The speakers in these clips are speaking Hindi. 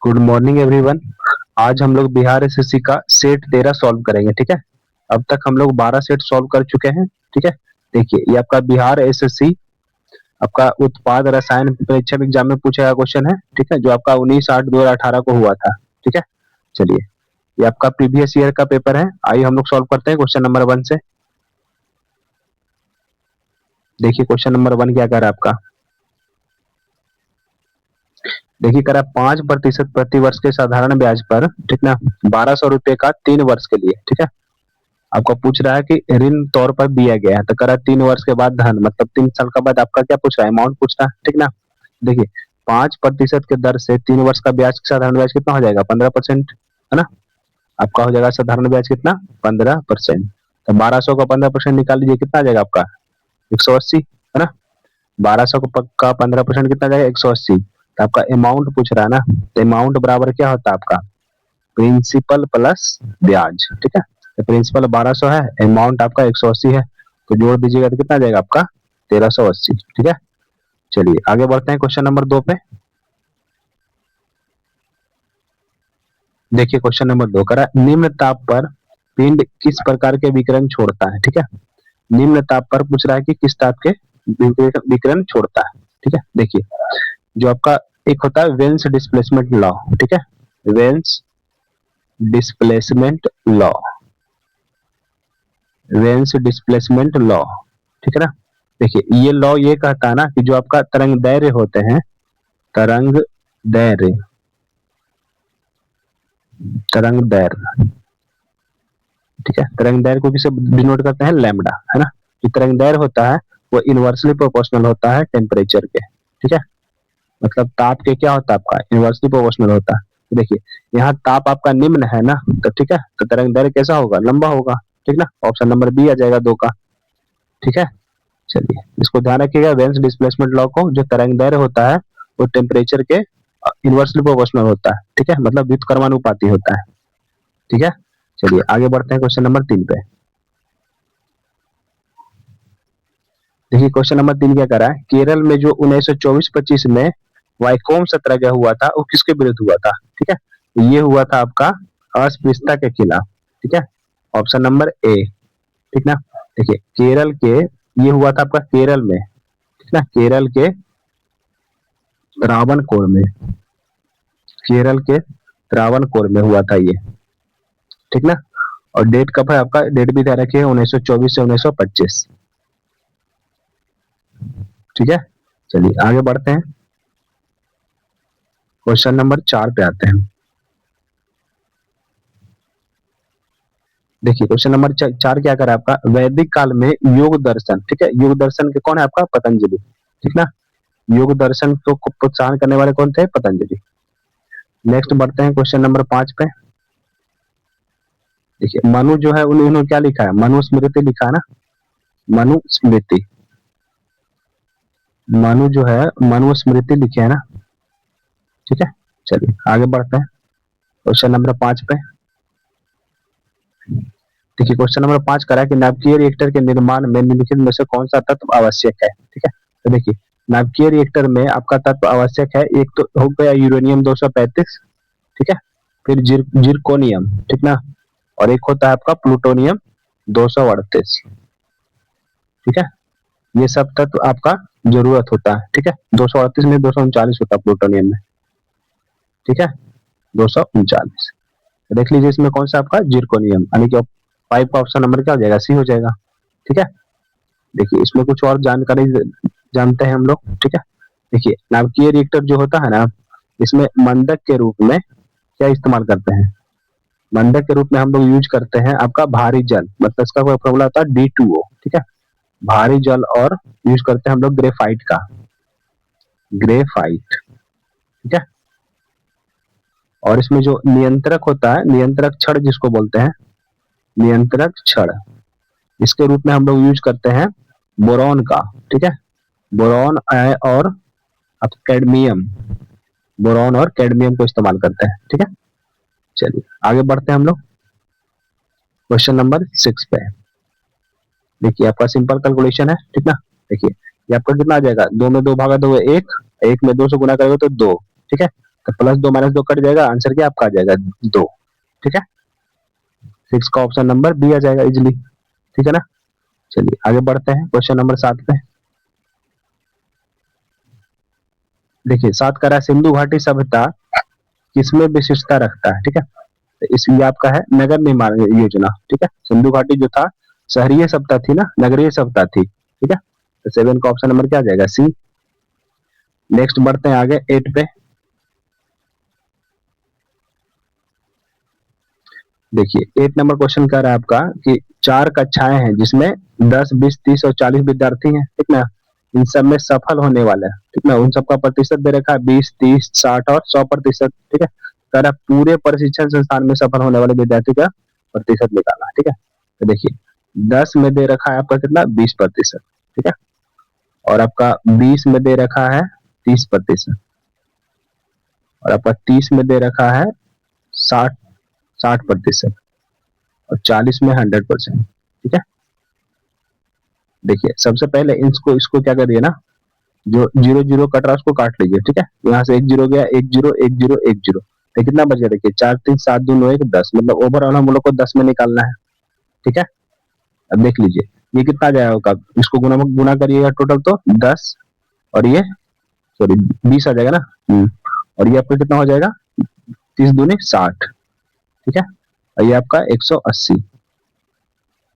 Good morning everyone. आज हम लोग बिहार एसएससी का सेट 13 सॉल्व करेंगे। ठीक है, अब तक हम लोग 12 सेट सॉल्व कर चुके हैं। ठीक है, देखिए ये आपका बिहार एसएससी आपका उत्पाद रसायन परीक्षा एग्जाम में पूछा गया क्वेश्चन है। ठीक है, जो आपका 19/8/2018 को हुआ था। ठीक है, चलिए ये आपका प्रीवियस ईयर का पेपर है। आइए हम लोग सॉल्व करते हैं क्वेश्चन नंबर 1 से। देखिए क्वेश्चन नंबर 1 क्या कर रहा है आपका। देखिए करा 5% प्रति वर्ष के साधारण ब्याज पर, ठीक ना, 1200 रुपए का 3 वर्ष के लिए। ठीक है, आपको पूछ रहा है कि ऋण तौर पर दिया गया है, तो करा 3 वर्ष के बाद धन, मतलब 3 साल के बाद आपका क्या पूछ रहा है, अमाउंट पूछ रहा है। ठीक ना, देखिए 5% के दर से 3 वर्ष का ब्याज, साधारण ब्याज कितना हो जाएगा, 15%, है ना। आपका हो जाएगा साधारण ब्याज कितना, 15%। तो 1200 का 15% निकाल लीजिए, कितना आ जाएगा आपका, 180, है ना। 1200 का 15% कितना जाएगा, 180। तो आपका अमाउंट पूछ रहा है ना, तो अमाउंट बराबर क्या होता है आपका, प्रिंसिपल प्लस ब्याज। ठीक है, तो प्रिंसिपल 1200 है, अमाउंट आपका 180 है, तो जोड़ दीजिएगा तो कितना जाएगा आपका, 1380। ठीक है, चलिए आगे बढ़ते हैं क्वेश्चन नंबर 2 पे। देखिए क्वेश्चन नंबर 2 करा, निम्न ताप पर पिंड किस प्रकार के विकिरण छोड़ता है। ठीक है, निम्न ताप पर पूछ रहा है कि किस ताप के विकिरण छोड़ता है। ठीक है, देखिए जो आपका एक होता है वेन्स डिस्प्लेसमेंट लॉ। ठीक है, veins displacement law, veins displacement law. ठीक है ना, देखिए ये लॉ ये कहता है ना कि जो आपका तरंग दैर्य होते हैं, तरंग दैर्य, तरंग दैर्य, ठीक है, तरंग दैर्य को किसे डिनोट करते हैं, लैम्डा, है ना। जो तरंग दैर्य होता है वो इनवर्सली प्रोपोर्शनल होता है टेम्परेचर के। ठीक है, मतलब ताप के क्या होता है आपका, इनवर्सली प्रोपोर्शनल होता है। तो देखिए यहाँ ताप आपका निम्न है ना, तो ठीक है, तो तरंग दैर्घ्य कैसा होगा, लंबा होगा। ठीक ना, ऑप्शन नंबर बी आ जाएगा 2 का। ठीक है, चलिए इसको ध्यान रखिएगा, वेन्स डिस्प्लेसमेंट लॉ को, जो तरंग दैर्घ्य होता है वो टेम्परेचर के इनवर्सली प्रोपोर्शनल होता है। ठीक है, मतलब व्युत्क्रमानुपाती होता है। ठीक है, चलिए आगे बढ़ते हैं क्वेश्चन नंबर 3 पे। देखिए क्वेश्चन नंबर 3 क्या कर रहा है, केरल में जो 1924-25 में वाइकोम सत्याग्रह हुआ था वो किसके विरुद्ध हुआ था। ठीक है, ये हुआ था आपका अस्पृश्यता के खिलाफ। ठीक है, ऑप्शन नंबर ए। ठीक ना, देखिए केरल के, ये हुआ था आपका केरल में, ठीक ना, केरल के त्रावणकोर में, केरल के त्रावणकोर में हुआ था ये। ठीक ना, और डेट कब है आपका, डेट भी ध्यान रखिए, 1924 से 1925। ठीक है, चलिए आगे बढ़ते हैं, क्वेश्चन नंबर 4 पे आते हैं। देखिए क्वेश्चन नंबर 4 क्या कर रहा है आपका, वैदिक काल में योग दर्शन, ठीक है, योग दर्शन के कौन है आपका, पतंजलि। ठीक ना, योग दर्शन को प्रोत्साहन करने वाले कौन थे, पतंजलि। नेक्स्ट बढ़ते हैं क्वेश्चन नंबर 5 पे। देखिए मनु जो है उन्होंने क्या लिखा है, मनुस्मृति लिखा है ना, मनुस्मृति, मनु जो है मनुस्मृति लिखे है ना। ठीक है, चलिए आगे बढ़ते हैं क्वेश्चन नंबर 5 पे। देखिए क्वेश्चन नंबर 5 करा है कि नाभिकीय रिएक्टर के निर्माण में निम्नलिखित में से कौन सा तत्व आवश्यक है। ठीक है, तो देखिए नाभिकीय रिएक्टर में आपका तत्व आवश्यक है, एक तो हो गया यूरेनियम 235, ठीक है, फिर जिरकोनियम, ठीक ना, और एक होता है आपका प्लूटोनियम 238। ठीक है, ये सब तत्व आपका जरूरत होता है। ठीक है, 238 में 239 होता है प्लूटोनियम में। ठीक है, 239, देख लीजिए इसमें कौन सा आपका जिरकोनियम, यानी कि 5 का ऑप्शन नंबर क्या हो जाएगा, सी हो जाएगा। ठीक है, देखिए इसमें कुछ और जानकारी जानते हैं हम लोग। ठीक है, देखिए नाभिकीय रिएक्टर जो होता है ना, इसमें मंडक के रूप में क्या इस्तेमाल करते हैं, मंडक के रूप में हम लोग यूज करते हैं आपका भारी जल, मतलब इसका कोई फॉर्मूला होता है D2O। ठीक है, भारी जल, और यूज करते हैं हम लोग ग्रेफाइट का, ग्रेफाइट। ठीक है, और इसमें जो नियंत्रक होता है, नियंत्रक छड़ जिसको बोलते हैं, नियंत्रक छड़, इसके रूप में हम लोग यूज करते हैं बोरॉन का। ठीक है, बोरॉन और कैडमियम, बोरॉन और कैडमियम को इस्तेमाल करते हैं। ठीक है, चलिए आगे बढ़ते हैं हम लोग क्वेश्चन नंबर 6 पे। देखिए आपका सिंपल कैलकुलेशन है। ठीक ना, देखिए ये आपका कितना आ जाएगा, 2 में 2 भागा दोगे 1, 1 में 2 से गुना करोगे तो 2। ठीक है, तो +2 - 2 कट जाएगा, आंसर क्या आपका आ जाएगा 2। ठीक है, 6 का ऑप्शन नंबर बी आ जाएगा इजिली। ठीक है ना। चलिए आगे बढ़ते हैं क्वेश्चन नंबर 7 पे। देखिए 7 कह रहा है सिंधु घाटी सभ्यता किसमें विशिष्टता रखता है। ठीक है, तो इसलिए आपका है नगर निर्माण योजना। ठीक है, सिंधु घाटी जो था शहरीय सभ्यता थी ना, नगरीय सभ्यता थी। ठीक है, तो 7 का ऑप्शन नंबर क्या आ जाएगा सी। नेक्स्ट बढ़ते हैं आगे 8 पे। देखिए 8 नंबर क्वेश्चन कह रहा है आपका कि 4 कक्षाएं हैं जिसमें 10, 20, 30 और 40 विद्यार्थी हैं। ठीक ना, इन सब में सफल होने वाले हैं। ठीक ना, उन सबका प्रतिशत दे रखा है 20, 30, 60 और 100%। ठीक है, कह रहा है पूरे प्रशिक्षण संस्थान में सफल होने वाले विद्यार्थी का प्रतिशत निकालना। ठीक है, तो देखिए 10 में दे रखा है आपका कितना 20%। ठीक है, और आपका 20 में दे रखा है 30%, और आपका 30 में दे रखा है 60% और 40 में 100%। ठीक है, देखिए सबसे पहले इसको इसको क्या करिए ना, जो 0 0 कट रहा है उसको काट लीजिए। ठीक है, यहाँ से 1 0 गया, 1 0 1 0 1 0, तो कितना बच गया देखिए 4 3 7 2 9 1 10, मतलब ओवरऑल हम लोग को 10 में निकालना है। ठीक है, अब देख लीजिए ये कितना आ जाएगा, इसको गुना करिएगा टोटल तो 10 और ये सॉरी 20 आ जाएगा ना। और ये आपका कितना हो जाएगा 30 दूनी 60। ठीक है, और ये आपका 180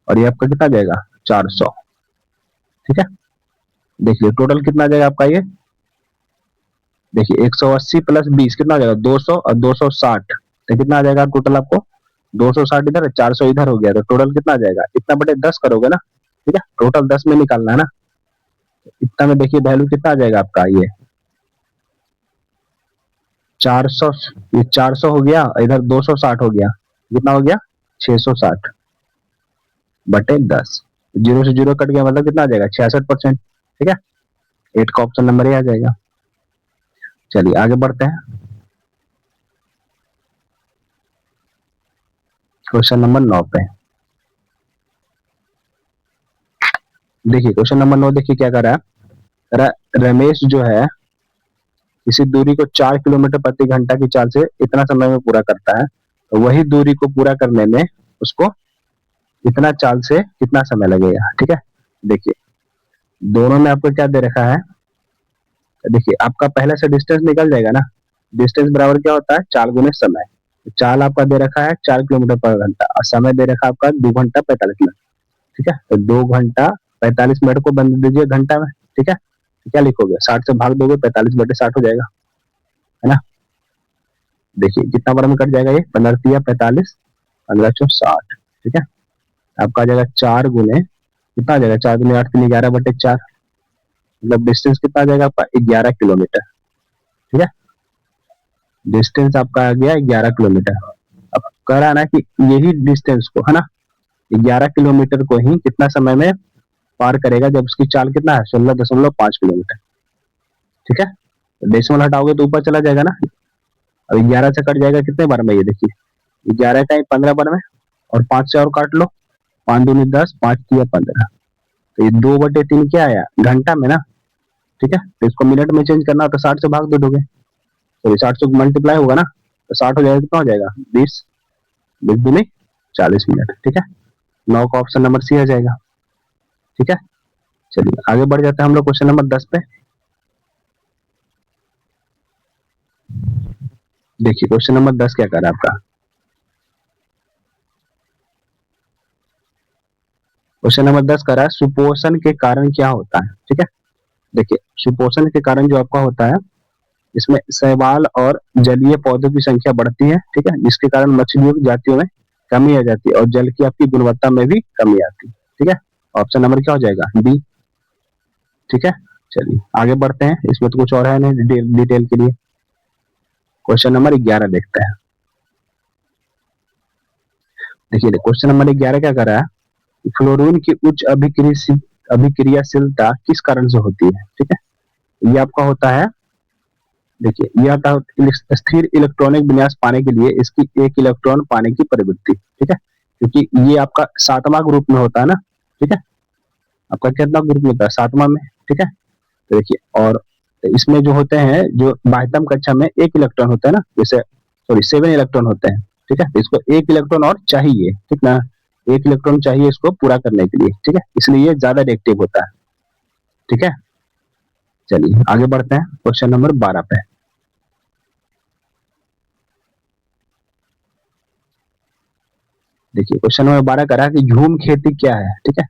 और ये आपका कितना आ जाएगा 400। ठीक है, देखिए टोटल कितना आ जाएगा आपका ये, देखिए 180 प्लस 20 कितना आ जाएगा 200 और 260, तो कितना आ जाएगा टोटल आपको 260 इधर 400 इधर हो गया, तो टोटल कितना आ जाएगा इतना बटे 10 करोगे ना। ठीक है, टोटल 10 में निकालना है ना, इतना में देखिए वैल्यू कितना आ जाएगा आपका ये 400, ये 400 हो गया, इधर 260 हो गया, कितना हो गया 660 बटे 10, 0 से 0 कट गया, मतलब कितना आ जाएगा 66%। ठीक है, 8 का ऑप्शन नंबर ये आ जाएगा। चलिए आगे बढ़ते हैं क्वेश्चन नंबर 9 पे। देखिए क्वेश्चन नंबर 9 देखिए क्या कर रहा है, रमेश जो है किसी दूरी को 4 किलोमीटर प्रति घंटा की चाल से इतना समय में पूरा करता है, तो वही दूरी को पूरा करने में उसको इतना चाल से कितना समय लगेगा। ठीक है, देखिए दोनों में आपको क्या दे रखा है, देखिए आपका पहले से डिस्टेंस निकल जाएगा ना, डिस्टेंस बराबर क्या होता है चाल गुने समय। चाल आपका दे रखा है 4 किलोमीटर पर घंटा और समय दे रखा है आपका 2 घंटा 45 मिनट। ठीक है, तो 2 घंटा 45 मिनट को बदल दीजिए घंटा में। ठीक है, तो क्या लिखोगे 60 से भाग दोगे 45 बटे 60 हो जाएगा, है ना। देखिए कितना बार में कट जाएगा ये 15 45 15 चौ 60। ठीक है, आपका आ जाएगा 4 गुने कितना आ जाएगा 4 गुने 8 3 11 बटे 4, मतलब डिस्टेंस कितना आ जाएगा आपका 11 किलोमीटर। ठीक है, डिस्टेंस आपका आ गया 11 किलोमीटर। अब कह रहा है ना कि यही डिस्टेंस को है ना 11 किलोमीटर को ही कितना समय में पार करेगा, जब उसकी चाल कितना है 16.5 किलोमीटर। ठीक है, तो डेसिमल हटाओगे तो ऊपर चला जाएगा ना, अब 11 से कट जाएगा कितने बार में, ये देखिए 11 का 15 बार में, और 5 से और काट लो, 5 दूनी 10 5 3 15, तो ये 2/3 क्या आया घंटा में ना। ठीक है, तो इसको मिनट में चेंज करना तो 60 से भाग दे दोगे, तो 60 से मल्टीप्लाई होगा ना, तो 60 हो जाएगा, कितना हो जाएगा 20 20 दूनी 40 मिनट। ठीक है, 9 का ऑप्शन नंबर सी आ जाएगा। ठीक है, चलिए आगे बढ़ जाते हैं हम लोग क्वेश्चन नंबर 10 पे। देखिए क्वेश्चन नंबर 10 क्या कर रहा है आपका, क्वेश्चन नंबर 10 कर रहा है सुपोषण के कारण क्या होता है। ठीक है, देखिए सुपोषण के कारण जो आपका होता है, इसमें शैवाल और जलीय पौधों की संख्या बढ़ती है। ठीक है, जिसके कारण मछलियों की जातियों में कमी आ जाती है और जल की आपकी गुणवत्ता में भी कमी आती है। ठीक है, ऑप्शन नंबर क्या हो जाएगा बी। ठीक है, चलिए आगे बढ़ते हैं, इसमें तो कुछ और है नहीं डिटेल के लिए। क्वेश्चन नंबर 11 देखते हैं। देखिए क्वेश्चन नंबर 11 क्या कर रहा है, फ्लोरीन की उच्च अभिक्रियाशीलता किस कारण से होती है। ठीक है, ये आपका होता है, देखिए यह आता है स्थिर इलेक्ट्रॉनिक विन्यास पाने के लिए इसकी एक इलेक्ट्रॉन पाने की प्रवृत्ति। ठीक है, क्योंकि ये आपका 7वां ग्रुप में होता है ना। ठीक है, आपका कितना ग्रुप में होता है 7वां में। ठीक है, तो देखिए और तो इसमें जो होते हैं, जो 22वीं कक्षा में एक इलेक्ट्रॉन होता है ना, जैसे सॉरी 7 इलेक्ट्रॉन होते हैं, ठीक है, तो इसको एक इलेक्ट्रॉन और चाहिए, ठीक ना, एक इलेक्ट्रॉन चाहिए इसको पूरा करने के लिए, ठीक है, इसलिए ये ज्यादा रिएक्टिव होता है, ठीक है। चलिए आगे बढ़ते हैं क्वेश्चन नंबर 12 पे। देखिए क्वेश्चन नंबर 12 कह रहा है कि झूम खेती क्या है, ठीक है।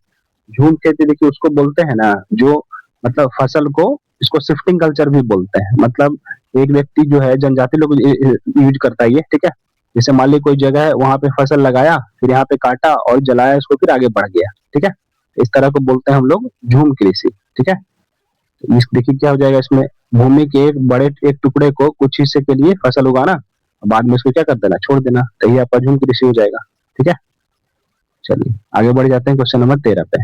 झूम खेती देखिए उसको बोलते हैं ना, जो मतलब फसल को, इसको शिफ्टिंग कल्चर भी बोलते हैं, मतलब एक व्यक्ति जो है, जनजाति लोग यूज करता है ये, ठीक है। जैसे मान ली कोई जगह है, वहां पे फसल लगाया, फिर यहाँ पे काटा और जलाया इसको, फिर आगे बढ़ गया, ठीक है। इस तरह को बोलते हैं हम लोग झूम कृषि, ठीक है। तो इस देखिए क्या हो जाएगा इसमें, भूमि के एक बड़े एक टुकड़े को कुछ हिस्से के लिए फसल उगाना, बाद में इसको क्या कर देना, छोड़ देना, तो ये आपका झूम कृषि हो जाएगा, ठीक है। चलिए आगे बढ़ जाते हैं क्वेश्चन नंबर 13 पे।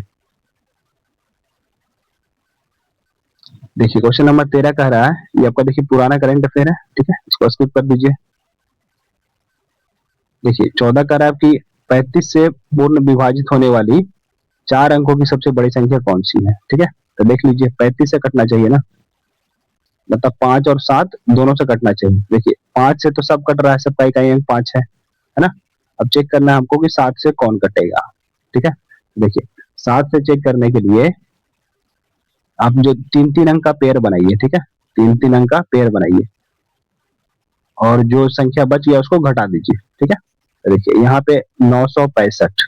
देखिए क्वेश्चन नंबर 13 कह रहा है, ये आपका देखिए पुराना करंट अफेयर है, ठीक है, इसको स्किप कर दीजिए। देखिए 14 कह रहा है कि 35 से पूर्ण विभाजित होने वाली 4 अंकों की सबसे बड़ी संख्या कौन सी है, ठीक है। तो देख लीजिए 35 से कटना चाहिए ना, मतलब 5 और 7 दोनों से कटना चाहिए। देखिए 5 से तो सब कट रहा है, सबका इकाई अंक 5 है ना। अब चेक करना है हमको कि 7 से कौन कटेगा, ठीक है। देखिए 7 से चेक करने के लिए आप जो 3-3 अंक का पेयर बनाइए, ठीक है, 3-3 अंक का पेयर बनाइए, और जो संख्या बच गया उसको घटा दीजिए, ठीक है। तो देखिए यहाँ पे 965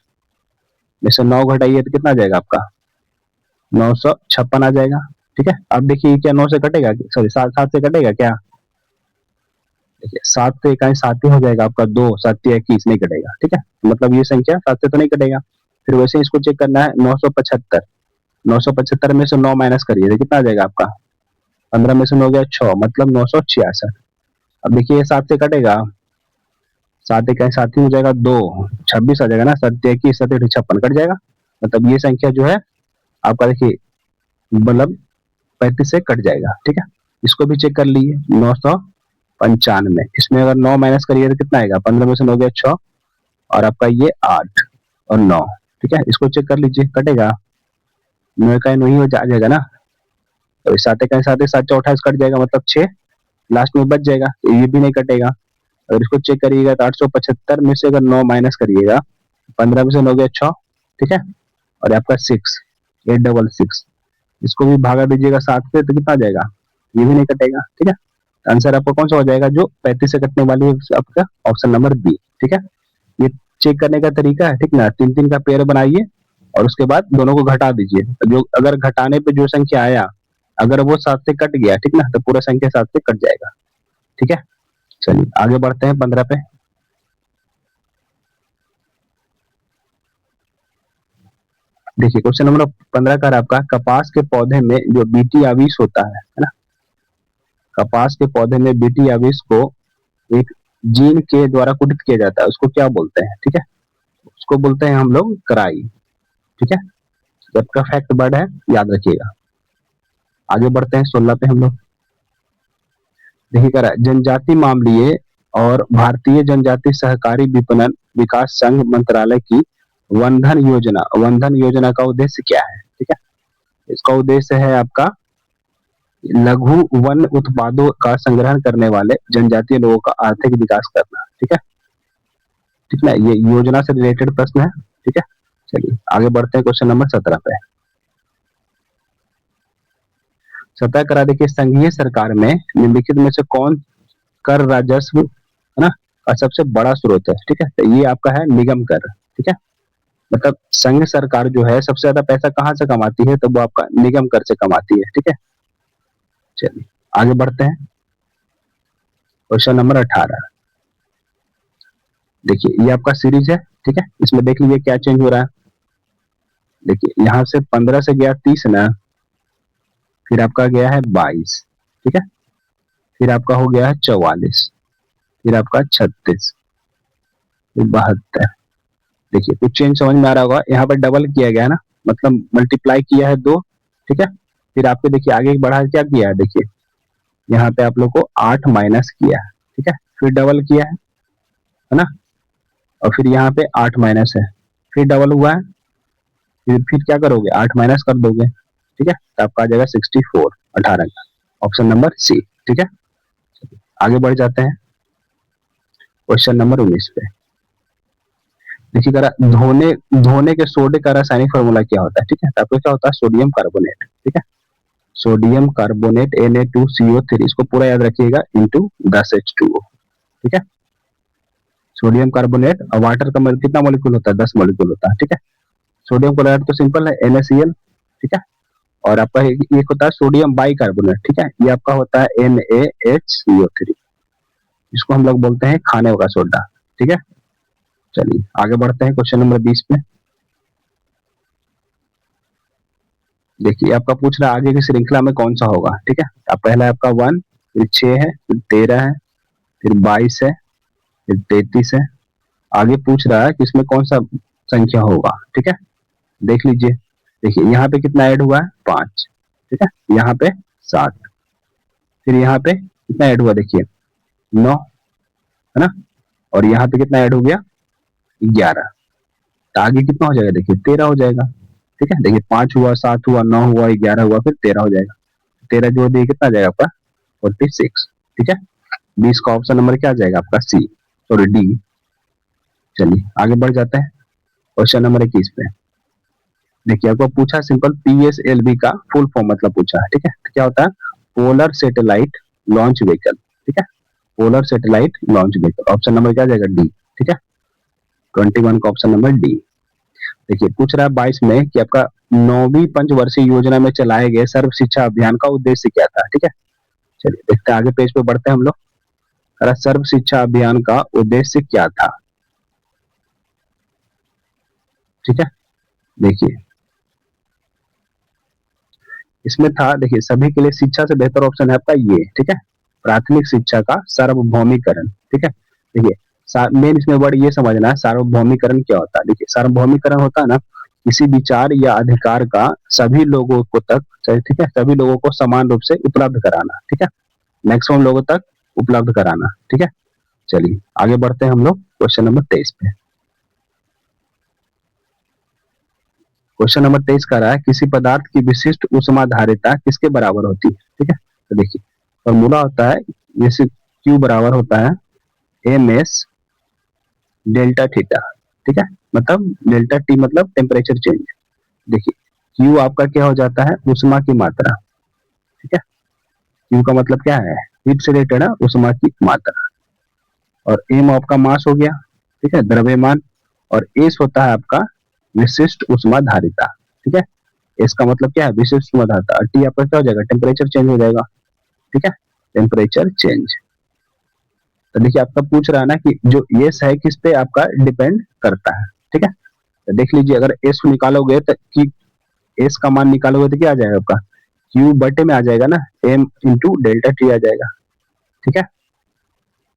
में से 9 घटाइए तो कितना आ जाएगा आपका, 956 आ जाएगा, ठीक है। अब देखिए क्या 9 से कटेगा, सॉरी 7 से कटेगा क्या, देखिए 7 से इकाई 7 ही हो जाएगा आपका, 2 7 21 नहीं कटेगा, ठीक है, मतलब ये संख्या 7 से तो नहीं कटेगा। फिर वैसे इसको चेक करना है, 975 में से 9 माइनस करिए तो कितना आ जाएगा आपका, 15 में से 9 गया 6, मतलब 966। अब देखिए 7 से कटेगा, 7 इकाई 7 ही हो जाएगा, 2 26 आ जाएगा ना, 7 21 7 56 कट जाएगा, मतलब ये संख्या जो है आपका देखिए मतलब 35 से कट जाएगा, ठीक है। इसको भी चेक कर लीजिए, 995, इसमें अगर 9 माइनस करिए तो कितना आएगा, 15 में से 9 गया 6, और आपका ये 8 और 9, ठीक है। इसको चेक कर लीजिए, कटेगा, 9 का 9 ही आ जाएगा ना, तो 7 का 7 7 28 कट जाएगा, मतलब 6 लास्ट में बच जाएगा, तो ये भी नहीं कटेगा। अगर इसको चेक करिएगा तो 875 में से अगर 9 माइनस करिएगा, 15 में से 9 गया 6, ठीक है, और आपका 6 866, इसको भी भागा दीजिएगा 7 से तो कितना आ जाएगा, ये भी नहीं कटेगा, ठीक है। आंसर आपका कौन सा हो जाएगा, जो 35 से कटने वाली है आपका ऑप्शन नंबर बी, ठीक है। ये चेक करने का तरीका है, ठीक ना, 3-3 का पेयर बनाइए और उसके बाद दोनों को घटा दीजिए, जो अगर घटाने पे जो संख्या आया, अगर वो 7 से कट गया, ठीक ना, तो पूरा संख्या 7 से कट जाएगा, ठीक है। चलिए आगे बढ़ते हैं 15 पे। देखिए क्वेश्चन नंबर 15 का आपका, कपास के पौधे में जो बीटी आविश होता है ना, कपास के पौधे में बीटी आविश को एक जीन के द्वारा कुटित किया जाता है, उसको क्या बोलते हैं, ठीक है, उसको बोलते हैं हम लोग कराई, ठीक है। आपका फैक्ट वर्ड है, याद रखिएगा। आगे बढ़ते हैं 16 पे हम लोग। देखिए कह रहा है, जनजाति मामलीय और भारतीय जनजाति सहकारी विपणन विकास संघ मंत्रालय की वंधन योजना का उद्देश्य क्या है, ठीक है। इसका उद्देश्य है आपका लघु वन उत्पादों का संग्रहण करने वाले जनजातीय लोगों का आर्थिक विकास करना, ठीक है, ठीक है। ये योजना से रिलेटेड प्रश्न है, ठीक है। चलिए आगे बढ़ते हैं क्वेश्चन नंबर 17 पे। 17 करा देखिए, संघीय सरकार में निम्नलिखित में से कौन कर राजस्व है ना का सबसे बड़ा स्रोत है, ठीक है। तो ये आपका है निगम कर, ठीक है, मतलब संघ सरकार जो है सबसे ज्यादा पैसा कहाँ से कमाती है, तो वो आपका निगम कर से कमाती है, ठीक है। चलिए आगे बढ़ते हैं क्वेश्चन नंबर 18। देखिए ये आपका सीरीज है, ठीक है, इसमें देख लीजिए क्या चेंज हो रहा है। देखिए यहाँ से 15 से गया 30 ना, फिर आपका गया है 22, ठीक है, फिर आपका हो गया है 44, फिर आपका 36, फिर 72। देखिए कुछ चेंज समझ में आ रहा होगा, यहाँ पर डबल किया गया है ना, मतलब मल्टीप्लाई किया है 2, ठीक है। फिर आपके देखिए आगे बढ़ा क्या किया है, देखिए यहाँ पे आप लोग को 8 माइनस किया है, ठीक है, फिर डबल किया है ना, और फिर यहाँ पे 8 माइनस है, फिर डबल हुआ है, फिर क्या करोगे 8 माइनस कर दोगे, ठीक है, तो आपका आ जाएगा 64 18 का। Option number C. ठीक है, आगे बढ़ जाते हैं क्वेश्चन नंबर 19 पे। देखिए करा धोने धोने के सोडे का रासायनिक फॉर्मूला क्या होता है। ठीक है, तो आपको क्या होता है, सोडियम कार्बोनेट। ठीक है, सोडियम कार्बोनेट Na2CO3, इसको पूरा याद रखिएगा, इंटू 10H2O। ठीक है, सोडियम कार्बोनेट और वाटर का कितना मॉलिक्यूल होता है, 10 मॉलिक्यूल होता है। ठीक है, सोडियम क्लोराइड तो सिंपल है NaCl। ठीक है, और आपका एक होता है सोडियम बाइकार्बोनेट। ठीक है, ये आपका होता है NaHCO3, इसको हम लोग बोलते हैं खाने का सोडा। ठीक है, चलिए आगे बढ़ते हैं क्वेश्चन नंबर 20 पे। देखिए आपका पूछ रहा है आगे की श्रृंखला में कौन सा होगा। ठीक है, अब पहला आपका 1, फिर 6 है, फिर 13 है, फिर 22 है, फिर 33 है। आगे पूछ रहा है कि इसमें कौन सा संख्या होगा। ठीक है, देख लीजिए। देखिए यहाँ पे कितना ऐड हुआ है, 5। ठीक है, यहाँ पे 7, फिर यहाँ पे कितना ऐड हुआ, देखिए 9, है ना, और यहाँ पे कितना ऐड हो गया, 11। तो आगे कितना हो जाएगा, देखिए 13 हो जाएगा। ठीक है, देखिए 5 हुआ, 7 हुआ, 9 हुआ, 11 हुआ, फिर 13 हो जाएगा। 13 जोड़ दिए कितना आ जाएगा आपका, 46। ठीक है, 20 का ऑप्शन नंबर क्या आ जाएगा आपका, सी, सॉरी डी। चलिए आगे बढ़ जाते हैं क्वेश्चन नंबर 21 पे। देखिए आपको पूछा सिंपल PSLV का फुल फॉर्म मतलब पूछा है। ठीक है, तो क्या होता है, पोलर सैटेलाइट लॉन्च व्हीकल। ठीक है, polar satellite launch vehicle, option number क्या आ जाएगा, डी। ठीक है, 21 का ऑप्शन नंबर डी। देखिए पूछ रहा है 22 में कि आपका 9वीं पंचवर्षीय योजना में चलाए गए सर्व शिक्षा अभियान का उद्देश्य क्या था। ठीक है, चलिए देखते हैं, आगे पेज पे बढ़ते हैं हम लोग। सर्व शिक्षा अभियान का उद्देश्य क्या था। ठीक है, देखिए इसमें था, देखिए सभी के लिए शिक्षा से बेहतर ऑप्शन है आपका ये। ठीक है, प्राथमिक शिक्षा का सार्वभौमिकरण। ठीक है, देखिए मेन इसमें वर्ड ये समझना है, सार्वभौमिकरण क्या होता है। देखिए सार्वभौमिकरण होता है ना, किसी विचार या अधिकार का सभी लोगों को तक, ठीक है, सभी लोगों को समान रूप से उपलब्ध कराना। ठीक है, मैक्सिमम लोगों तक उपलब्ध कराना। ठीक है, चलिए आगे बढ़ते हैं हम लोग क्वेश्चन नंबर 23 पे। क्वेश्चन नंबर 23 कह रहा है किसी पदार्थ की विशिष्ट ऊष्माधारिता किसके बराबर होती है। ठीक है, तो देखिए फॉर्मूला होता है, जैसे Q बराबर होता है MS डेल्टा थीटा। ठीक है, मतलब डेल्टा T मतलब टेम्परेचर चेंज। देखिए Q आपका क्या हो जाता है, ऊष्मा की मात्रा। ठीक है, Q का मतलब क्या है, हीट से रिलेटेड है, ऊष्मा की मात्रा। और M आपका मास हो गया। ठीक है, द्रव्यमान। और S होता है आपका विशिष्ट ऊष्माधारिता। ठीक है, इसका मतलब क्या है, विशिष्ट ऊष्माधारिता। और टी आपका क्या हो जाएगा, टेम्परेचर चेंज हो जाएगा। ठीक है, टेम्परेचर चेंज। तो देखिए आपका पूछ रहा है ना कि जो एस है किस पे आपका डिपेंड करता है। ठीक है, तो देख लीजिए अगर एस निकालोगे तो कि एस का मान निकालोगे तो क्या आ जाएगा आपका, क्यू बटे में आ जाएगा ना, एम इंटू डेल्टा टी आ जाएगा। ठीक है,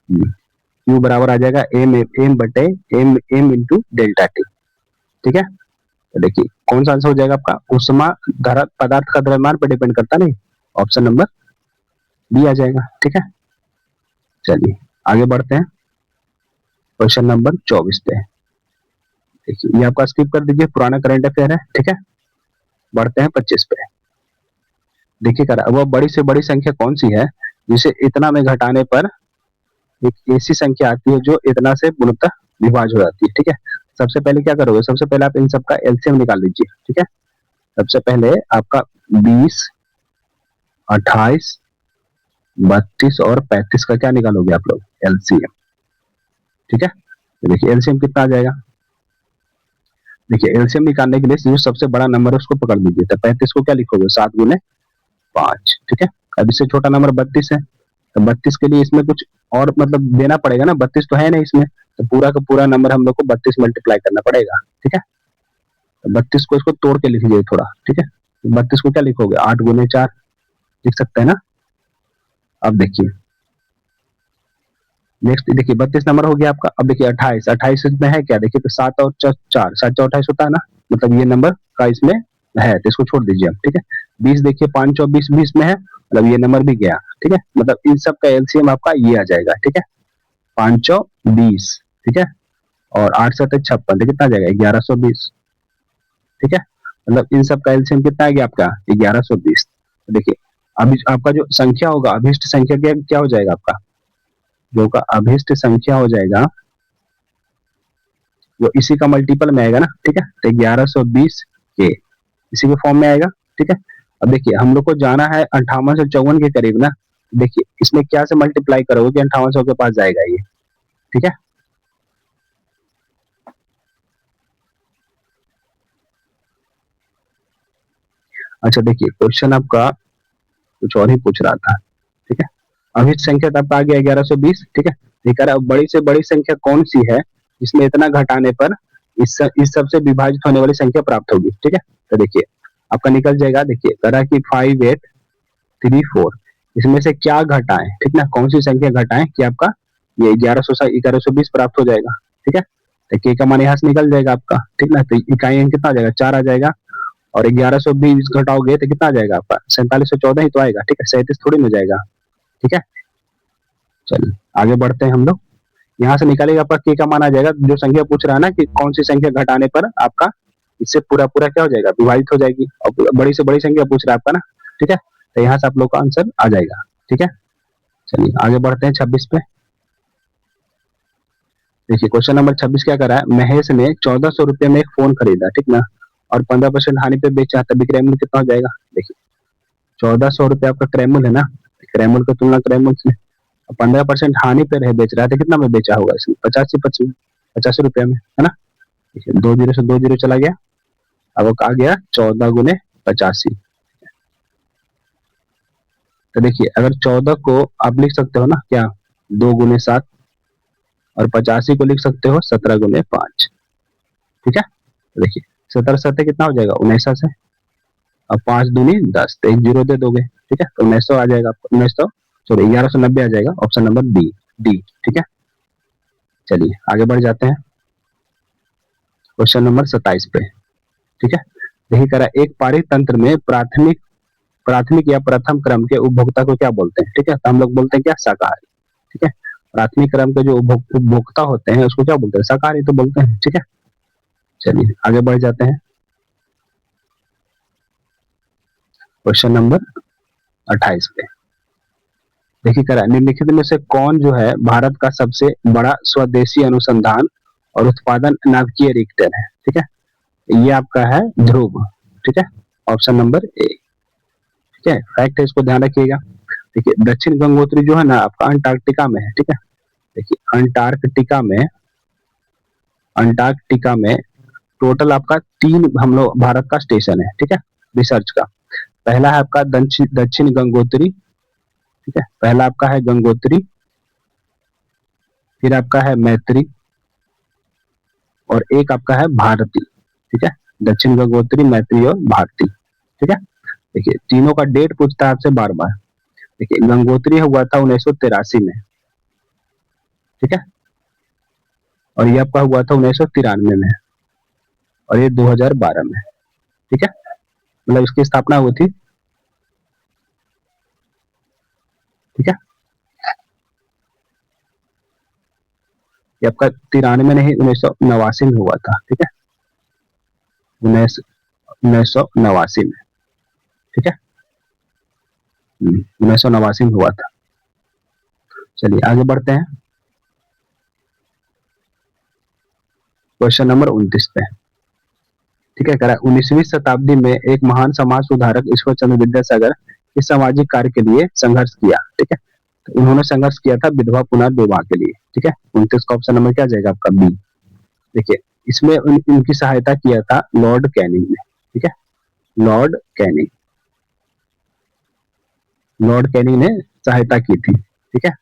क्यू बराबर आ जाएगा एम एम बटे m m into delta t. ठीक है, तो देखिए कौन सा आंसर हो जाएगा आपका, उष्मा धारा पदार्थ का द्रव्यमान पर डिपेंड करता नहीं, ऑप्शन नंबर बी आ जाएगा। ठीक है, चलिए आगे बढ़ते हैं क्वेश्चन नंबर 24 पे। देखिए ये आपका स्किप कर दीजिए, पुराना करंट अफेयर है। ठीक है, बढ़ते हैं 25 पे। देखिए करा वह बड़ी से बड़ी संख्या कौन सी है जिसे इतना में घटाने पर एक ऐसी संख्या आती है जो इतना से पूर्णतः विभाज्य हो जाती है। ठीक है, सबसे पहले क्या करोगे, सबसे पहले आप इन सबका एलसीएम निकाल लीजिए। ठीक है, सबसे पहले आपका 20, 28, 32 और 35 का क्या निकालोगे आप लोग, एलसीएम। ठीक है, तो देखिए एलसीएम कितना आ जाएगा। देखिए एलसीएम निकालने के लिए जो सबसे बड़ा नंबर है उसको पकड़ लीजिए। तो 35 को क्या लिखोगे, 7 गुने 5। ठीक है, अब इससे छोटा नंबर 32 है, तो 32 के लिए इसमें कुछ और मतलब देना पड़ेगा ना, 32 तो है नहीं इसमें, तो पूरा का पूरा नंबर हम लोग को 32 मल्टीप्लाई करना पड़ेगा। ठीक है, तो 32 को इसको तोड़ के लिख लीजिए थोड़ा। ठीक है, 32 को क्या लिखोगे, 8 गुने 4 लिख सकते हैं ना। अब देखिए नेक्स्ट, देखिए 32 नंबर हो गया आपका। अब देखिए 28, 28 में है क्या, देखिए तो 7 और 4, 7 4 28 होता है ना, मतलब ये नंबर का इसमें है, तो इसको छोड़ दीजिए आप। ठीक है, 20 देखिए 5 और 20 20 में है, मतलब ये नंबर भी गया। ठीक है, मतलब इन सब का एलसीएम आपका ये आ जाएगा। ठीक है, 5 20। ठीक है, और 8 7 56, तो कितना आ जाएगा, 1120। ठीक है, मतलब इन सब का एलसीएम कितना आ गया आपका, 1120। देखिए अभी आपका जो संख्या होगा, अभिष्ट संख्या क्या क्या हो जाएगा आपका, जो का अभिष्ट संख्या हो जाएगा वो इसी का मल्टीपल में आएगा ना, ठीक है। तो 1120 के इसी के फॉर्म में आएगा, ठीक है। अब देखिए हम लोग को जाना है 5854 के करीब ना, देखिए इसमें क्या से मल्टीप्लाई करोगे कि 5800 के पास जाएगा ये, ठीक है। अच्छा देखिए क्वेश्चन आपका कुछ और ही पूछ रहा था, ठीक है। अभिष्ट संख्या तो आपका आ गया 1120, ठीक है। ये कह रहा है बड़ी से बड़ी संख्या कौन सी है जिसमें इतना घटाने पर इस सबसे विभाजित होने वाली संख्या प्राप्त होगी, ठीक है। तो देखिए आपका निकल जाएगा, देखिए कह रहा है कि 5834, इसमें से क्या घटाएं, ठीक ना, कौन सी संख्या घटाएं कि आपका ये 1120 प्राप्त हो जाएगा, ठीक है। तो के का मान यहाँ से निकल जाएगा आपका, ठीक ना। तो इकाई अंक कितना आ जाएगा, 4 आ जाएगा, और 1120 घटाओगे तो कितना आ जाएगा आपका, 4714 ही तो आएगा, ठीक है, 37 थोड़ी में जाएगा, ठीक है। चलिए आगे बढ़ते हैं हम लोग। यहाँ से निकालेगा आपका के का मान आ जाएगा, जो संख्या पूछ रहा है ना कि कौन सी संख्या घटाने पर आपका इससे पूरा पूरा क्या हो जाएगा, विभाजित हो जाएगी, और बड़ी से बड़ी संख्या पूछ रहा है आपका ना, ठीक है। तो यहाँ से आप लोग का आंसर आ जाएगा, ठीक है। चलिए आगे बढ़ते हैं 26 पे। देखिए क्वेश्चन नंबर 26 क्या करा है, महेश ने 1400 रुपये में एक फोन खरीदा, ठीक ना, और 15% हानि पे बेचा, तभी क्रयमूल्य कितना हो जाएगा। देखिए 1400 रुपये आपका क्रयमूल्य है ना, क्रयमूल्य की तुलना क्रयमूल्य से 15% हानि पे रहे बेच रहा है, तो कितना में बेचा होगा इसमें, 85 रुपये में, है ना। देखिए 2 जीरो से 2 जीरो चला गया, अब आ गया 14 गुने 85। तो देखिए अगर 14 को आप लिख सकते हो ना क्या, 2 गुने 7, और 85 को लिख सकते हो 17 गुने 5, ठीक है। तो देखिए 17 कितना हो जाएगा, 19 से, अब 5 दूनी 10, तो 1 जीरो दे दोगे, ठीक है। तो 1900 आ जाएगा आपको, 1900 सॉरी 1190 आ जाएगा, ऑप्शन नंबर डी, डी, ठीक है। चलिए आगे बढ़ जाते हैं क्वेश्चन नंबर 27 पे, ठीक है। यही करा, एक पारित तंत्र में प्राथमिक प्राथमिक या प्रथम क्रम के उपभोक्ता को क्या बोलते हैं, ठीक है। तो हम लोग बोलते हैं क्या, शाकाहारी, ठीक है। प्राथमिक क्रम के जो उपभोक्ता होते हैं उसको क्या बोलते हैं, शाकाहारी तो बोलते हैं, ठीक है। चलिए आगे बढ़ जाते हैं क्वेश्चन नंबर 28 पे। देखिए करा, निम्नलिखित में से कौन जो है भारत का सबसे बड़ा स्वदेशी अनुसंधान और उत्पादन नाभिकीय रिएक्टर है, ठीक है। ये आपका है ध्रुव, ठीक है, ऑप्शन नंबर ए, ठीक है। फैक्ट है, इसको ध्यान रखिएगा। देखिए दक्षिण गंगोत्री जो है ना आपका अंटार्कटिका में है, ठीक है। देखिए अंटार्कटिका में टोटल आपका 3 हम लोग भारत का स्टेशन है, ठीक है, रिसर्च का। पहला है आपका दक्षिण गंगोत्री, ठीक है, पहला आपका है गंगोत्री, फिर आपका है मैत्री, और एक आपका है भारती, ठीक है। दक्षिण गंगोत्री, मैत्री और भारती, ठीक है। देखिए तीनों का डेट पूछता है आपसे बार बार। देखिए गंगोत्री हुआ था 1983 में, ठीक है, और ये आपका हुआ था 1993 में, और ये 2012 में, ठीक है, मतलब इसकी स्थापना हुई थी, ठीक है। ये आपका 93 में नहीं, 1989 में हुआ था, ठीक है, 1989 में, ठीक है, 1989 में हुआ था। चलिए आगे बढ़ते हैं क्वेश्चन नंबर 29 पे, ठीक है। कह रहा है 19वीं शताब्दी में एक महान समाज सुधारक ईश्वर चंद्र विद्यासागर इस सामाजिक कार्य के लिए संघर्ष किया, ठीक है। तो उन्होंने संघर्ष किया था विधवा पुनर्विवाह के लिए, ठीक है। 29 का ऑप्शन नंबर क्या जाएगा आपका, बी। देखिए इसमें इनकी सहायता किया था लॉर्ड कैनिंग ने, ठीक है, लॉर्ड कैनिंग, लॉर्ड कैनिंग ने सहायता की थी, ठीक है।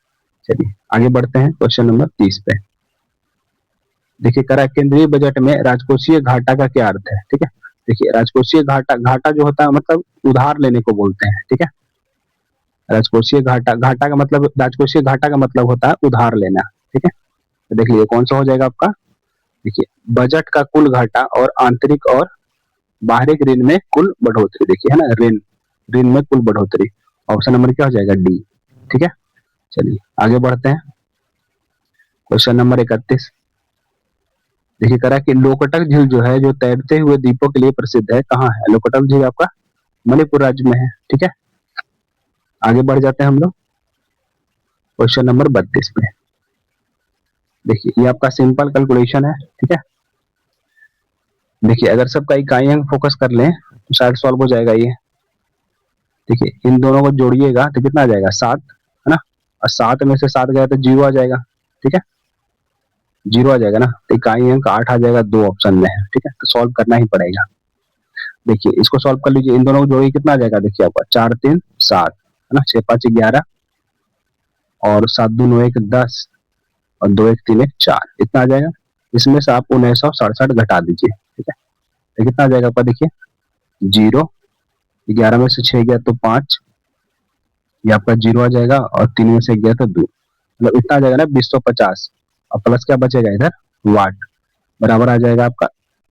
चलिए आगे बढ़ते हैं क्वेश्चन नंबर 30 पे। देखिए करा, केंद्रीय बजट में राजकोषीय घाटा का क्या अर्थ है, ठीक है। देखिए राजकोषीय घाटा, घाटा जो होता है मतलब उधार लेने को बोलते हैं, ठीक है। राजकोषीय घाटा, घाटा का मतलब, राजकोषीय घाटा का मतलब होता है उधार लेना, ठीक है। तो देख लीजिए कौन सा हो जाएगा आपका। देखिए बजट का कुल घाटा और आंतरिक और बाहरी ऋण में कुल बढ़ोतरी, देखिए है ना, ऋण ऋण में कुल बढ़ोतरी, ऑप्शन नंबर क्या हो जाएगा, डी, ठीक है। चलिए आगे बढ़ते हैं क्वेश्चन नंबर 31। देखिए करा कि लोकटक झील जो है, जो तैरते हुए द्वीपों के लिए प्रसिद्ध है, कहाँ है लोकटक झील आपका, मणिपुर राज्य में है, ठीक है। आगे बढ़ जाते हैं हम लोग क्वेश्चन नंबर 32 पे। देखिए ये आपका सिंपल कैलकुलेशन है, ठीक है। देखिए अगर सबका इकाई अंक फोकस कर लें तो शायद सॉल्व हो जाएगा ये। देखिए इन दोनों को जोड़िएगा तो कितना आ जाएगा 7, है ना। और 7 में से 7 गया तो 0 आ जाएगा, ठीक है। 0 आ जाएगा ना, तो इकाई अंक 8 आ जाएगा, दो ऑप्शन में है, ठीक है। तो सॉल्व करना ही पड़ेगा। देखिए इसको सॉल्व कर लीजिए, इन दोनों को जोड़िए कितना आ जाएगा, देखिए आपका 4 3 7, है ना, 6 5 11 और 7 2 9 1 10 और 2 1 3 1 4, इतना आ जाएगा। इसमें से आप 1967 घटा दीजिए, ठीक है। तो कितना आ जाएगा आपका, देखिए 0, 11 में से 6 गया तो 5, ये आपका 0 आ जाएगा, और 3 में से गया तो 2, मतलब इतना आ जाएगा ना 2050, और प्लस क्या बचेगा इधर, वाट, बराबर आ जाएगा आपका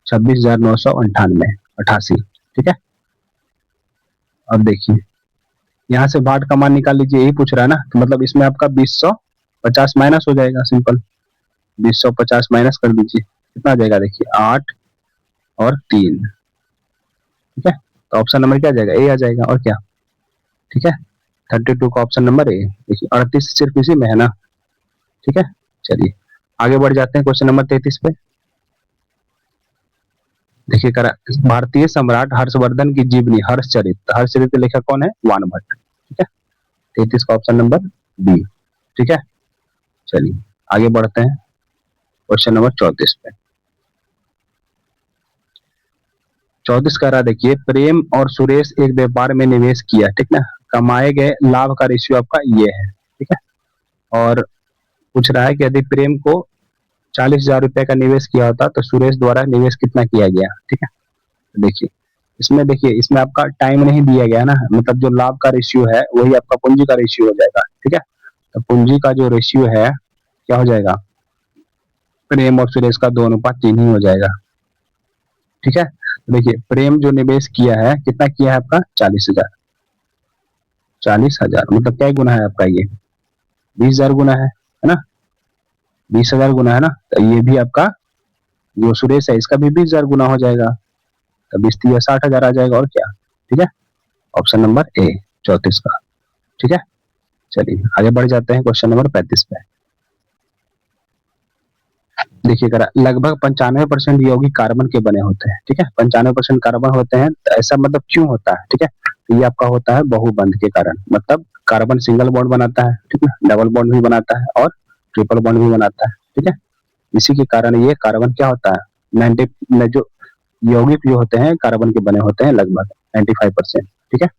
26,998, ठीक है। अब देखिए यहाँ से वाट का मान निकाल लीजिए, यही पूछ रहा है ना, तो मतलब इसमें आपका 2050 माइनस हो जाएगा, सिंपल 2050 माइनस कर दीजिए, कितना आ जाएगा, देखिए 8 और 3, ठीक है। तो ऑप्शन नंबर क्या आ जाएगा, ए आ जाएगा, और क्या, ठीक है। 32 का ऑप्शन नंबर ए। देखिए 38 सिर्फ इसी में है ना, ठीक है। चलिए आगे बढ़ जाते हैं क्वेश्चन नंबर 33 पे। देखिए करा, भारतीय सम्राट हर्षवर्धन की जीवनी हर्षचरित के लेखक कौन है, वानभट्ट, ठीक है। 33 का ऑप्शन नंबर बी, ठीक है। चलिए आगे बढ़ते हैं क्वेश्चन नंबर 34 पे। 34 कह रहा, देखिए प्रेम और सुरेश एक व्यापार में निवेश किया, ठीक ना, कमाए गए लाभ का रेशियो आपका ये है, ठीक है। और पूछ रहा है कि यदि प्रेम को 40,000 रुपए का निवेश किया होता तो सुरेश द्वारा निवेश कितना किया गया, ठीक है। देखिए देखिए इसमें आपका टाइम नहीं दिया गया ना, मतलब जो लाभ का रेशियो है वही आपका पूंजी का रेशियो हो जाएगा, ठीक है। तो पूंजी का जो रेशियो है क्या हो जाएगा, प्रेम और सुरेश का 2:3 ही हो जाएगा, ठीक है। तो देखिए प्रेम जो निवेश किया है कितना किया है आपका, 40,000, 40,000 मतलब क्या गुना है आपका, ये 20,000 गुना है ना, 20,000 गुना है ना। तो ये भी आपका जो सुरेश है इसका भी 20,000 गुना हो जाएगा, तो 20 60,000 आ जाएगा, और क्या, ठीक है। ऑप्शन नंबर ए 34 का, ठीक है। चलिए आगे बढ़ जाते हैं क्वेश्चन नंबर 35 पे। देखिए करा, लगभग 95% यौगिक कार्बन के बने होते हैं, ठीक है। 95% कार्बन होते हैं, तो ऐसा मतलब क्यों होता है, ठीक है। तो ये आपका होता है बहुबंध के कारण, मतलब कार्बन सिंगल बॉन्ड बनाता है, ठीक है, डबल बॉन्ड भी बनाता है और ट्रिपल बॉन्ड भी बनाता है, ठीक है। इसी के कारण ये कार्बन क्या होता है, 90 जो यौगिक जो होते हैं कार्बन के बने होते हैं लगभग 95%, ठीक है।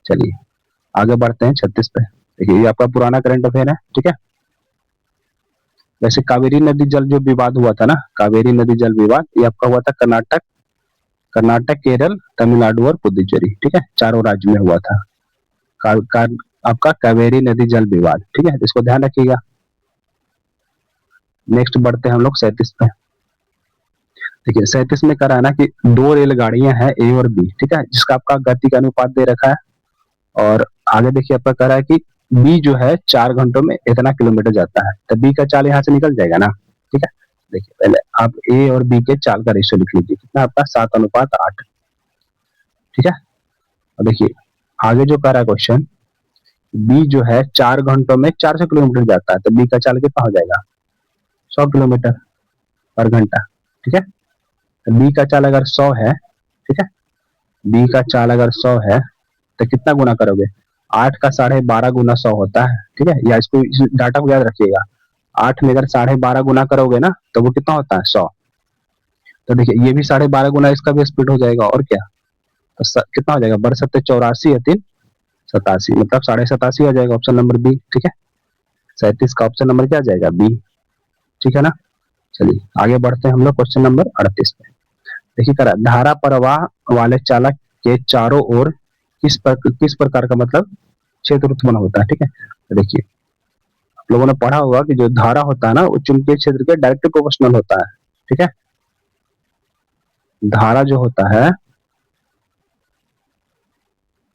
चलिए आगे बढ़ते हैं 36 पे। देखिए ये आपका पुराना करंट अफेयर है, ठीक है। वैसे कावेरी नदी जल जो विवाद हुआ था ना, कावेरी नदी जल विवाद, ये आपका हुआ था कर्नाटक, केरल, तमिलनाडु और पुदुचेरी, ठीक है, चारों राज्य में हुआ था का, का, आपका कावेरी नदी जल विवाद, ठीक है, इसको ध्यान रखिएगा। नेक्स्ट बढ़ते हैं हम लोग 37 पे। देखिए 37 में करा है ना कि दो रेलगाड़ियां हैं ए और बी, ठीक है, जिसका आपका गति का अनुपात दे रखा है, और आगे देखिए आपका कह रहा है कि बी जो है 4 घंटों में इतना किलोमीटर जाता है, तो बी का चाल यहाँ से निकल जाएगा ना, ठीक है। देखिए पहले आप ए और बी के चाल का रेशियो लिख लीजिए, कितना आपका 7:8, ठीक है। और देखिए आगे जो कह रहा है क्वेश्चन, बी जो है 4 घंटों में 400 किलोमीटर जाता है, तो बी का चाल कितना हो जाएगा, 100 किलोमीटर पर घंटा, ठीक है। तो बी का चाल अगर 100 है, ठीक है, बी का चाल अगर 100 है तो कितना गुना करोगे, 8 का 12.5 गुना 100 होता है, ठीक है, या इसको इस डाटा को याद रखिएगा, 8 में अगर 12.5 गुना करोगे ना तो वो कितना होता है, 100। तो देखिए ये भी 12.5 गुना इसका भी स्पीड हो जाएगा, और क्या, तो कितना हो जाएगा, बर सत्ते 84 या 3 87, मतलब 87.5 आ जाएगा, ऑप्शन नंबर बी, ठीक है। 37 का ऑप्शन नंबर क्या आ जाएगा, बी, ठीक है ना। चलिए आगे बढ़ते हैं हम लोग क्वेश्चन नंबर 38 पे। देखिए करा, धारा प्रवाह वाले चालक के चारों ओर किस प्रकार का मतलब क्षेत्र उत्पन्न होता है, ठीक है। तो देखिए आप लोगों ने पढ़ा होगा कि जो धारा होता है ना वो चुंबकीय क्षेत्र के डायरेक्ट प्रोपोर्शनल होता है, ठीक है। धारा जो होता है,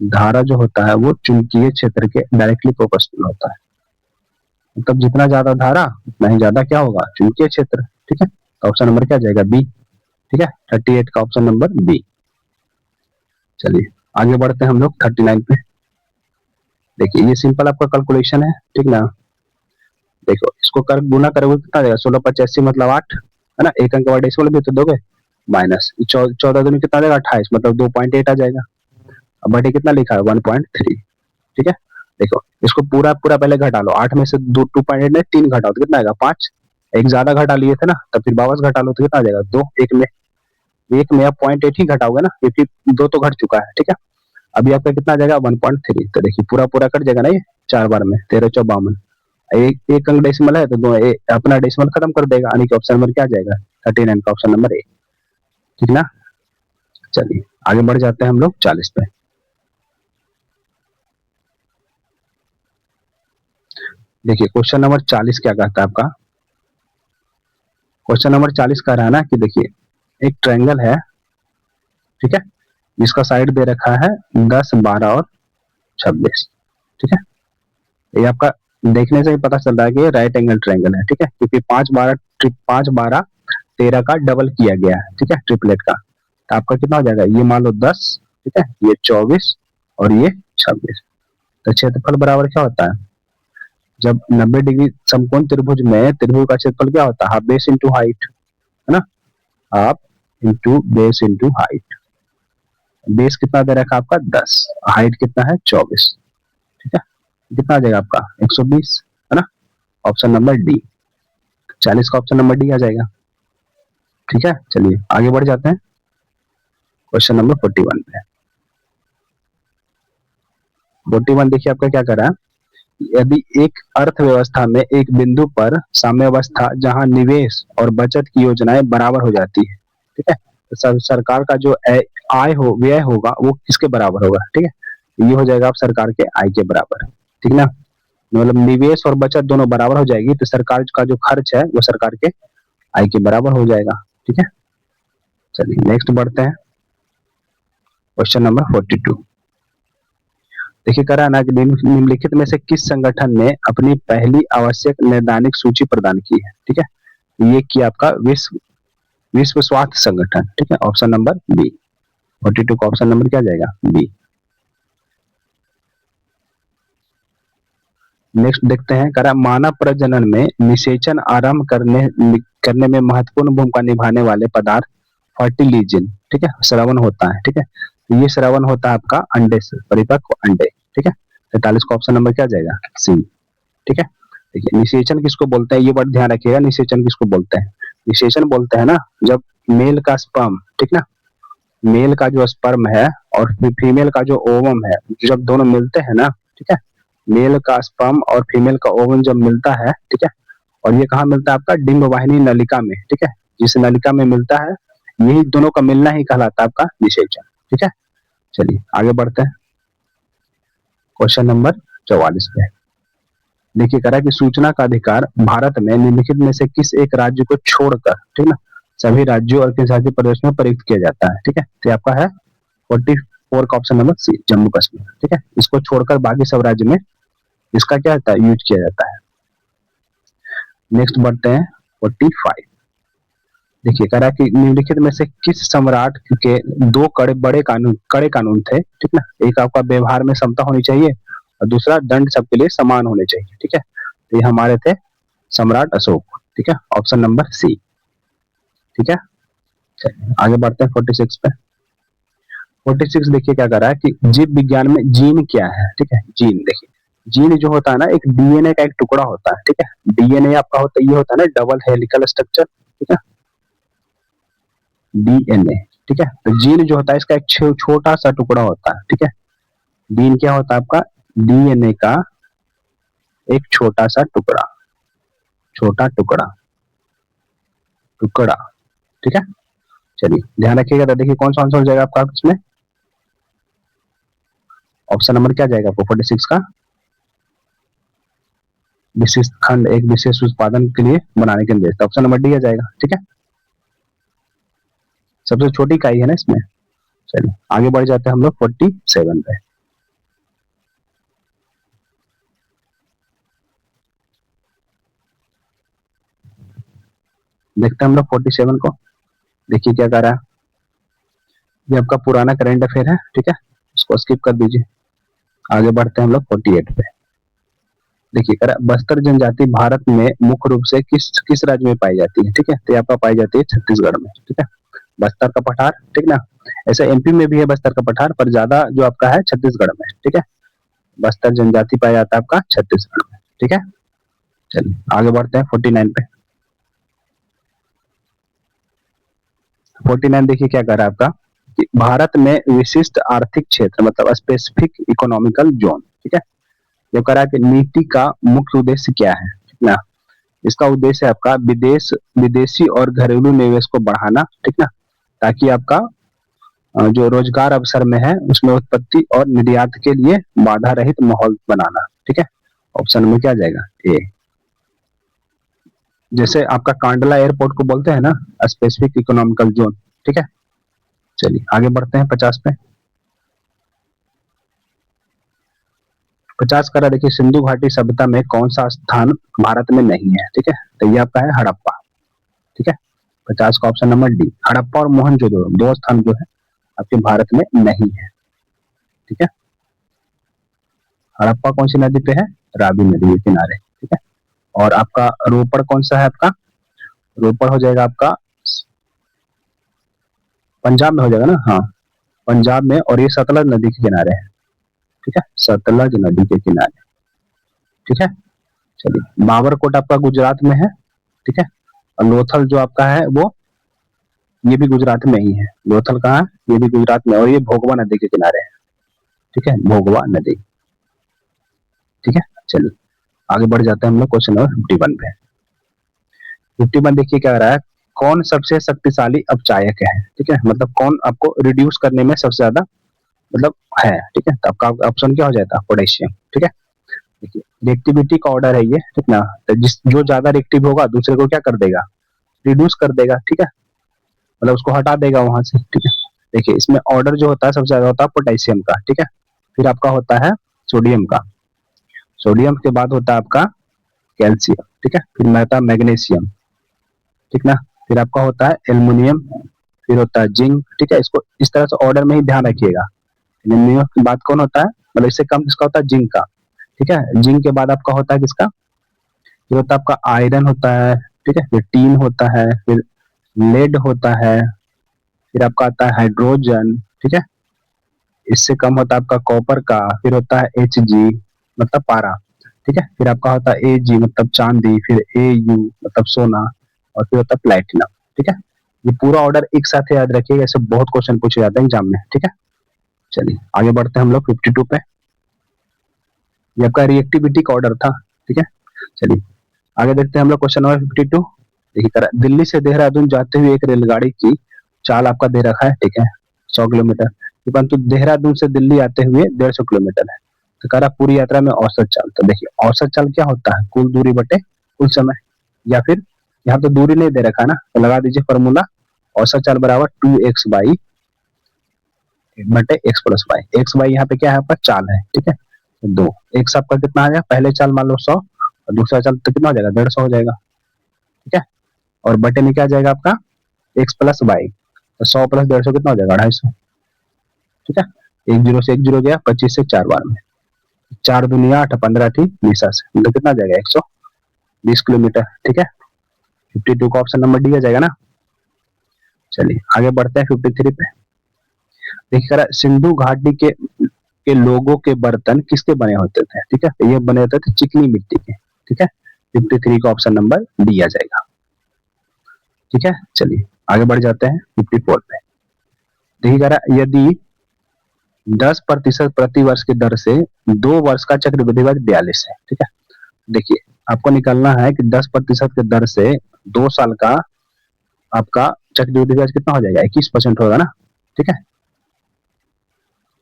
धारा जो होता है वो चुंबकीय क्षेत्र के डायरेक्टली प्रोपोर्शनल होता है, मतलब जितना ज्यादा धारा उतना ही ज्यादा क्या होगा, चुंबकीय क्षेत्र, ठीक है। तो ऑप्शन नंबर क्या जाएगा, बी, ठीक है। 38 का ऑप्शन नंबर बी। चलिए आगे बढ़ते हैं हम लोग 39 पे। देखिए ये सिंपल आपका कैलकुलेशन है, ठीक ना। देखो इसको कर गुना करोगे कितना देगा, 16 × 85 मतलब 8, है ना। एक अंक के बाद डेसिमल भी तो दोगे, माइनस 14 दूनी कितना देगा 28, मतलब 2.8 आ जाएगा। अब बटे कितना लिखा है 1.3, ठीक है। देखो इसको पूरा पूरा पहले घटा लो, 8 में से 2.8 में 3 घटाओ तो कितना आएगा 5, एक ज्यादा घटा लिए थे ना, तब फिर वापस घटा लो तो कितना आ जाएगा 2, एक में आप 0.8 ही घटाओगे ना, क्योंकि 2 तो घट चुका है, ठीक है। अभी आपका कितना आ जाएगा 1.3, तो देखिए पूरा पूरा कट जाएगा ना ये 4 बार में, 13×4 = 52। एक अंक डेसिमल है तो अपना डेसिमल खत्म कर देगा, यानी कि ऑप्शन नंबर क्या आ जाएगा 39 का ऑप्शन नंबर ए, ठीक ना। चलिए आगे बढ़ जाते हैं हम लोग 40 पे। देखिए क्वेश्चन नंबर 40 क्या कहता है आपका, क्वेश्चन नंबर 40 कह रहा है ना कि देखिए एक ट्रायंगल है, ठीक है, जिसका साइड दे रखा है 10, 12 और 26, ठीक है। ये आपका देखने से ही पता चल रहा है कि ये राइट एंगल ट्रायंगल है, ठीक है, क्योंकि 5, 12 डबल किया गया है, ठीक है, ट्रिपलेट का। तो आपका कितना हो जाएगा, ये मान लो 10, ठीक है, ये 24 और ये 26। तो क्षेत्रफल बराबर क्या होता है, जब 90 डिग्री समकोण त्रिभुज में त्रिभुज का क्षेत्रफल क्या होता है, हाफ बेस इंटू हाइट, है ना, half into base into height. Base कितना दे रखा है आपका 10, हाइट कितना है 24, ठीक है, कितना आ जाएगा आपका 120, है ना, ऑप्शन नंबर डी, 40 का ऑप्शन नंबर डी आ जाएगा, ठीक है। चलिए आगे बढ़ जाते हैं क्वेश्चन नंबर 41 पे। 41 देखिए आपका क्या कर रहा है, यदि एक अर्थव्यवस्था में एक बिंदु पर साम्यावस्था जहां निवेश और बचत की योजनाएं बराबर हो जाती है, ठीक है, तो सरकार का जो आय हो व्यय होगा वो किसके बराबर होगा, ठीक है, ये हो जाएगा आप सरकार के आय के बराबर, ठीक ना। मतलब निवेश और बचत दोनों बराबर हो जाएगी तो सरकार का जो खर्च है वो सरकार के आय के बराबर हो जाएगा, ठीक है। चलिए नेक्स्ट बढ़ते हैं क्वेश्चन नंबर 42। देखिए कह रहा है ना कि निम्नलिखित में से किस संगठन ने अपनी पहली आवश्यक नैदानिक सूची प्रदान की है, ठीक है, ये किया आपका विश्व विश्व स्वास्थ्य संगठन, ठीक है, ऑप्शन नंबर बी। 42 का ऑप्शन नंबर क्या जाएगा बी। नेक्स्ट देखते हैं, कह रहा मानव प्रजनन में निषेचन आरंभ करने में महत्वपूर्ण भूमिका निभाने वाले पदार्थ फर्टिलिजन, ठीक है, श्रवण होता है, ठीक है, तो ये श्रवण होता है आपका अंडे से, परिपक्व अंडे, ठीक है। 43 का ऑप्शन नंबर क्या जाएगा सी, ठीक है। देखिए निषेचन किसको बोलते हैं, ये वर्ड ध्यान रखिएगा, निषेचन किसको बोलते हैं, निषेचन बोलते हैं ना जब मेल का स्पर्म, ठीक ना, मेल का जो स्पर्म है और फीमेल का जो ओवम है, जब दोनों मिलते हैं ना, ठीक है, मेल का स्पर्म और फीमेल का ओवम जब मिलता है, ठीक है, और ये कहाँ मिलता है आपका डिंब वाहिनी नलिका में, ठीक है, जिस नलिका में मिलता है यही दोनों का मिलना ही कहलाता है आपका निषेचन, ठीक है। चलिए आगे बढ़ते हैं क्वेश्चन नंबर 44 पे। देखिए कह रहा है कि सूचना का अधिकार भारत में निम्नलिखित में से किस एक राज्य को छोड़कर, ठीक ना, सभी राज्यों और केंद्रशासित प्रदेशों में प्रयुक्त किया जाता है, ठीक है, तो आपका है 44 का option number C Jammu Kashmir, ठीक है, इसको छोड़कर बाकी सब राज्य में इसका क्या होता है यूज किया जाता है। नेक्स्ट बढ़ते हैं 45। देखिए कह रहा है कि निम्नलिखित में से किस सम्राट के दो कड़े कानून थे, ठीक ना, एक आपका व्यवहार में समता होनी चाहिए और दूसरा दंड सबके लिए समान होने चाहिए, ठीक है, तो ये हमारे थे सम्राट अशोक, ठीक है, ऑप्शन नंबर सी, ठीक है। चलिए आगे बढ़ते हैं 46 पे। 46 देखिए क्या कर रहा है कि जीव विज्ञान में जीन क्या है, ठीक है, जीन देखिए जीन जो होता है ना एक डीएनए का एक टुकड़ा होता है, ठीक है, डीएनए आपका होता है ये होता है ना डबल हेलिकल स्ट्रक्चर, ठीक है, डीएनए, ठीक है, तो जीन जो होता है इसका एक छोटा सा टुकड़ा होता है, ठीक है, जीन क्या होता है आपका डीएनए का एक छोटा सा टुकड़ा, छोटा टुकड़ा टुकड़ा, ठीक है। चलिए ध्यान रखिएगा, तो देखिए कौन सा आंसर हो जाएगा आपका इसमें, ऑप्शन नंबर क्या जाएगा आपको 46 का, विशिष्ट खंड एक विशेष उत्पादन के लिए बनाने के निर्देश, ऑप्शन नंबर डी आ जाएगा, ठीक है, सबसे छोटी इकाई है ना इसमें। चलिए आगे बढ़ जाते हैं हम लोग 47 पे। देखते हैं हम लोग 47 को। देखिए क्या कर रहा है, ये आपका पुराना करंट अफेयर है, ठीक है, इसको स्किप कर दीजिए। आगे बढ़ते हैं हम लोग 48 पे। देखिए कह रहा है, बस्तर जनजाति भारत में मुख्य रूप से किस किस राज्य में पाई जाती है, ठीक है, तो यहाँ पर पाई जाती है छत्तीसगढ़ में, ठीक है, बस्तर का पठार, ठीक ना। ऐसे एमपी में भी है बस्तर का पठार, पर ज्यादा जो आपका है छत्तीसगढ़ में, ठीक है। बस्तर जनजाति पाया जाता है आपका छत्तीसगढ़ में, ठीक है। चलिए आगे बढ़ते हैं 49 पे। 49 देखिए क्या कर रहा है आपका कि भारत में विशिष्ट आर्थिक क्षेत्र मतलब स्पेसिफिक इकोनॉमिकल जोन, ठीक है। ये कह रहा है कि नीति का मुख्य उद्देश्य क्या है, ठीक ना। इसका उद्देश्य है आपका विदेशी और घरेलू निवेश को बढ़ाना, ठीक ना, ताकि आपका जो रोजगार अवसर में है उसमें उत्पत्ति और निर्यात के लिए बाधा रहित माहौल बनाना, ठीक है। ऑप्शन में क्या जाएगा ए। जैसे आपका कांडला एयरपोर्ट को बोलते हैं ना स्पेसिफिक इकोनॉमिकल जोन, ठीक है। चलिए आगे बढ़ते हैं 50 पे। 50 करा देखिए सिंधु घाटी सभ्यता में कौन सा स्थान भारत में नहीं है, ठीक है, तो ये आपका है हड़प्पा, ठीक है। 50 का ऑप्शन नंबर डी, हड़प्पा और मोहनजोदड़ो दो स्थान जो है आपके भारत में नहीं है, ठीक है। हड़प्पा कौन सी नदी पे है, रावी नदी के किनारे, ठीक है। और आपका रोपड़ कौन सा है आपका, रोपड़ हो जाएगा आपका पंजाब में हो जाएगा ना, हाँ पंजाब में, और ये सतलज नदी के किनारे है, ठीक है, सतलज नदी के किनारे, ठीक है। चलिए बाबरकोट आपका गुजरात में है, ठीक है, और लोथल जो आपका है वो ये भी गुजरात में ही है, लोथल कहाँ है, ये भी गुजरात में, और ये भोगवा नदी के किनारे है, ठीक है, भोगवा नदी, ठीक है। चलिए आगे बढ़ जाते हैं हम लोग क्वेश्चन नंबर 51 पे। 51 देखिए क्या रहा है, कौन सबसे शक्तिशाली अपचायक है, ठीक है, मतलब कौन आपको रिड्यूस करने में सबसे ज्यादा मतलब है, ठीक है, तो आपका ऑप्शन क्या हो जाता है पोटेशियम, ठीक है। देखिए रिएक्टिविटी का ऑर्डर है ये, ठीक ना, तो जिस जो ज्यादा रिएक्टिव होगा दूसरे को क्या कर देगा, रिड्यूस कर देगा, ठीक है, मतलब उसको हटा देगा वहां से, ठीक है। देखिए इसमें ऑर्डर जो होता है सबसे ज्यादा होता है पोटेशियम का, ठीक है, फिर आपका होता है सोडियम का, सोडियम के बाद होता है आपका कैल्शियम, ठीक है, फिर होता है मैग्नीशियम, ठीक ना, फिर आपका होता है एल्युमिनियम, फिर होता है जिंक, ठीक है। इसको इस तरह से ऑर्डर में ही ध्यान रखिएगा। एल्युमिनियम के बाद कौन होता है, मतलब इससे कम किसका होता है, जिंक का, ठीक है। जिंक के बाद आपका होता है किसका, फिर होता है आपका आयरन होता है, ठीक है, फिर टीन होता है, फिर लेड होता है, फिर आपका आता है हाइड्रोजन, ठीक है, इससे कम होता है आपका कॉपर का, फिर होता है Hg मतलब पारा, ठीक है, फिर आपका होता है Ag मतलब चांदी, फिर Au मतलब सोना, और फिर होता है प्लेटिनम, ठीक है। ये पूरा ऑर्डर एक साथ याद रखिएगा, ऐसे बहुत क्वेश्चन पूछे जाते हैं एग्जाम में, ठीक है। चलिए आगे बढ़ते हैं हम लोग 52 पे। ये आपका रिएक्टिविटी का ऑर्डर था, ठीक है। चलिए आगे देखते हैं हम लोग क्वेश्चन नंबर 52। देखिए करा दिल्ली से देहरादून जाते हुए एक रेलगाड़ी की चाल आपका दे रखा है, ठीक है, 100 किलोमीटर, परंतु देहरादून से दिल्ली आते हुए 150 किलोमीटर है, तो कह रहा पूरी यात्रा में औसत चाल, तो देखिए औसत चाल क्या होता है, कुल दूरी बटे कुल समय, या फिर यहाँ तो दूरी नहीं दे रखा है ना, तो लगा दीजिए फॉर्मूला, औसत चाल बराबर 2x बाई बटे x plus y, x y यहाँ पे क्या है आपका चाल है, ठीक है, तो 2 एक्स आपका कितना आ गया, पहले चाल मान लो 100 और दूसरा चाल तो कितना हो जाएगा 150 हो जाएगा, ठीक है, और बटे में क्या आ जाएगा आपका एक्स प्लस वाई, तो 100 प्लस 150 कितना हो जाएगा 250, ठीक है। एक जीरो से एक जीरो गया, 25 से 4 बार में, 4 दुनिया 8 15 थी 20 से, मतलब कितना आ जाएगा 120 किलोमीटर, ठीक है। 52 का ऑप्शन नंबर डी आ जाएगा ना। चलिए आगे बढ़ते हैं 53 पे। देखिए सिंधु घाटी के लोगों के बर्तन किसके बने होते थे, ठीक है, तो ये बने होते थे चिकनी मिट्टी के, ठीक है। 53 का ऑप्शन नंबर डी आ जाएगा, ठीक है। चलिए आगे बढ़ जाते हैं 54 पे। देखिए यदि 10% प्रति वर्ष की दर से 2 वर्ष का चक्रवृद्धि ब्याज 42 है, ठीक है। देखिए आपको निकालना है कि 10% के दर से 2 साल का आपका चक्रवृद्धि ब्याज कितना हो जाएगा, 21% होगा ना, ठीक है।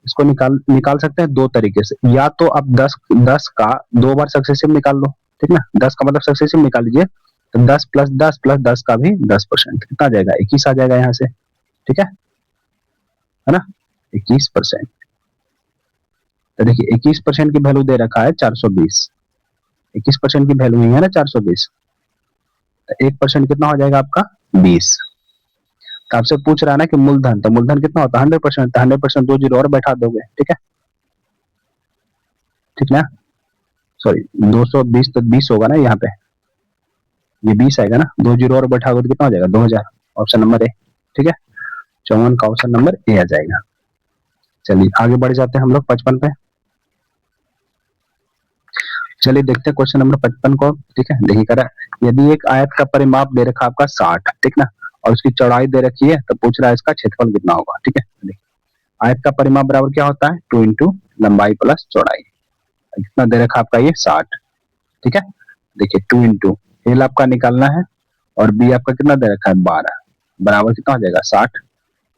इसको निकाल सकते हैं दो तरीके से, या तो आप 10 का 2 बार सक्सेसिव निकाल लो, ठीक ना, 10 का मतलब सक्सेसिव निकाल लीजिए, तो 10 प्लस 10 प्लस 10 का भी 10%, कितना आ जाएगा 21 आ जाएगा यहाँ से, ठीक है ना, 21%। तो देखिए 21% की वैल्यू दे रखा है 420, 21% की वैल्यू ही है ना 420, तो 1% कितना हो जाएगा आपका 20। तो आपसे पूछ रहा है ना कि मूलधन, तो मूलधन कितना होता है 100%, तो 100% 2 जीरो और बैठा दोगे, ठीक है। ठीक ना, सॉरी 220 तो 20 होगा ना यहाँ पे, ये 20 आएगा ना, 2 जीरो और बैठाओगे तो कितना हो जाएगा 2000, ऑप्शन नंबर ए। ठीक है, 54 का ऑप्शन नंबर ए आ जाएगा। चलिए आगे बढ़ जाते हैं हम लोग 55 पे। चलिए देखते हैं क्वेश्चन नंबर 55 को। ठीक है, देखिए कह रहा है यदि एक आयत का परिमाप दे रखा आपका 60, ठीक ना, और उसकी चौड़ाई दे रखी है, तो पूछ रहा है इसका क्षेत्रफल कितना होगा। ठीक है, देखिए आयत का परिमाप बराबर क्या होता है, 2 इंटू लंबाई प्लस चौड़ाई। कितना दे रखा आपका ये 60। ठीक है, देखिए 2 इंटू एल आपका निकालना है और बी आपका कितना दे रखा है 12, बराबर कितना हो जाएगा 60।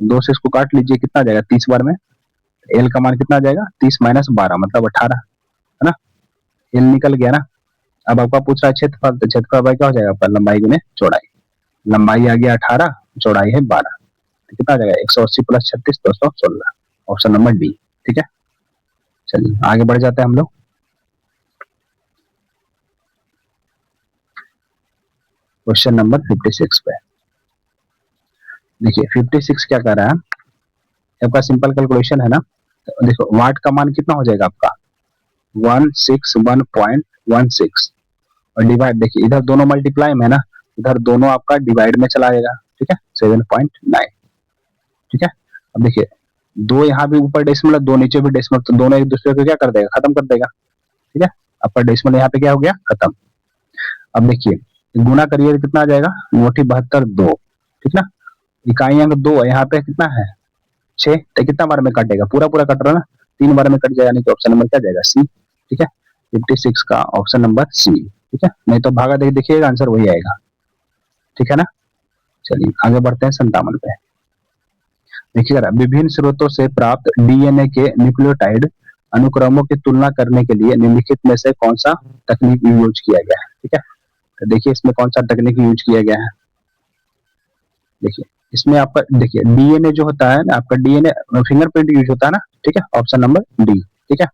2 से इसको काट लीजिए, कितना आ जाएगा 30 बार में, एल का मान कितना आ जाएगा 30 माइनस 12 मतलब 18, है ना, एल निकल गया ना। अब आपका पूछ रहा है क्षेत्रफल, तो क्षेत्रफल भाई क्या हो जाएगा आपका लंबाई गुने चौड़ाई, लंबाई आ गया 18, चौड़ाई है 12, तो कितना आ जाएगा 180 प्लस 36 216, ऑप्शन नंबर डी। ठीक है, चलिए आगे बढ़ जाते हैं हम लोग। क्वेश्चन नंबर 56 पे। देखिए 56 क्या कर रहा है, आपका सिंपल कैलकुलेशन है ना, तो देखो वाट का मान कितना हो जाएगा आपका 161.16 और डिवाइड, देखिए इधर दोनों मल्टीप्लाई में है ना, इधर दोनों आपका डिवाइड में चला जाएगा। ठीक है, 7.9। ठीक है, अब देखिए दो यहाँ भी ऊपर डेसिमल, दो नीचे भी डेसिमल, तो दोनों एक दूसरे को क्या कर देगा, खत्म कर देगा। ठीक है, अपर डेसिमल यहाँ पे क्या हो गया खत्म। अब देखिए गुना करिए तो कितना आ जाएगा 972 2। ठीक ना, इकाई अंक 2 यहाँ पे कितना है 6, तो कितना बार में कटेगा, पूरा पूरा कट रहा है ना, 3 बार में कट जाएगा, नहीं तो ऑप्शन नंबर क्या जाएगा सी। ठीक है, 56 का ऑप्शन नंबर सी। ठीक है, नहीं तो भागा देखिएगा आंसर वही आएगा। ठीक है ना, चलिए आगे बढ़ते हैं 57 पे। देखिएगा विभिन्न स्रोतों से प्राप्त डीएनए के न्यूक्लियोटाइड अनुक्रमों की तुलना करने के लिए निम्नलिखित में से कौन सा तकनीक यूज किया गया है। ठीक है, तो देखिए इसमें कौन सा तकनीक यूज किया गया है। देखिए इसमें आपका देखिए डीएनए जो होता है ना, आपका डीएनए फिंगरप्रिंट यूज होता है ना। ठीक है, ऑप्शन नंबर डी। ठीक है,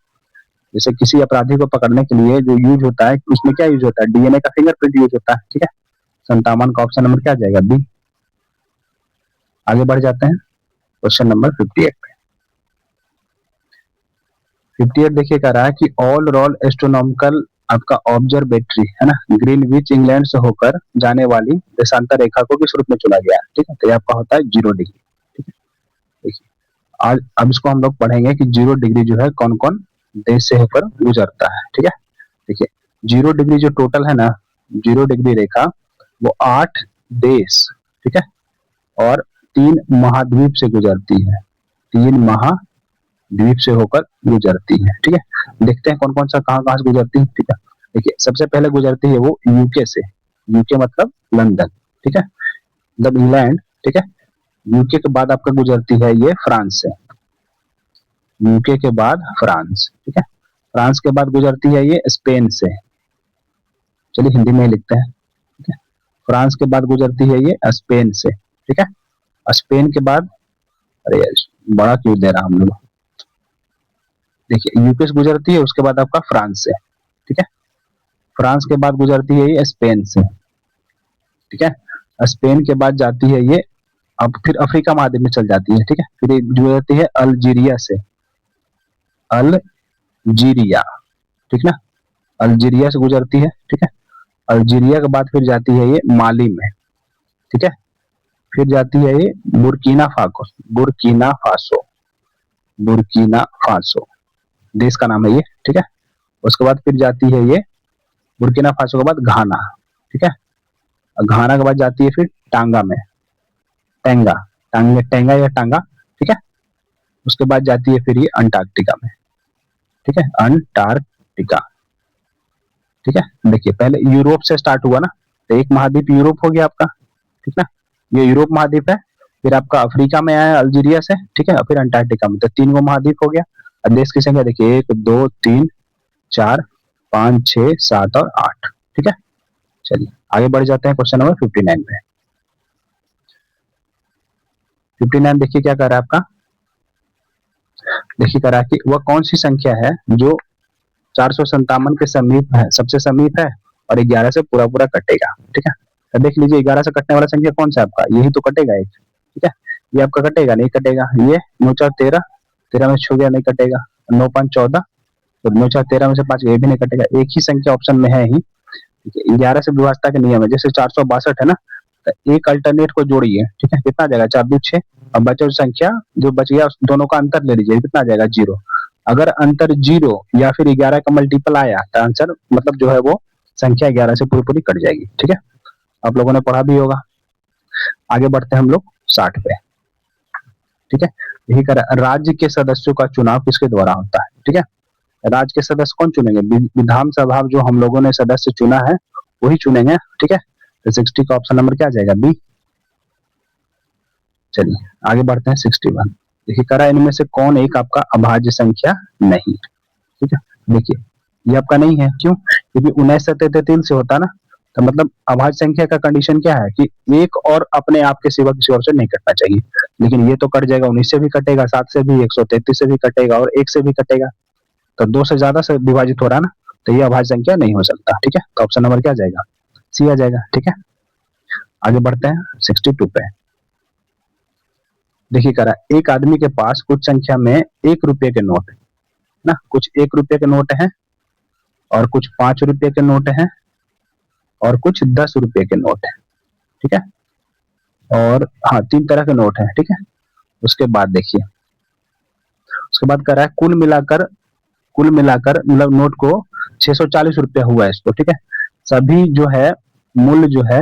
जैसे किसी अपराधी को पकड़ने के लिए जो यूज होता है, उसमें क्या यूज होता है, डीएनए का फिंगरप्रिंट यूज होता है। ठीक है, 57 का ऑप्शन नंबर क्या आ जाएगा बी। आगे बढ़ जाते हैं क्वेश्चन नंबर 58 पे। 58 देखिए कह रहा है कि ऑल रोल एस्ट्रोनॉमिकल आपका ऑब्जर्वेटरी है ना, ग्रीनविच इंग्लैंड से होकर जाने वाली देशांतर रेखा को किस रूप में चुना गया है। ठीक है, तो ये आपका होता है 0 डिग्री। ठीक है, देखिए आज अब इसको हम लोग पढ़ेंगे कि 0 डिग्री जो है कौन कौन देश से होकर गुजरता है। ठीक है, देखिए 0 डिग्री जो टोटल है ना, 0 डिग्री रेखा वो 8 देश, ठीक है, और 3 महाद्वीप से गुजरती है, 3 महाद्वीप से होकर गुजरती है। ठीक है, देखते हैं कौन कौन सा कहाँ से गुजरती है। ठीक है, देखिए सबसे पहले गुजरती है वो यूके से, यूके मतलब लंदन। ठीक है, मतलब इंग्लैंड। ठीक है, यूके के बाद आपका गुजरती है ये फ्रांस से, यूके के बाद फ्रांस। ठीक है, फ्रांस के बाद गुजरती है ये स्पेन से, चलिए हिंदी में ही लिखते हैं। ठीक है, फ्रांस के बाद गुजरती है ये स्पेन से। ठीक है, स्पेन के बाद, अरे यार बड़ा क्यों दे रहा हम लोग, देखिए यूके से गुजरती है, उसके बाद आपका फ्रांस से। ठीक है, फ्रांस के बाद गुजरती है ये स्पेन से। ठीक है, स्पेन के बाद जाती है ये, अब फिर अफ्रीका महाद्वीप में चल जाती है। ठीक है, फिर ये गुजरती है अल्जीरिया से, अल्जीरिया। ठीक ना, अल्जीरिया से गुजरती है। ठीक है, अल्जीरिया के बाद फिर जाती है ये माली में। ठीक है, फिर जाती है ये Burkina Faso, Burkina Faso, Burkina Faso देश का नाम है ये। ठीक है, उसके बाद फिर जाती है ये बुर्किना फासो के बाद घाना। ठीक है, घाना के बाद जाती है फिर टांगा में, टेंगा, टेंगा या टांगा। ठीक है, उसके बाद जाती है फिर ये अंटार्कटिका में। ठीक है, अंटार्कटिका। ठीक है, देखिए पहले यूरोप से स्टार्ट हुआ ना, तो एक महाद्वीप यूरोप हो गया आपका। ठीक ना, ये यूरोप महाद्वीप है, फिर आपका अफ्रीका में आया अल्जीरिया से। ठीक है, फिर अंटार्कटिका में, तो 3 गो महाद्वीप हो गया। अब देश की संख्या देखिए 1 2 3 4 5 6 7 और 8। ठीक है, चलिए आगे बढ़ जाते हैं क्वेश्चन नंबर 59 पे। 59 देखिए क्या कर रहा है आपका, देखिए कर रहा है कि वह कौन सी संख्या है जो 457 के समीप है, सबसे समीप है, और 11 से पूरा पूरा कटेगा। ठीक है, तो देख लीजिए 11 से कटने वाला संख्या कौन सा है आपका, यही तो कटेगा एक। ठीक है, ये आपका कटेगा नहीं, कटेगा ये 9 4 13, 13 में छू गया नहीं कटेगा, 9 5 14, तो 9 4 13 में से 5 ये भी नहीं कटेगा, एक ही संख्या ऑप्शन में है ही। ठीक है, 11 से विभाज्यता के नियम है, जैसे 462 है ना, तो एक अल्टरनेट को जोड़िए, ठीक है, कितना आ जाएगा 4 2 6, और बचे संख्या जो बच गया उस दोनों का अंतर ले लीजिए, कितना आ जाएगा 0। अगर अंतर 0 या फिर 11 का मल्टीपल आया तो आंसर मतलब जो है वो संख्या 11 से पूरी पूरी कट जाएगी। ठीक है, आप लोगों ने पढ़ा भी होगा। आगे बढ़ते हैं हम लोग 60 पे। ठीक है, यही कर राज्य के सदस्यों का चुनाव किसके द्वारा होता है। ठीक है, राज्य के सदस्य कौन चुनेंगे, विधानसभा जो हम लोगों ने सदस्य चुना है वही चुनेंगे। ठीक है, तो 60 का ऑप्शन नंबर क्या आ जाएगा, बी। चलिए आगे बढ़ते हैं 61। देखिए करा इनमें से कौन एक आपका अभाज्य संख्या नहीं। ठीक है, देखिए ये आपका नहीं है, क्यों, क्योंकि 19 से 33 से होता ना, तो मतलब अभाज्य संख्या का कंडीशन क्या है कि एक और अपने आप के सिवा किसी और से नहीं कटना चाहिए, लेकिन ये तो कट जाएगा, 19 से भी कटेगा, 7 से भी, 133 से भी कटेगा और 1 से भी कटेगा, तो 2 से ज्यादा से विभाजित हो रहा है ना, तो ये अभाज्य संख्या नहीं हो सकता। ठीक है, तो ऑप्शन नंबर क्या आ जाएगा, सी आ जाएगा। ठीक है, आगे बढ़ते हैं 62 पे। देखिए करा एक आदमी के पास कुछ संख्या में 1 रुपए के नोट ना, कुछ 1 रुपए के नोट हैं और कुछ 5 रुपए के नोट हैं और कुछ 10 रुपए के नोट हैं। ठीक है, और हाँ 3 तरह के नोट हैं। ठीक है, उसके बाद देखिए, उसके बाद कह रहा है कुल मिलाकर मतलब नोट को 640 रुपया हुआ है इसको। ठीक है, सभी जो है मूल्य जो है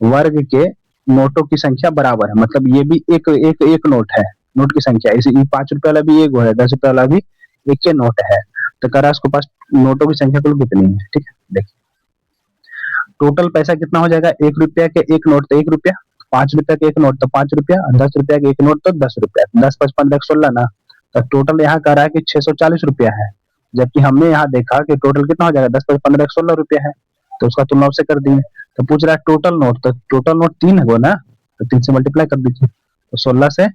वर्ग के नोटों की संख्या बराबर है, मतलब ये भी एक नोट है, नोट की संख्या, इसी 5 रुपए वाला भी एक है, 10 रुपए वाला भी एक के नोट है, तो कह रहा है उसके पास नोटों की संख्या कुल कितनी है। ठीक है, देखिए टोटल पैसा कितना हो जाएगा, 1 रुपया के एक नोट तो 1 रुपया, 5 रुपया के एक नोट तो 5 रुपया, 10 रुपया के एक नोट तो 10 रुपया, 10 5 15 16 ना, तो टोटल यहाँ कह रहा है कि 640 रुपया है, जबकि हमने यहाँ देखा कि टोटल कितना हो जाएगा, 10 5 15 16 रुपया है, तो उसका तुलना से कर दिए। तो पूछ रहा है टोटल नोट, तो टोटल नोट 3 है वो ना, तो 3 से मल्टीप्लाई कर दीजिए, तो 16 से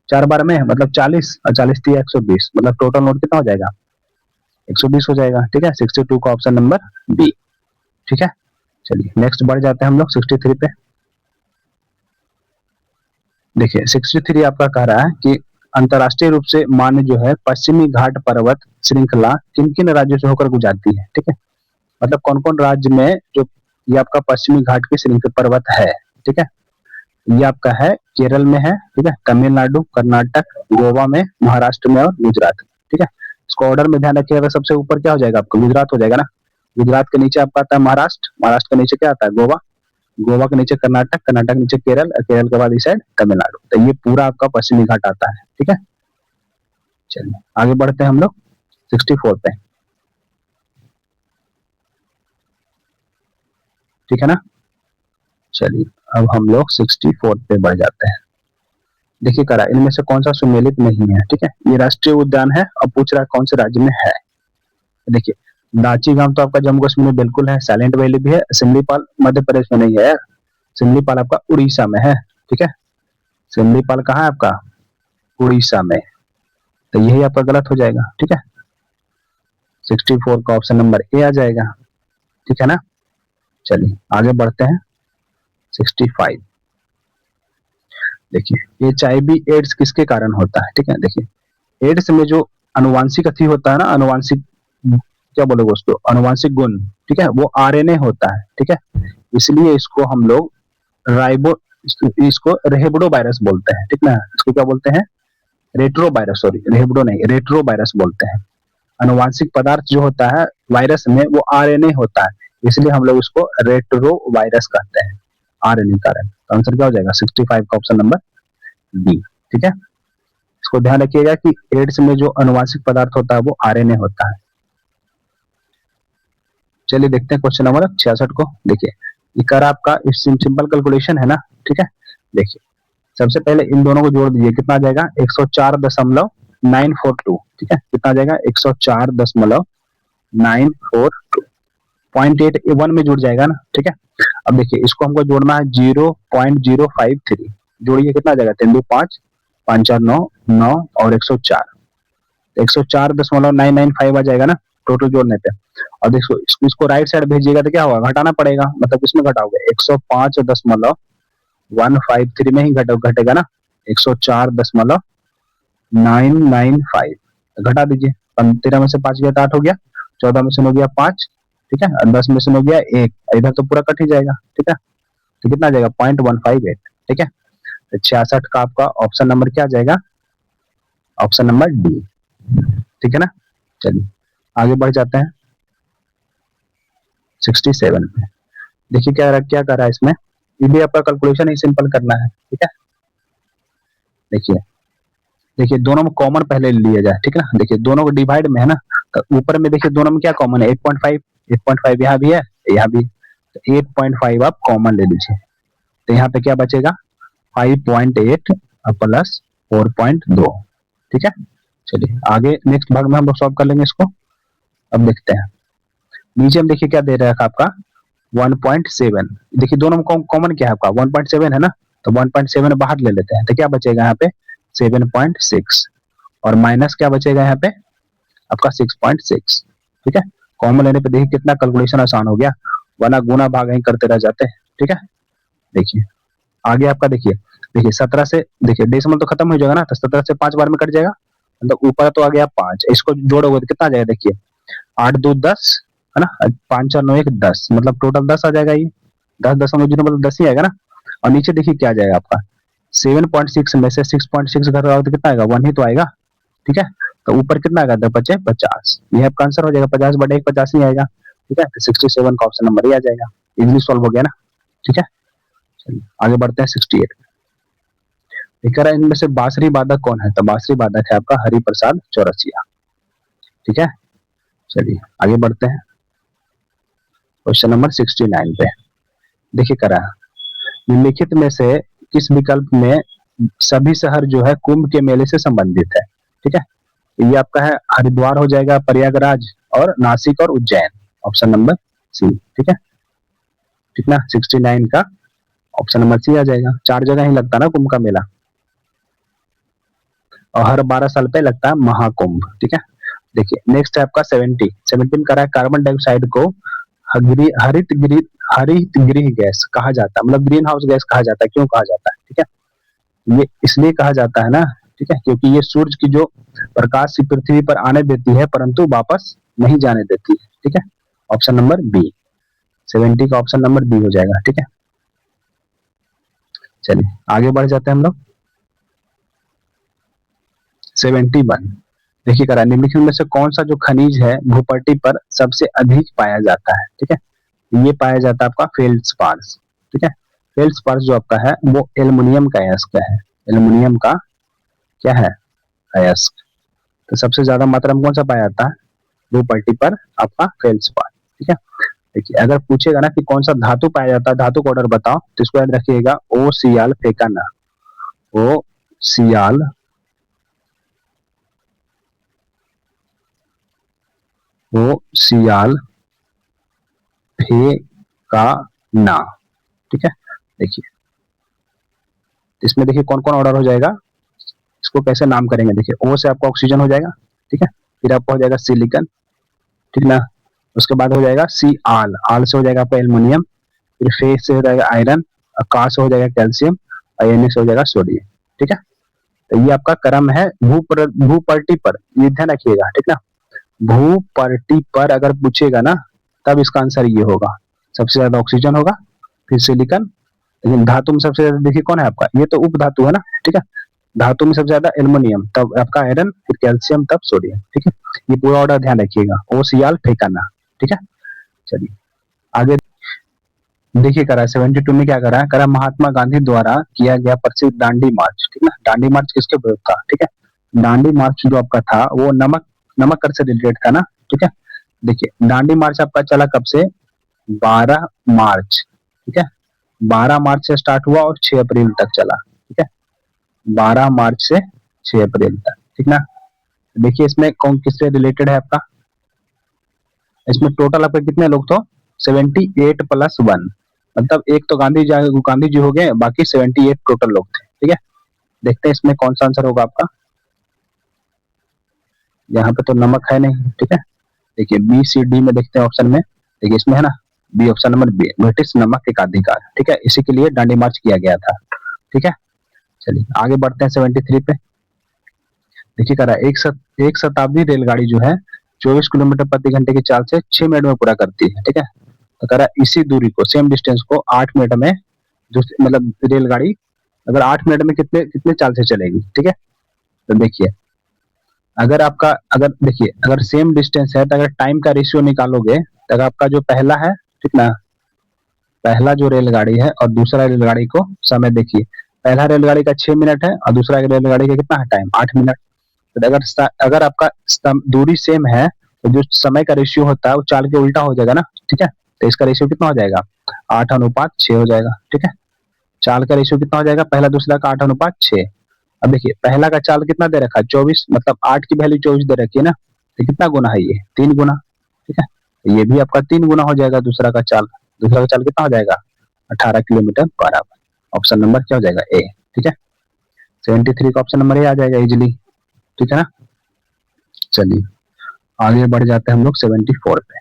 4 बार में मतलब 40 और 40 3 120, मतलब टोटल नोट कितना हो जाएगा, 120 हो जाएगा। ठीक है, 62 का ऑप्शन नंबर बी। ठीक है, चलिए नेक्स्ट बढ़ जाते हैं हम लोग 63 पे। देखिए 63 आपका कह रहा है कि अंतरराष्ट्रीय रूप से मान्य जो है पश्चिमी घाट पर्वत श्रृंखला किन किन राज्यों से होकर गुजरती है। ठीक है, मतलब कौन कौन राज्य में जो ये आपका पश्चिमी घाट की श्रृंखला पर्वत है। ठीक है, ये आपका है केरल में है, ठीक है, तमिलनाडु, कर्नाटक, गोवा में, महाराष्ट्र में और गुजरात। ठीक है, इसको ऑर्डर में ध्यान रखिएगा, सबसे ऊपर क्या हो जाएगा आपका, गुजरात हो जाएगा ना, गुजरात के नीचे आपका आता है महाराष्ट्र, महाराष्ट्र के नीचे क्या आता है, गोवा, गोवा के नीचे कर्नाटक, कर्नाटक के नीचे केरल, केरल के बाद इस साइड तमिलनाडु, तो ये पूरा आपका पश्चिमी घाट आता है। ठीक है, चलिए आगे बढ़ते हैं हम लोग 64 पे। ठीक है ना, चलिए अब हम लोग 64 पे बढ़ जाते हैं। देखिए करा इनमें से कौन सा सुमेलित नहीं है। ठीक है, ये राष्ट्रीय उद्यान है, अब पूछ रहा है कौन से राज्य में है। देखिए दाची गांव तो आपका जम्मू कश्मीर में बिल्कुल है, साइलेंट वैली भी है, सिमलीपाल मध्य प्रदेश में नहीं है यार, सिमलीपाल आपका उड़ीसा में है। ठीक है, सिमलीपाल कहाँ है आपका, उड़ीसा में, तो यही आपका गलत हो जाएगा। ठीक है, 64 का ऑप्शन नंबर ए आ जाएगा। ठीक है ना, चलिए आगे बढ़ते हैं 65। देखिए HIV एड्स किसके कारण होता है। ठीक है, देखिए एड्स में जो अनुवांशिक अथी होता है ना, अनुवांशिक क्या बोलोगे उसको, अनुवांशिक गुण, ठीक है, वो RNA होता है। ठीक है, इसलिए इसको हम लोग इसको रेहेब्डो वायरस बोलते हैं। ठीक ना, इसको क्या बोलते हैं, रेट्रो वायरस, सॉरी रेहेब्डो नहीं, रेट्रो वायरस बोलते हैं। अनुवांशिक पदार्थ जो होता है वायरस में वो RNA होता है, इसलिए हम लोग उसको रेट्रो वायरस कहते हैं, RNA कारण। तो आंसर क्या हो जाएगा 65 का ऑप्शन नंबर बी। ठीक है, इसको ध्यान रखिएगा कि एड्स में जो अनुवांशिक पदार्थ होता है वो RNA होता है। चलिए देखते हैं क्वेश्चन नंबर 66 को। देखिए ये कर आपका सिंपल कैलकुलेशन है ना। ठीक है, देखिए सबसे पहले इन दोनों को जोड़ दीजिए, कितना आ जाएगा 104.942। ठीक है, कितना आ जाएगा 104.942, 0.81 में जुड़ जाएगा ना। ठीक है, अब देखिए इसको हमको जोड़ना है 0.053, जोड़िए कितना आ जाएगा 3 2 5 5 4 9 9 और 104, 104.995 आ जाएगा ना टोटल जोड़ने पे। और देखो इसको राइट साइड भेजिएगा तो क्या होगा, घटाना पड़ेगा, मतलब किसमें घटाओगे 105.153 में ही घटेगा ना, 104.995 घटा दीजिए, 13 में से 5 गया तो 8 हो गया, 14 में से हो गया 5, ठीक है, और 10 में से हो गया 1, इधर तो पूरा कट ही जाएगा, ठीक है, तो कितना आ जाएगा 0.158, ठीक है। तो 66 का आपका ऑप्शन नंबर क्या आ जाएगा, ऑप्शन नंबर डी, ठीक है ना। चलिए आगे बढ़ जाते हैं 67 पे। देखिए क्या क्या कर रहा है इसमें, ये भी आपका कैलकुलेशन ही सिंपल करना है, ठीक है। देखिए देखिए दोनों में कॉमन पहले लिया जाए, ठीक है ना। देखिए दोनों को डिवाइड में है ना, तो ऊपर में देखिए दोनों में क्या कॉमन है, 8.5, 8.5 यहाँ भी है, यहाँ भी, तो 8.5 आप कॉमन ले लीजिए, तो यहाँ पे क्या बचेगा 5.8 प्लस 4.2, ठीक है। चलिए आगे नेक्स्ट भाग में हम लोग सॉल्व कर लेंगे इसको। अब देखते हैं नीचे में, देखिए क्या दे रहा है आपका 1.7, देखिए दोनों में कॉमन क्या है आपका 1.7 है ना, तो 1.7 बाहर ले लेते हैं, तो क्या बचेगा यहाँ पे 7.6, और माइनस क्या बचेगा यहाँ पे आपका 6.6, ठीक है। कॉमन लेने पे देखिए कितना कैलकुलेशन आसान हो गया, वरना गुना भाग ही करते रह जाते हैं, ठीक है। देखिए आगे आपका देखिए देखिए 17 से, देखिए डेसिमल तो खत्म हो जाएगा ना, तो 17 से 5 बार में कट जाएगा, मतलब ऊपर तो आ गया 5, इसको जोड़ोगे तो कितना आ जाएगा, देखिए 8 2 10 है ना, 5 4 9 1 10, मतलब टोटल 10 आ जाएगा, ये 10.0 मतलब 10 ही आएगा ना। और नीचे देखिए क्या आ जाएगा आपका 7.6 में से 6.6 घटा तो कितना आएगा 1 ही तो आएगा, ठीक है। तो ऊपर कितना आएगा 10 बचे 50, ये आपका आंसर हो जाएगा 50/1 50 ही आएगा, ठीक है। तो 67 का ऑप्शन नंबर ही आ जाएगा, इजीली सॉल्व हो गया ना, ठीक है। चलिए आगे बढ़ते हैं 68। कह रहा है इनमें से बांसुरी वादक कौन है, तो बांसुरी वादक है आपका हरिप्रसाद चौरसिया, ठीक है। चलिए आगे बढ़ते हैं क्वेश्चन नंबर 69 पे। देखिए कह रहा है निम्नलिखित में से किस विकल्प में सभी शहर जो है कुंभ के मेले से संबंधित है, ठीक है। ये आपका है हरिद्वार हो जाएगा, प्रयागराज और नासिक और उज्जैन, ऑप्शन नंबर सी, ठीक है। कितना 69 का ऑप्शन नंबर सी आ जाएगा, 4 जगह ही लगता है ना कुंभ का मेला, और हर 12 साल पे लगता है महाकुंभ, ठीक है। देखिए नेक्स्ट है आपका 17 कह रहा है कार्बन डाइऑक्साइड को हरित गृह हरित गृह गैस कहा जाता है, मतलब ग्रीन हाउस गैस कहा जाता है, क्यों कहा जाता है, ठीक है। ये इसलिए कहा जाता है ना, ठीक है, क्योंकि ये सूरज की जो प्रकाश की पृथ्वी पर आने देती है परंतु वापस नहीं जाने देती है, ठीक है। ऑप्शन नंबर बी, 70 का ऑप्शन नंबर बी हो जाएगा, ठीक है। चलिए आगे बढ़ जाते हैं हम लोग 71। देखिए करा निम्नलिखित में से कौन सा जो खनिज है भूपट्टी पर सबसे अधिक पाया जाता है, ठीक है। ये पाया जाता है आपका फेल्ड्सपार्स, ठीक है। फेल्ड्सपार्स जो आपका है वो एल्युमिनियम का अयस्क है, एल्युमिनियम का क्या है अयस्क, तो सबसे ज्यादा मात्रा में कौन सा पाया जाता है भूपट्टी पर आपका फेल्ड्सपार, ठीक है। देखिए अगर पूछेगा ना कि कौन सा धातु पाया जाता है, धातु का ऑर्डर बताओ, तो इसको याद रखिएगा ओ सियाल फेकाना, ओ सियाल ओ सियाल फेकाना, ठीक है। देखिए इसमें देखिए कौन कौन ऑर्डर हो जाएगा, इसको कैसे नाम करेंगे, देखिए ओ से आपका ऑक्सीजन हो जाएगा, ठीक है, फिर आपका हो जाएगा सिलिकन, ठीक ना, उसके बाद हो जाएगा सी आल, आल से हो जाएगा आपका एल्युमिनियम, फिर फे से हो जाएगा आयरन, और का से हो जाएगा कैल्शियम, और एन से हो जाएगा सोडियम, ठीक है। तो ये आपका क्रम है भूपट्टी पर, ये ध्यान रखिएगा, ठीक ना। भूपट्टी पर अगर पूछेगा ना तब इसका आंसर ये होगा, सबसे ज्यादा ऑक्सीजन होगा, फिर सिलिकन, लेकिन धातु में सबसे ज्यादा देखिए कौन है आपका, ये तो उप धातु है ना, ठीक है। धातु में सबसे ज्यादा एल्युमिनियम, तब आपका आयरन, फिर कैल्शियम, तब सोडियम, ठीक है। ये पूरा ऑर्डर ध्यान रखिएगा, ओ सियाल फेकाना, ठीक है। चलिए आगे देखिए करा 72 में क्या करा, करा महात्मा गांधी द्वारा किया गया प्रसिद्ध दांडी मार्च, ठीक है। दांडी मार्च किसके विरुद्ध था, ठीक है। दांडी मार्च जो आपका था वो नमक नमक कर से रिलेटेड था ना, ठीक है। देखिए दांडी मार्च आपका चला कब से 12 मार्च, ठीक है, 12 मार्च से स्टार्ट हुआ और 6 अप्रैल तक चला, ठीक है, 12 मार्च से 6 अप्रैल तक, ठीक ना। देखिए इसमें कौन किससे रिलेटेड है आपका, इसमें टोटल आपके कितने लोग थे 78 + 1, मतलब एक तो गांधी जी हो गए, बाकी 78 टोटल लोग थे, ठीक है। देखते हैं इसमें कौन सा आंसर होगा आपका, यहाँ पे तो नमक है नहीं, ठीक है। देखिए बी सी डी में देखते हैं ऑप्शन में, देखिए इसमें है ना B, option number B, British नमक एकाधिकार, ठीक है, इसी के लिए दांडी मार्च किया गया था, ठीक है। चलिए आगे बढ़ते हैं 73 पे। देखिए करा एक शताब्दी रेलगाड़ी जो है 24 किलोमीटर प्रति घंटे की चाल से 6 मिनट में पूरा करती है, ठीक है। तो कह रहा है इसी दूरी को, सेम डिस्टेंस को 8 मिनट में मतलब रेलगाड़ी अगर 8 मिनट में कितने कितने चाल से चलेगी, ठीक है। तो देखिए अगर सेम डिस्टेंस है तो अगर टाइम का रेशियो निकालोगे तो अगर आपका जो पहला है, ठीक ना, पहला जो रेलगाड़ी है और दूसरा रेलगाड़ी को समय देखिए, पहला रेलगाड़ी का 6 मिनट है और दूसरा रेलगाड़ी का कितना है टाइम 8 मिनट। तो अगर आपका दूरी सेम है तो जो समय का रेशियो होता है वो चाल के उल्टा हो जाएगा ना, ठीक है। तो इसका रेशियो कितना हो जाएगा 8:6 हो जाएगा, ठीक है। चाल का रेशियो कितना हो जाएगा पहला दूसरा का 8:6। अब देखिए पहला का चाल कितना दे रखा है 24, मतलब 8 की वैल्यू 24 दे रखी है ना, तो कितना गुना है ये 3 गुना, ठीक है। तो ये भी आपका 3 गुना हो जाएगा दूसरा का चाल कितना हो जाएगा 18 किलोमीटर/आवर। ऑप्शन नंबर क्या हो जाएगा ए, ठीक है। 73 का ऑप्शन नंबर ए आ जाएगा इजिली, ठीक है ना। चलिए आगे बढ़ जाते हैं हम लोग 74 पे।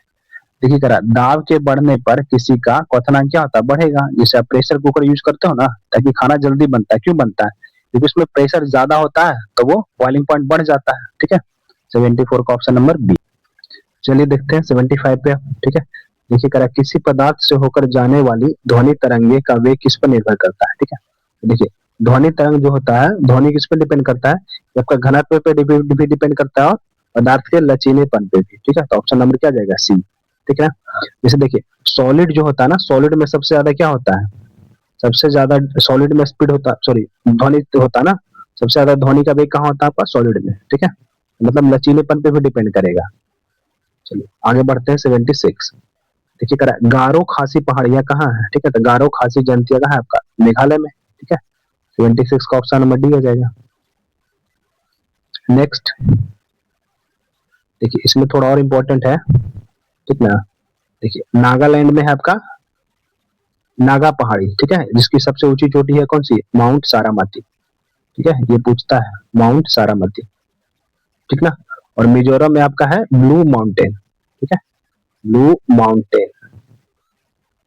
देखिए करा दाब के बढ़ने पर किसी का क्वथनांक क्या होता है बढ़ेगा। जैसे आप प्रेशर कुकर यूज करते हो ना ताकि खाना जल्दी बनता है, क्यों बनता है क्योंकि उसमें प्रेशर ज्यादा होता है तो वो बॉइलिंग पॉइंट बढ़ जाता है, ठीक है। 74 का ऑप्शन नंबर बी। चलिए देखते हैं 75 पे, ठीक है। देखिए करा किसी पदार्थ से होकर जाने वाली ध्वनि तरंगे का वेग किस पर निर्भर करता है, ठीक है। तो देखिए ध्वनि तरंग जो होता है ध्वनि किस पर डिपेंड करता है, आपका घनत्व पे डिपेंड करता है और पदार्थ के लचीलेपन पे भी, ठीक है। तो ऑप्शन नंबर क्या आ जाएगा सी, ठीक है ना। जैसे देखिए सॉलिड जो होता है ना, सॉलिड में सबसे ज्यादा क्या होता है, सबसे ज्यादा सॉलिड में स्पीड होता है, सॉरी ध्वनि होता है ना, सबसे ज्यादा ध्वनि का वेग कहाँ होता है आपका सॉलिड में, ठीक है। मतलब लचीलेपन पे भी डिपेंड करेगा। चलिए आगे बढ़ते हैं 76। देखिए करा गारो खासी पहाड़ियां कहाँ है, ठीक है। तो गारो खासी जनतिया कहाँ है आपका मेघालय में, ठीक है। 76 का ऑप्शन नंबर डी हो जाएगा। नेक्स्ट देखिए इसमें थोड़ा और इम्पोर्टेंट है, ठीक ना। देखिए नागालैंड में है आपका नागा पहाड़ी, ठीक है, जिसकी सबसे ऊंची चोटी है कौन सी माउंट सारामती, ठीक है। ये पूछता है माउंट सारामती, ठीक ना। और मिजोरम में आपका है ब्लू माउंटेन, ठीक है। ब्लू माउंटेन,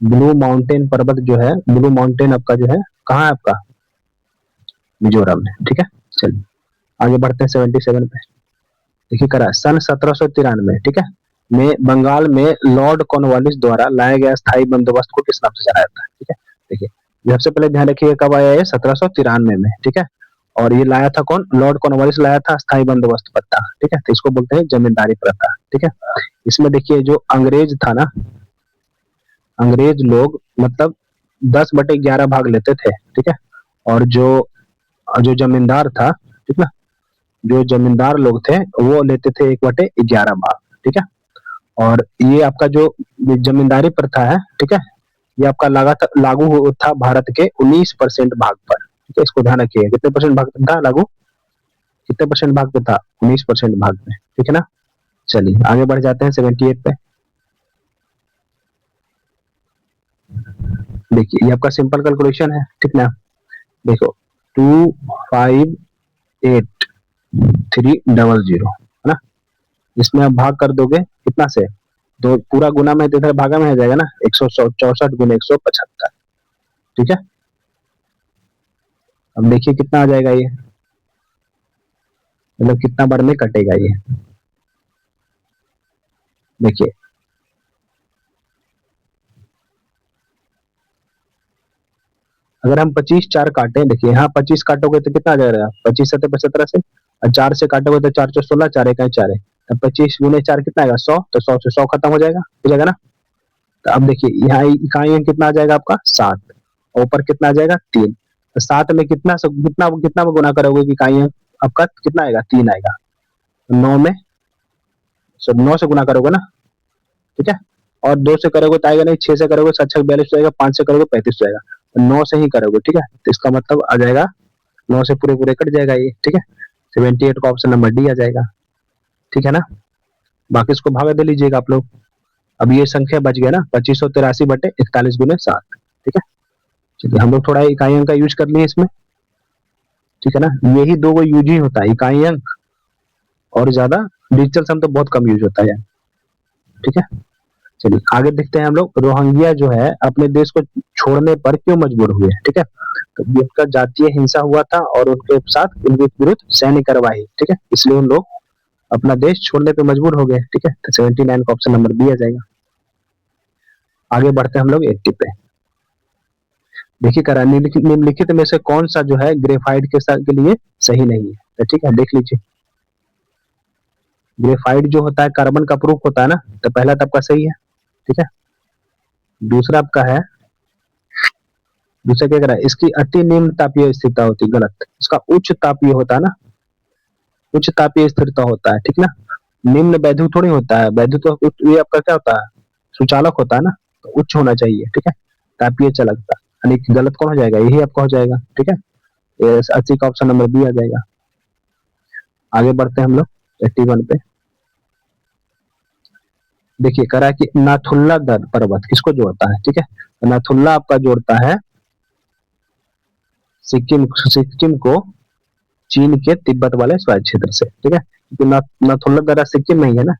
ब्लू माउंटेन पर्वत जो है, ब्लू माउंटेन आपका जो है कहाँ है आपका मिजोरम में, ठीक है। चलिए आगे बढ़ते हैं 77 पे। देखिए करा सन 1793, ठीक है, में बंगाल में लॉर्ड कॉर्नवालिस द्वारा लाया गया स्थायी बंदोबस्त को किस नाम से जाना जाता है, ठीक है। देखिए ये सबसे पहले ध्यान रखिए कब आया है 1793 में, ठीक है। और ये लाया था कौन, लॉर्ड कॉर्नवालिस लाया था स्थायी बंदोबस्त पट्टा, ठीक है। तो इसको बोलते हैं जमींदारी प्रथा, ठीक है। इसमें देखिए जो अंग्रेज था ना, अंग्रेज लोग मतलब 10/11 भाग लेते थे, ठीक है। और जो जो जमींदार था, ठीक ना, जो जमींदार लोग थे वो लेते थे 1/11 भाग, ठीक है। और ये आपका जो जमींदारी प्रथा है, ठीक है, ये आपका लागू था भारत के 19% भाग पर, ठीक है। इसको ध्यान रखिए कितने परसेंट भाग पे था लागू, कितने परसेंट भाग पे था 19% भाग पे, ठीक है ना। चलिए आगे बढ़ जाते हैं 78 पे। देखिए ये आपका सिंपल कैलकुलेशन है, ठीक ना। देखो 258300 है ना, इसमें आप भाग कर दोगे कितना से, दो पूरा गुना में इधर भागा में हो जाएगा ना 164 गुना 175, ठीक है। अब देखिए कितना आ जाएगा ये, मतलब कितना बार में कटेगा ये, देखिए अगर हम 25 4 काटे, देखिए यहाँ 25 काटोगे तो कितना आ जाएगा 25×7=75 से, और 4 से काटोगे तो 4×4=16, 4×1=4 है, तब 25×4 कितना आएगा 100, तो 100 से 100 खत्म हो जाएगा ना। तो अब देखिए यहाँ इकाई अंक कितना आ जाएगा आपका 7, ऊपर कितना आ जाएगा 3, तो 7 में कितना कितना गुना करोगे कि इकाई अंक आपका कितना आएगा 3 आएगा, 9 में 9 से गुना करोगे ना, ठीक है। और 2 से करोगे तो आएगा नहीं, 6 से करोगे 7×6=42 जाएगा, 5 से करोगे 35 जाएगा, तो 9 से ही करोगे, ठीक है। तो इसका मतलब आ जाएगा 9 से पूरे पूरे कट जाएगा ये, ठीक है। 78 का ऑप्शन नंबर डी आ जाएगा, ठीक है ना। बाकी इसको भागा दे लीजिएगा आप लोग। अब ये संख्या बच गया ना 2583/41 × 7, ठीक है। चलिए हम लोग थोड़ा इकाई अंक का यूज कर लिए इसमें, ठीक है ना। यही दो गो यूज ही होता है इकाई अंक, और ज्यादा डिजिटल सम तो बहुत कम यूज होता है, ठीक है। चलिए आगे देखते हैं हम लोग रोहिंग्या जो है अपने देश को छोड़ने पर क्यों मजबूर हुए, ठीक है। तो ये उनका जातीय हिंसा हुआ था और उनके साथ उनके विरुद्ध सैन्य कार्रवाई, ठीक है, इसलिए उन लोग अपना देश छोड़ने पे मजबूर हो गए, ठीक है। तो 79 का ऑप्शन नंबर बी आ जाएगा। आगे बढ़ते हैं हम लोग 80 पे। देखिए करा निम्नलिखित में से कौन सा जो है ग्रेफाइट के लिए सही नहीं है, तो ठीक है देख लीजिए। ग्रेफाइट जो होता है कार्बन का प्रूफ होता है ना, तो पहला तो आपका सही है, ठीक है। दूसरा आपका है, दूसरा क्या कह रहा है, इसकी अति निम्न तापीय स्थिरता होती है, गलत। इसका उच्च तापीय होता है ना, उच्च तापीय स्थिरता होता है, ठीक ना। निम्न वैद्युत थोड़ी होता है, वैद्युत तो ये आपका क्या होता है, सुचालक होता है ना, तो उच्च होना चाहिए, ठीक है। तापीय चालकता, यानी कि गलत कौन हो जाएगा, यही आपका हो जाएगा, ठीक है। 80 का ऑप्शन नंबर बी आ जाएगा। आगे बढ़ते हैं हम लोग 81 पे। देखिए करा कि नाथुल्ला पर्वत किसको जोड़ता है, ठीक है। तो नाथुल्ला आपका जोड़ता है सिक्किम सिक्किम को चीन के तिब्बत वाले स्वायत्त क्षेत्र से, ठीक है। क्योंकि नाथुल्ला दर्रा सिक्किम में ही है ना,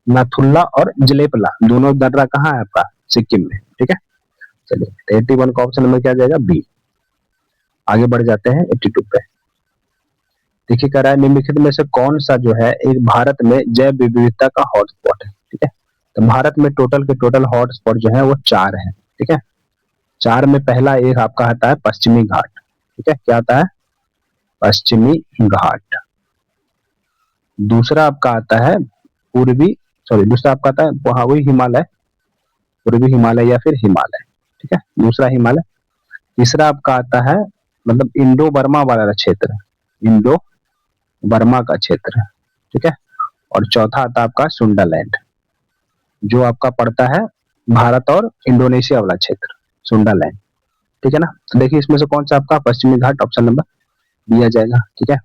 नाथुल्ला और जलेपला दोनों दर्रा कहाँ है आपका, सिक्किम में, ठीक है। चलिए 81 का ऑप्शन नंबर क्या आ जाएगा, बी। आगे बढ़ जाते हैं 82 पे। देखिए कह रहा है निम्नलिखित में से कौन सा जो है एक भारत में जैव विविधता का हॉटस्पॉट है, ठीक है। तो भारत में टोटल के टोटल हॉटस्पॉट जो है वो 4 है, ठीक है। 4 में पहला एक आपका आता है पश्चिमी घाट, ठीक है। क्या आता है, पश्चिमी घाट। दूसरा आपका आता है दूसरा आपका आता है वहां वही हिमालय, पूर्वी हिमालय या फिर हिमालय, ठीक है, दूसरा हिमालय। तीसरा आपका आता है मतलब इंडो बर्मा वाला क्षेत्र, इंडो बर्मा का क्षेत्र, ठीक है। और चौथा आता है आपका सुंडरलैंड, जो आपका पड़ता है भारत और इंडोनेशिया वाला क्षेत्र, सुंडरलैंड, ठीक है ना। तो देखिए इसमें से कौन सा आपका पश्चिमी घाट ऑप्शन नंबर दिया जाएगा, ठीक है।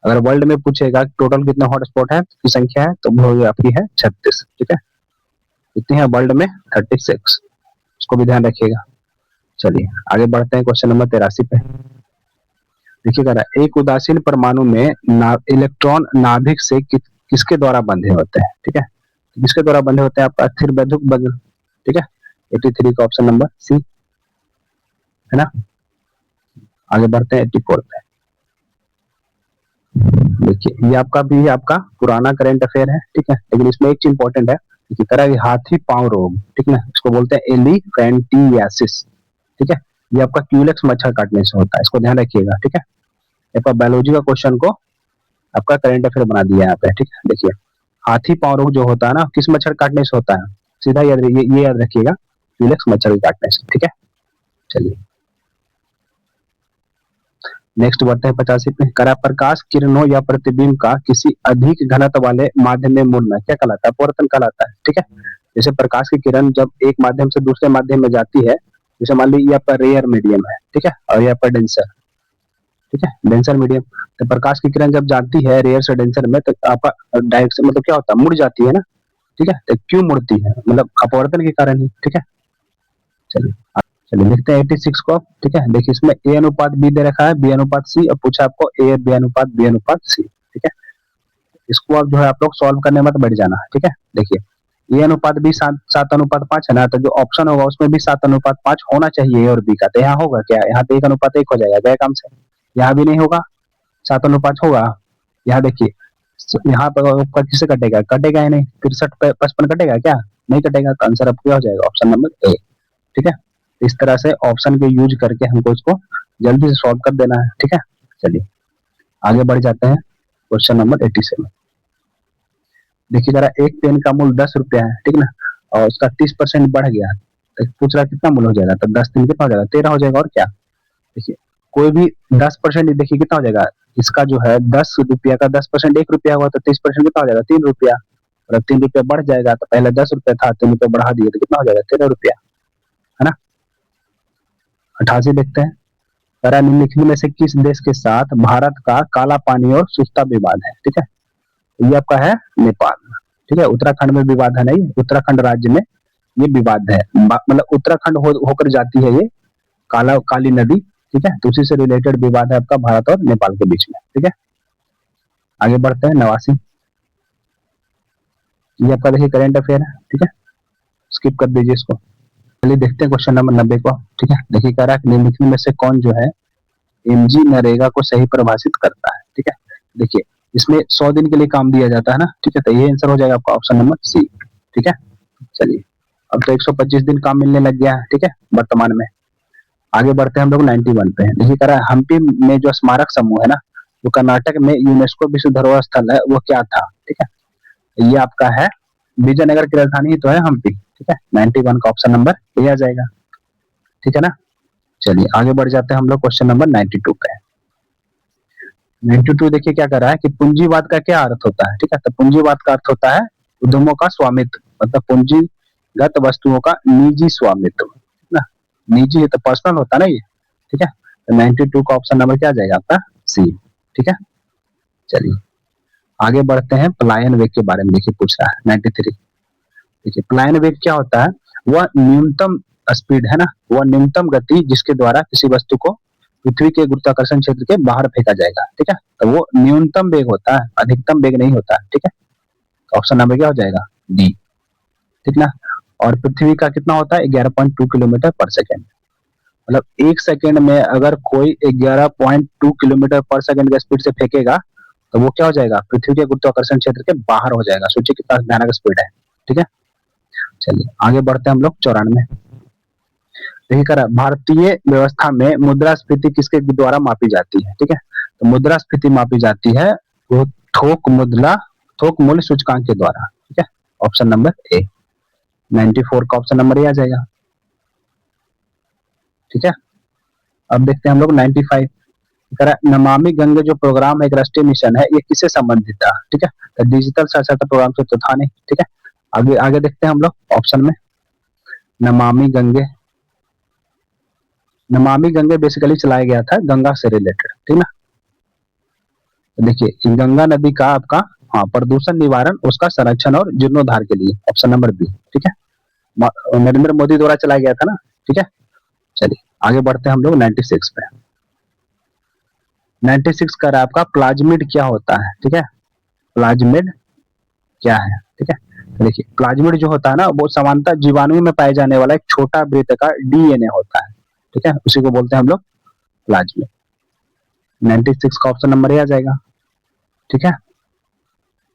अगर वर्ल्ड में पूछेगा टोटल कितने हॉटस्पॉट है की संख्या है, तो वो आपकी है 36, ठीक है। कितनी है वर्ल्ड में, 36, इसको भी ध्यान रखिएगा। चलिए आगे बढ़ते हैं क्वेश्चन नंबर 83 पे। देखिए कह रहा है एक उदासीन परमाणु में इलेक्ट्रॉन नाभिक से किसके द्वारा बंधे होते हैं, ठीक है। किसके द्वारा बंधे होते हैं, आपका स्थिर वैद्युत बंधन, ठीक है। 83 का ऑप्शन नंबर सी है ना। आगे बढ़ते हैं 84 पे। देखिए ये आपका भी आपका पुराना करंट अफेयर है, ठीक है, लेकिन इसमें एक चीज इंपॉर्टेंट है, इसी तरह हाथी पांव रोग, ठीक है, इसको बोलते हैं एलिफेंटियासिस, ठीक है। ये आपका क्यूलेक्स मच्छर काटने से होता है, इसको ध्यान रखिएगा, ठीक है। आपका बायोलॉजी का क्वेश्चन को आपका करंट अफेयर बना दिया है यहाँ पे, ठीक है। देखिए हाथी पांव रोग जो होता है ना, किस मच्छर काटने से होता है, सीधा ये याद रखिएगा, क्यूलेक्स मच्छर काटने से, ठीक है। चलिए नेक्स्ट बढ़ते हैं 85 पे। करा प्रकाश किरणों या प्रतिबिंब का किसी अधिक घनत्व वाले माध्यम में मुड़ना क्या कहलाता है, अपवर्तन कहलाता है, ठीक है। जैसे प्रकाश की किरण जब एक माध्यम से दूसरे माध्यम में जाती है, जैसे मान लीजिए आपका रेयर मीडियम है, ठीक है, और ये आपका डेंसर, ठीक है, डेंसर मीडियम। तो प्रकाश की किरण जब जाती है रेयर से डेंसर में, तो आपका डायरेक्ट मतलब क्या होता है, मुड़ जाती है ना, ठीक है। तो क्यों मुड़ती है, मतलब अपवर्तन के कारण ही, ठीक है। चलिए चलिए लिखते हैं 86 को, ठीक है। देखिए इसमें ए अनुपात बी दे रखा है, बी अनुपात सी, और पूछा आपको ए बी अनुपात बी अनुपात सी, ठीक है। इसको आप जो है आप लोग सॉल्व करने मत बैठ जाना, ठीक है। देखिए ए अनुपात बी 7:5 है ना, तो जो ऑप्शन होगा उसमें भी 7:5 होना चाहिए ए और बी का, तो यहाँ होगा क्या, यहाँ पे 1:1 हो जाएगा, गए काम से। यहाँ भी नहीं होगा, 7:5 होगा। यहाँ देखिए यहाँ पर आपका किससे कटेगा, कटेगा ही नहीं, 63 पे 55 कटेगा क्या, नहीं कटेगा, तो आंसर आपका क्या हो जाएगा, ऑप्शन नंबर ए, ठीक है। इस तरह से ऑप्शन के यूज करके हमको इसको जल्दी से सॉल्व कर देना है, ठीक है। चलिए आगे बढ़ जाते हैं क्वेश्चन नंबर 87। देखिए जरा एक पेन का मूल्य 10 रुपया है, ठीक ना, और उसका 30% बढ़ गया, तो पूछ रहा कितना मूल्य हो जाएगा, तो 10 दिन कितना हो जाएगा, 13 हो जाएगा, और क्या। देखिए कोई भी 10%, देखिए कितना हो जाएगा, इसका जो है 10 रुपया का 10% 1 रुपया हुआ, तो 30% कितना हो जाएगा, 3 रुपया। और 3 रुपया बढ़ जाएगा, तो पहले 10 रुपया था, 3 रुपया बढ़ा दिए, तो कितना हो जाएगा, 13 रुपया, है ना। 88 देखते हैं। करा निम्नलिखित में से किस देश के साथ भारत का काला पानी और सुस्ता विवाद है, ठीक है। ये आपका है नेपाल, ठीक है। उत्तराखंड में विवाद है नहीं, उत्तराखंड राज्य में ये विवाद है, मतलब उत्तराखंड होकर जाती है ये काली नदी, ठीक है। तो उसी से रिलेटेड विवाद है आपका भारत और नेपाल के बीच में, ठीक है। आगे बढ़ते हैं 89। ये आपका देखिए करंट अफेयर है, ठीक है, स्किप कर दीजिए इसको। चलिए देखते हैं क्वेश्चन नंबर 90 को, ठीक है। देखिए कह रहा है निम्नलिखित में से कौन जो है एमजी नरेगा को सही परिभाषित करता है, ठीक है। देखिए इसमें 100 दिन के लिए काम दिया जाता है ना, ठीक है, तो ये आंसर हो जाएगा आपका ऑप्शन नंबर सी, ठीक है। चलिए अब तो 125 दिन काम मिलने लग गया है, ठीक है, वर्तमान में। आगे बढ़ते हैं हम लोग 91 पे। देखिए कह रहा है हम्पी में जो स्मारक समूह है ना, जो कर्नाटक में यूनेस्को विश्व धरोहर स्थल है, वो क्या था, ठीक है। तो ये आपका है विजयनगर की राजधानी ही तो है हम्पी, ठीक है। 91 का ऑप्शन नंबर ए आ जाएगा, ठीक है ना। चलिए आगे बढ़ जाते हैं हम लोग क्वेश्चन नंबर 92 पे। 92 देखिए क्या कर रहा है कि पूंजीवाद का क्या अर्थ होता है, ठीक है। तो पूंजीवाद का अर्थ होता है उद्यमों का स्वामित्व, मतलब पूंजीगत वस्तुओं का निजी स्वामित्व ना, निजी है तो पर्सनल होता है ना ये, ठीक है। तो 92 का ऑप्शन नंबर क्या आ जाएगा आपका सी, ठीक है। चलिए आगे बढ़ते हैं पलायन वेग के बारे में। देखिए पूछ रहा है 93। देखिए पलायन वेग क्या होता है, वह न्यूनतम स्पीड है ना, वह न्यूनतम गति जिसके द्वारा किसी वस्तु को पृथ्वी के गुरुत्वाकर्षण क्षेत्र के बाहर फेंका जाएगा, ठीक है। तो वो न्यूनतम वेग होता है, अधिकतम वेग नहीं होता, ठीक है। तो ऑप्शन नंबर क्या हो जाएगा डी, ठीक ना। और पृथ्वी का कितना होता है 11.2 किलोमीटर पर सेकेंड, मतलब एक सेकेंड में अगर कोई 11.2 किलोमीटर पर सेकेंड की स्पीड से फेंकेगा तो वो क्या हो जाएगा पृथ्वी के गुरुत्वाकर्षण क्षेत्र के बाहर हो जाएगा। सोचिए कितना भयानक स्पीड है, ठीक है। चलिए आगे बढ़ते हैं हम लोग 94। देखिए करा भारतीय व्यवस्था में मुद्रास्फीति किसके द्वारा मापी जाती है, ठीक है। तो मुद्रास्फीति मापी जाती है वो थोक मूल्य सूचकांक के द्वारा, ठीक है। ऑप्शन नंबर ए, 94 का ऑप्शन नंबर ए आ जाएगा, ठीक है। अब देखते हैं हम लोग 95। नमामि गंगे जो प्रोग्राम है एक राष्ट्रीय मिशन है, ये किससे संबंधित था, ठीक है। तो डिजिटल साक्षरता प्रोग्राम से तो था नहीं, ठीक है। आगे आगे देखते हैं हम लोग ऑप्शन में नमामि गंगे। नमामि गंगे बेसिकली चलाया गया था गंगा से रिलेटेड, ठीक ना। तो देखिए गंगा नदी का आपका हाँ प्रदूषण निवारण, उसका संरक्षण और जीर्णोद्धार के लिए, ऑप्शन नंबर बी, ठीक है। नरेंद्र मोदी द्वारा चलाया गया था ना, ठीक है। चलिए आगे बढ़ते हैं हम लोग 96 पे। 96 का आपका प्लाज्मिड क्या होता है, ठीक है। प्लाज्मिड क्या है, ठीक है। तो देखिए प्लाज्मिड जो होता है ना, वो सामान्यतः जीवाणु में पाए जाने वाला एक छोटा वृत्त का डीएनए होता है, ठीक है, उसी को बोलते हैं हम लोग प्लाज्मिड। 96 का ऑप्शन नंबर ए आ जाएगा, ठीक है।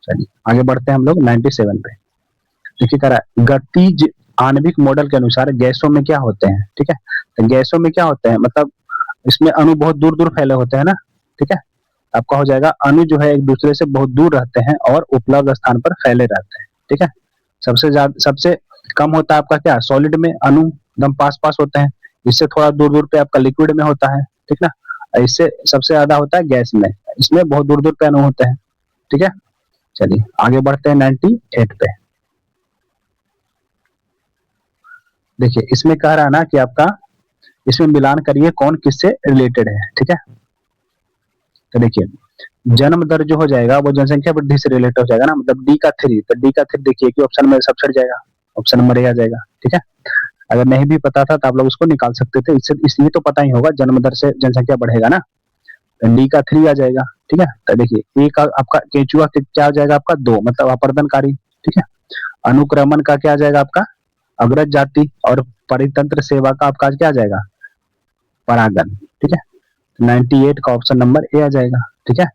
चलिए आगे बढ़ते हैं हम लोग 97 पे। देखिए कह रहा है गतिज आणविक मॉडल के अनुसार गैसों में क्या होते हैं, ठीक है। तो गैसों में क्या होते हैं, मतलब इसमें अणु बहुत दूर दूर फैले होते हैं ना, ठीक है। आपका हो जाएगा अणु जो है एक दूसरे से बहुत दूर रहते हैं और उपलब्ध स्थान पर फैले रहते हैं, ठीक है। सबसे ज्यादा सबसे कम होता है आपका क्या सॉलिड में अणु एकदम पास पास होते हैं, इससे थोड़ा दूर दूर पे आपका लिक्विड में होता है, ठीक ना। इससे सबसे ज्यादा होता है गैस में, इसमें बहुत दूर दूर पे अणु होते हैं, ठीक है। चलिए आगे बढ़ते हैं 98 पे। देखिए इसमें कह रहा है ना कि आपका इसमें मिलान करिए कौन किससे रिलेटेड है, ठीक है। तो देखिए जन्म दर जो हो जाएगा वो जनसंख्या वृद्धि से रिलेटेड हो जाएगा ना, मतलब डी का 3, तो डी का 3 देखिए कि ऑप्शन में सब चढ़ जाएगा, ऑप्शन नंबर ए आ जाएगा, ठीक है। अगर नहीं भी पता था तो आप लोग उसको निकाल सकते थे, इससे इसलिए तो पता ही होगा जन्म दर से जनसंख्या बढ़ेगा ना, तो डी का 3 आ जाएगा, ठीक है। तो देखिए ए का आपका केचुआ क्या आ जाएगा आपका 2, मतलब अपर्दनकारी, ठीक है। अनुक्रमण का क्या आ जाएगा आपका अग्रज जाति, और परितंत्र सेवा का आपका क्या आ जाएगा परागण, ठीक है। 98 का ऑप्शन नंबर ए आ जाएगा, ठीक है।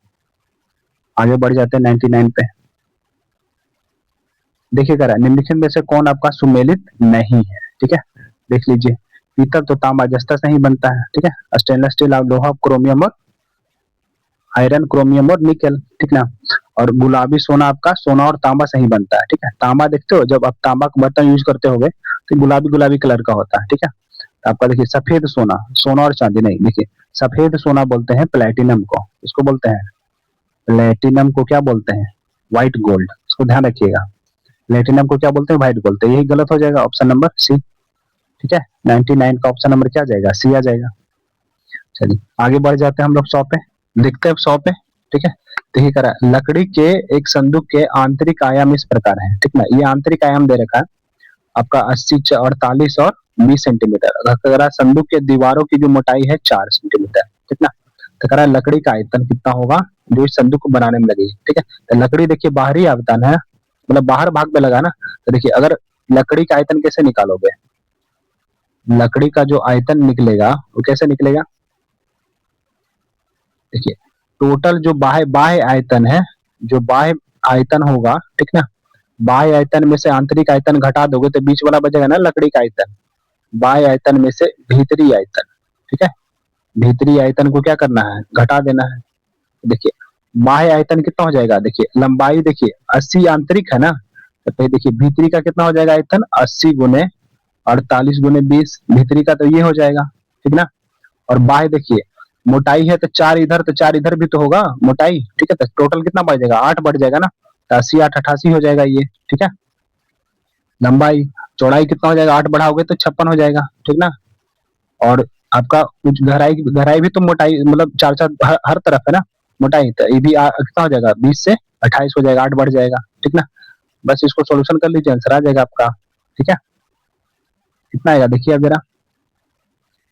आगे बढ़ जाते हैं 99 पे। देखिए करा निम्नलिखित में से कौन आपका सुमेलित नहीं है, ठीक है। देख लीजिए पीतल तो तांबा जस्ता से ही बनता है, ठीक है। स्टेनलेस स्टील लोहा क्रोमियम और आयरन क्रोमियम और निकल, ठीक ना। और गुलाबी सोना आपका सोना और तांबा से ही बनता है, ठीक है। तांबा देखते हो जब आप तांबा का बर्तन यूज करते होगे तो गुलाबी गुलाबी कलर का होता है, ठीक है। तो आपका देखिए सफेद सोना, सोना और चांदी नहीं, देखिए सफेद सोना बोलते हैं प्लेटिनम को, इसको बोलते हैं प्लेटिनम को क्या बोलते हैं व्हाइट गोल्ड, इसको ध्यान रखिएगा। प्लेटिनम को क्या बोलते हैं व्हाइट गोल्ड, तो यही गलत हो जाएगा ऑप्शन नंबर सी, ठीक है। 99 का ऑप्शन नंबर क्या आ जाएगा सी आ जाएगा। चलिए आगे बढ़ जाते हैं हम लोग 100 पे। देखते हैं 100 पे, ठीक है। देखिए करा लकड़ी के एक संदूक के आंतरिक आयाम इस प्रकार है, ठीक ना। ये आंतरिक आयाम दे रखा है आपका 80, 48 और 20 सेंटीमीटर। अगर संदूक के दीवारों की जो मोटाई है 4 सेंटीमीटर, ठीक ना। तो करा लकड़ी का आयतन कितना होगा जो इस संदूक को बनाने में लगेगी, ठीक है। तो लकड़ी देखिए बाहरी आयतन है, मतलब बाहर भाग में लगा ना। तो देखिए अगर लकड़ी का आयतन कैसे निकालोगे, लकड़ी का जो आयतन निकलेगा वो कैसे निकलेगा, देखिए टोटल जो बाह्य बाह्य आयतन है, जो बाह्य आयतन होगा, ठीक ना, बाह्य आयतन में से आंतरिक आयतन घटा दोगे तो बीच वाला बचेगा ना लकड़ी का आयतन। बाह्य आयतन में से भीतरी आयतन, ठीक है, भीतरी आयतन को क्या करना है, घटा देना है। देखिए बाह्य आयतन कितना हो जाएगा, देखिए लंबाई देखिए 80 आंतरिक है ना, तो फिर देखिए भीतरी का कितना हो जाएगा आयतन, 80 गुने 48 गुने 20, भीतरी का तो ये हो जाएगा, ठीक ना। और बाह्य देखिए मोटाई है तो 4 इधर तो 4 इधर भी तो होगा मोटाई, ठीक है, तो टोटल कितना बढ़ जाएगा, 8 बढ़ जाएगा ना, तो 80 8 88 हो जाएगा ये, ठीक है। लंबाई चौड़ाई कितना हो जाएगा, 8 बढ़ाओगे तो 56 हो जाएगा, ठीक ना। और आपका कुछ गहराई गहराई भी तो मोटाई मतलब चार चार हर तरफ है ना मोटाई, तो ये भी कितना हो जाएगा 20 से 28 हो जाएगा, 8 बढ़ जाएगा, ठीक ना। बस इसको सोल्यूशन कर लीजिए, आंसर आ जाएगा आपका, ठीक है। कितना आएगा देखिए अब जरा,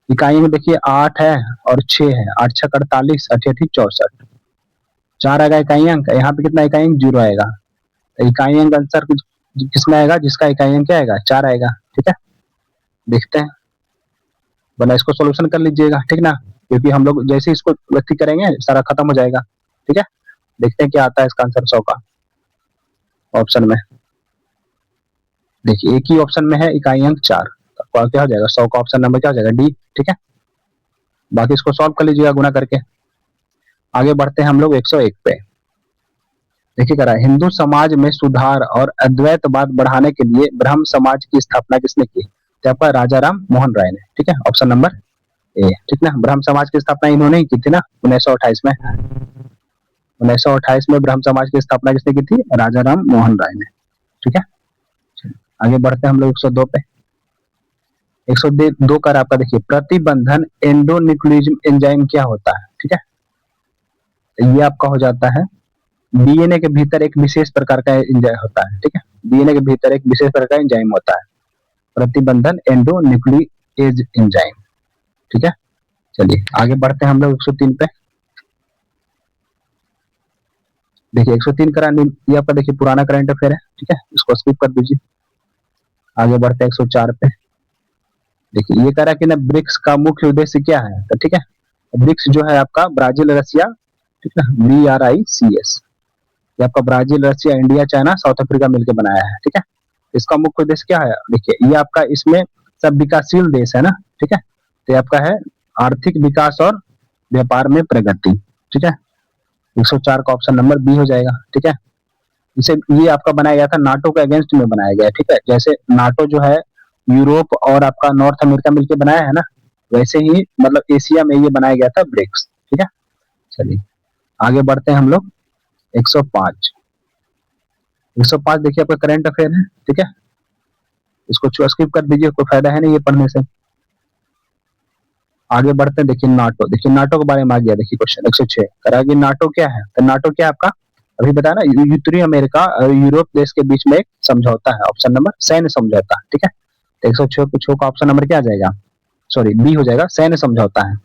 इकाई में देखिए 8 है और 6 है, 8 छक 48, 8 ठीक 64, 4 आएगा इकाई अंक, यहाँ पे कितना इकाई अंक 0 आएगा, तो इकाई अंक आंसर किसमें आएगा, जिसका इकाई अंक क्या आएगा 4 आएगा, ठीक है। देखते हैं, वरना इसको सोल्यूशन कर लीजिएगा, ठीक ना, क्योंकि हम लोग जैसे इसको व्यक्ति करेंगे सारा खत्म हो जाएगा, ठीक है। देखते हैं क्या आता है इसका आंसर 100 का ऑप्शन में। देखिए एक ही ऑप्शन में है इकाई अंक 4, तो क्या हो जाएगा 100 का ऑप्शन नंबर क्या हो जाएगा डी, ठीक है। बाकी इसको सॉल्व कर लीजिएगा गुना करके। आगे बढ़ते हैं हम लोग 101 पे। देखिए कह रहा है हिंदू समाज में सुधार और अद्वैतवाद बढ़ाने के लिए ब्रह्म समाज की स्थापना किसने की, तो आपका राजा राम मोहन राय ने, ठीक है, ऑप्शन नंबर ए, ठीक ना। ब्रह्म समाज की स्थापना इन्होंने ही की थी ना 1928 में, 1928 में ब्रह्म समाज की स्थापना किसने की थी, राजा राम मोहन राय ने, ठीक है। आगे बढ़ते हैं हम लोग 102 पे। 102 कर आपका देखिए प्रतिबंधन एंडोन्यूक्लियस एंजाइम क्या होता है, ठीक है, तो ये आपका हो जाता है डीएनए के भीतर एक विशेष प्रकार का एंजाइम होता है, ठीक है, डीएनए के भीतर एक विशेष प्रकार का एंजाइम होता है, प्रतिबंधन एंडोन्यूक्लियस एंजाइम, ठीक है। चलिए आगे बढ़ते हैं हम लोग 103 पे। देखिए 103 करा ये आपका देखिए पुराना करंट अफेयर है, ठीक है, इसको स्किप कर दीजिए। आगे बढ़ते हैं 104 पे। देखिए ये कह रहा है कि ना ब्रिक्स का मुख्य उद्देश्य क्या है, तो ठीक है, ब्रिक्स जो है आपका ब्राजील रसिया, ठीक है, BRICS, ये आपका Brazil Russia India China South Africa मिलकर बनाया है, ठीक है। इसका मुख्य उद्देश्य क्या है, देखिए ये आपका इसमें सब विकासशील देश है ना, ठीक है, तो ये आपका है आर्थिक विकास और व्यापार में प्रगति, ठीक है। 104 का ऑप्शन नंबर बी हो जाएगा, ठीक है। इसे ये आपका बनाया गया था नाटो के अगेंस्ट में बनाया गया है, ठीक है, जैसे नाटो जो है यूरोप और आपका नॉर्थ अमेरिका मिलकर बनाया है ना, वैसे ही मतलब एशिया में ये बनाया गया था ब्रिक्स, ठीक है। चलिए आगे बढ़ते हैं हम लोग 105। 105 देखिए आपका करंट अफेयर है, ठीक है, इसको स्किप कर दीजिए, कोई फायदा है नहीं ये पढ़ने से। आगे बढ़ते हैं, देखिए नाटो के बारे में आ गया, देखिए क्वेश्चन 106 करा कि नाटो क्या है, तो नाटो क्या आपका अभी बताया ना उत्तरी अमेरिका और यूरोप देश के बीच में एक समझौता है, ऑप्शन नंबर सैन्य समझौता, ठीक है। तो 106 का ऑप्शन नंबर क्या आ जाएगा, सॉरी बी हो जाएगा, सैन्य समझौता है।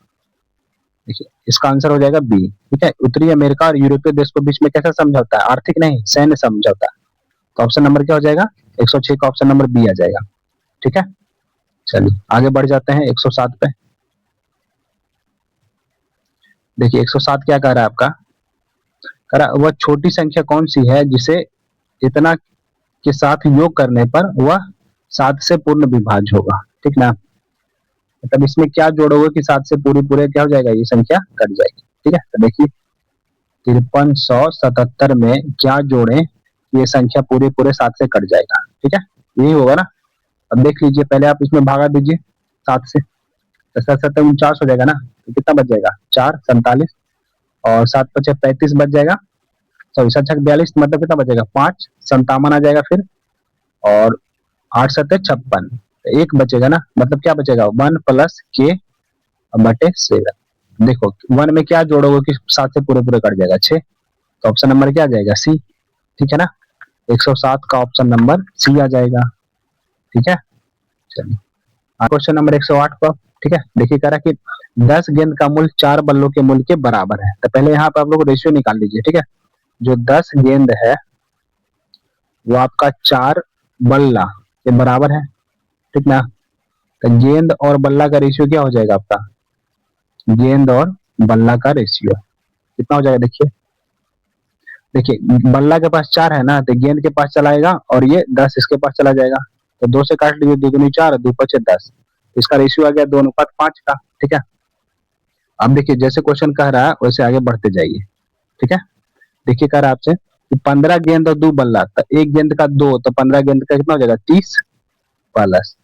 देखिए इसका आंसर हो जाएगा बी, ठीक है। उत्तरी अमेरिका और यूरोपीय देश के बीच में कैसा समझौता है, आर्थिक नहीं सैन्य समझौता, तो ऑप्शन नंबर क्या हो जाएगा 106 का ऑप्शन नंबर बी आ जाएगा, ठीक है। चलिए आगे बढ़ जाते हैं 107 पे। देखिए 107 क्या कह रहा है आपका, कह रहा वह छोटी संख्या कौन सी है जिसे इतना के साथ योग करने पर वह 7 से पूर्ण विभाज्य होगा, ठीक ना। मतलब इसमें क्या जोड़ोगे कि 7 से पूरी पूरे क्या हो जाएगा, ये संख्या कट जाएगी, ठीक है। तो देखिए 5377 में क्या जोड़े ये संख्या पूरे पूरे 7 से कट जाएगा, ठीक है, यही होगा ना। अब देख लीजिए पहले आप इसमें भागा दीजिए 7 से, तो 7 49 हो जाएगा ना, तो कितना बच जाएगा 4 47, और 7 5 35 बच जाएगा, सॉरी 7 6 42, मतलब कितना बचेगा 5 57 आ जाएगा फिर, और 8 7 56, एक बचेगा ना, मतलब क्या बचेगा 1 प्लस के बटे 7। देखो 1 में क्या जोड़ोगे कि 7 से पूरे पूरे कट जाएगा 6, तो ऑप्शन नंबर क्या आ जाएगा सी, ठीक है ना। 107 का ऑप्शन नंबर सी आ जाएगा, ठीक है। चलिए क्वेश्चन नंबर 108 पर, ठीक है, देखिए कह रहा कि 10 गेंद का मूल्य 4 बल्लों के मूल्य के बराबर है, तो पहले यहाँ पे आप लोग रेशियो निकाल लीजिए, ठीक है। जो 10 गेंद है वो आपका 4 बल्ला के बराबर है, ठीक ना। तो गेंद और बल्ला का रेशियो क्या हो जाएगा आपका, गेंद और बल्ला का रेशियो, कितना हो जाएगा देखिए। देखिए बल्ला के पास 4 है ना, तो गेंद के पास चलाएगा और ये 10 इसके पास चला जाएगा। तो 2 से काट लीजिए, 2 दूनी 4, 2 पचे 10। इसका रेशियो आ गया 2:5 का। ठीक है, अब देखिए जैसे क्वेश्चन कह रहा है वैसे आगे बढ़ते जाइए। ठीक है, देखिए कह रहा है आपसे कि 15 गेंद और 2 बल्ला, तो एक गेंद का 2, तो 15 गेंद का कितना हो जाएगा 30 प्लस।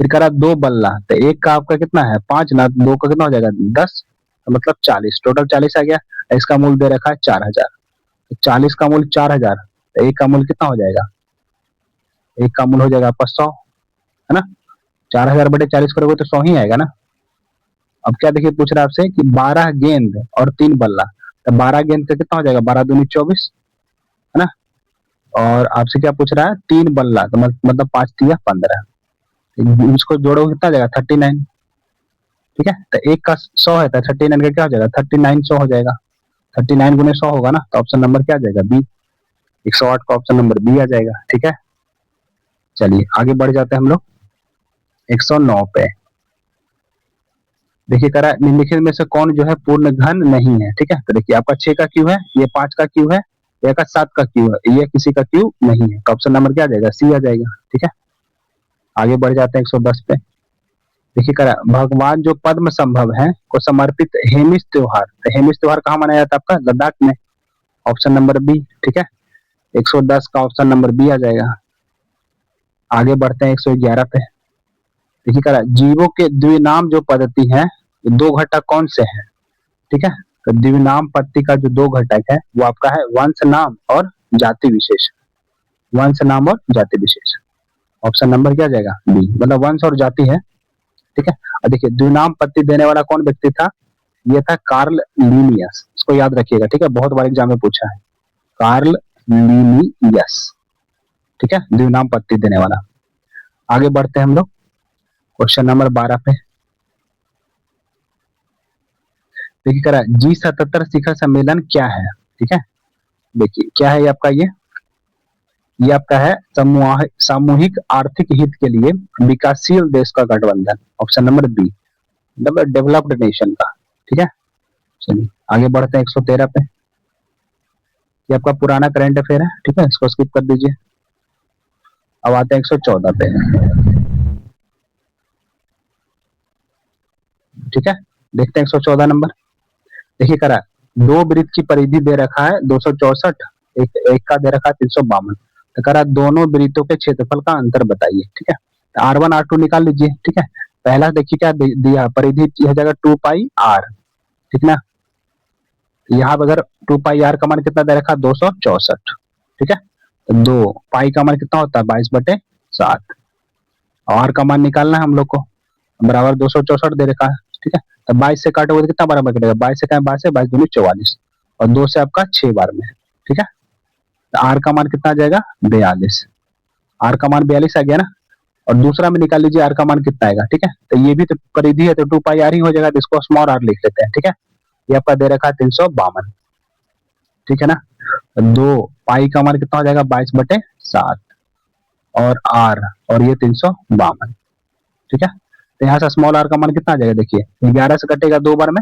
फिर कह रहा 2 बल्ला, तो एक का आपका कितना है 5 ना, 2 का कितना हो जाएगा 10, तो मतलब 40, टोटल 40 आ गया। इसका मूल्य दे रखा है 4000, तो 40 का मूल्य 4000, तो एक का मूल्य कितना हो जाएगा, एक का मूल्य हो जाएगा आपका 100, है ना। 4000 बटे 40 करोगे तो 100 ही आएगा ना। अब क्या देखिए पूछ रहा है आपसे कि 12 गेंद और 3 बल्ला, तो 12 गेंद का कितना हो जाएगा 12 दूनी 24, है ना। और आपसे क्या पूछ रहा है 3 बल्ला, तो मतलब 5 तिया 15, इसको जोड़ो कितना आ जाएगा 39। ठीक है, तो एक का 100 है तो 39 का क्या हो जाएगा 3900 हो जाएगा। 39 गुने 100 होगा ना, तो ऑप्शन नंबर क्या आ जाएगा बी, 108 का ऑप्शन नंबर बी आ जाएगा। ठीक है, चलिए आगे बढ़ जाते हैं हम लोग 109 पे। देखिए करा निम्नलिखित में से कौन जो है पूर्ण घन नहीं है। ठीक है, तो देखिए आपका 6 का क्यू है, ये 5 का क्यू है, ये का 7 का क्यू है, ये किसी का क्यू नहीं है, तो ऑप्शन नंबर क्या आ जाएगा सी आ जाएगा। ठीक है, आगे बढ़ जाते हैं 110 पे। देखिए करा भगवान जो पद्म संभव है को समर्पित हेमिस त्योहार, तो हेमिस त्योहार कहाँ मनाया जाता है आपका लद्दाख में, ऑप्शन नंबर बी। ठीक है, 110 का ऑप्शन नंबर बी आ जाएगा। आगे बढ़ते हैं 111 पे। देखिए करा जीवों के द्विनाम जो पद्धति है, दो घटक कौन से हैं। ठीक है, तो द्विनाम पत्ती का जो 2 घटक है वो आपका है वंश नाम और जाति विशेष, वंश नाम और जाति विशेष। ऑप्शन नंबर क्या आ जाएगा बी, मतलब वंश और जाति है। ठीक है, और देखिए द्विनाम पत्ती देने वाला कौन व्यक्ति था, ये था कार्ल लीनियस, इसको याद रखिएगा। ठीक है, बहुत बार एग्जाम में पूछा है, कार्ल लीनियस। ठीक है, द्विनाम पत्ती देने वाला। आगे बढ़ते हैं हम लोग क्वेश्चन नंबर 12 पे। देखिए करा G77 शिखर सम्मेलन क्या है। ठीक है, देखिए क्या है ये आपका, ये आपका है सामूहिक आर्थिक हित के लिए विकासशील देश का गठबंधन, ऑप्शन नंबर बी, मतलब डेवलप्ड नेशन का। ठीक है, चलिए आगे बढ़ते हैं 113 पे। ये आपका पुराना करंट अफेयर है। ठीक है, इसको स्किप कर दीजिए। अब आते हैं 114 पे। ठीक है, देखते हैं 114 नंबर। देखिए करा दो वृत्त की परिधि दे रखा है 264, एक का दे रखा है 352, तो करा दोनों वृत्तों के क्षेत्रफल का अंतर बताइए। ठीक है, तो R1 R2 निकाल लीजिए। ठीक है, पहला देखिए क्या दिया, परिधि हो जाएगा 2 पाई R। ठीक ना, यहाँ पर अगर 2 पाई R का मान कितना दे रखा 264। ठीक है, तो 2 पाई का मान कितना होता है 22/7, और R का मान निकालना है हम लोग को, बराबर 264 दे रखा है। ठीक है, तो 22 से काटोगे तो कितना बराबर कटेगा, 22 से क्या 22 से 22 दूनी 44, और 2 से आपका 6 बार में। ठीक है, तो आर का मान कितना आ जाएगा 42, आर का मान 42 आ गया ना, और दूसरा में निकाल लीजिए आर का मान कितना आएगा। ठीक है, तो ये भी तो परिधि है तो 2 पाई आर ही हो जाएगा, तो इसको स्मॉल आर लिख लेते हैं। ठीक है, ये आपका दे रखा है 352। ठीक है ना, तो 2 पाई का मान कितना हो जाएगा 22/7, और आर और ये 352। ठीक है, तो यहाँ से स्मॉल आर का मान कितना आ जाएगा, देखिए 11 से कटेगा 2 बार में,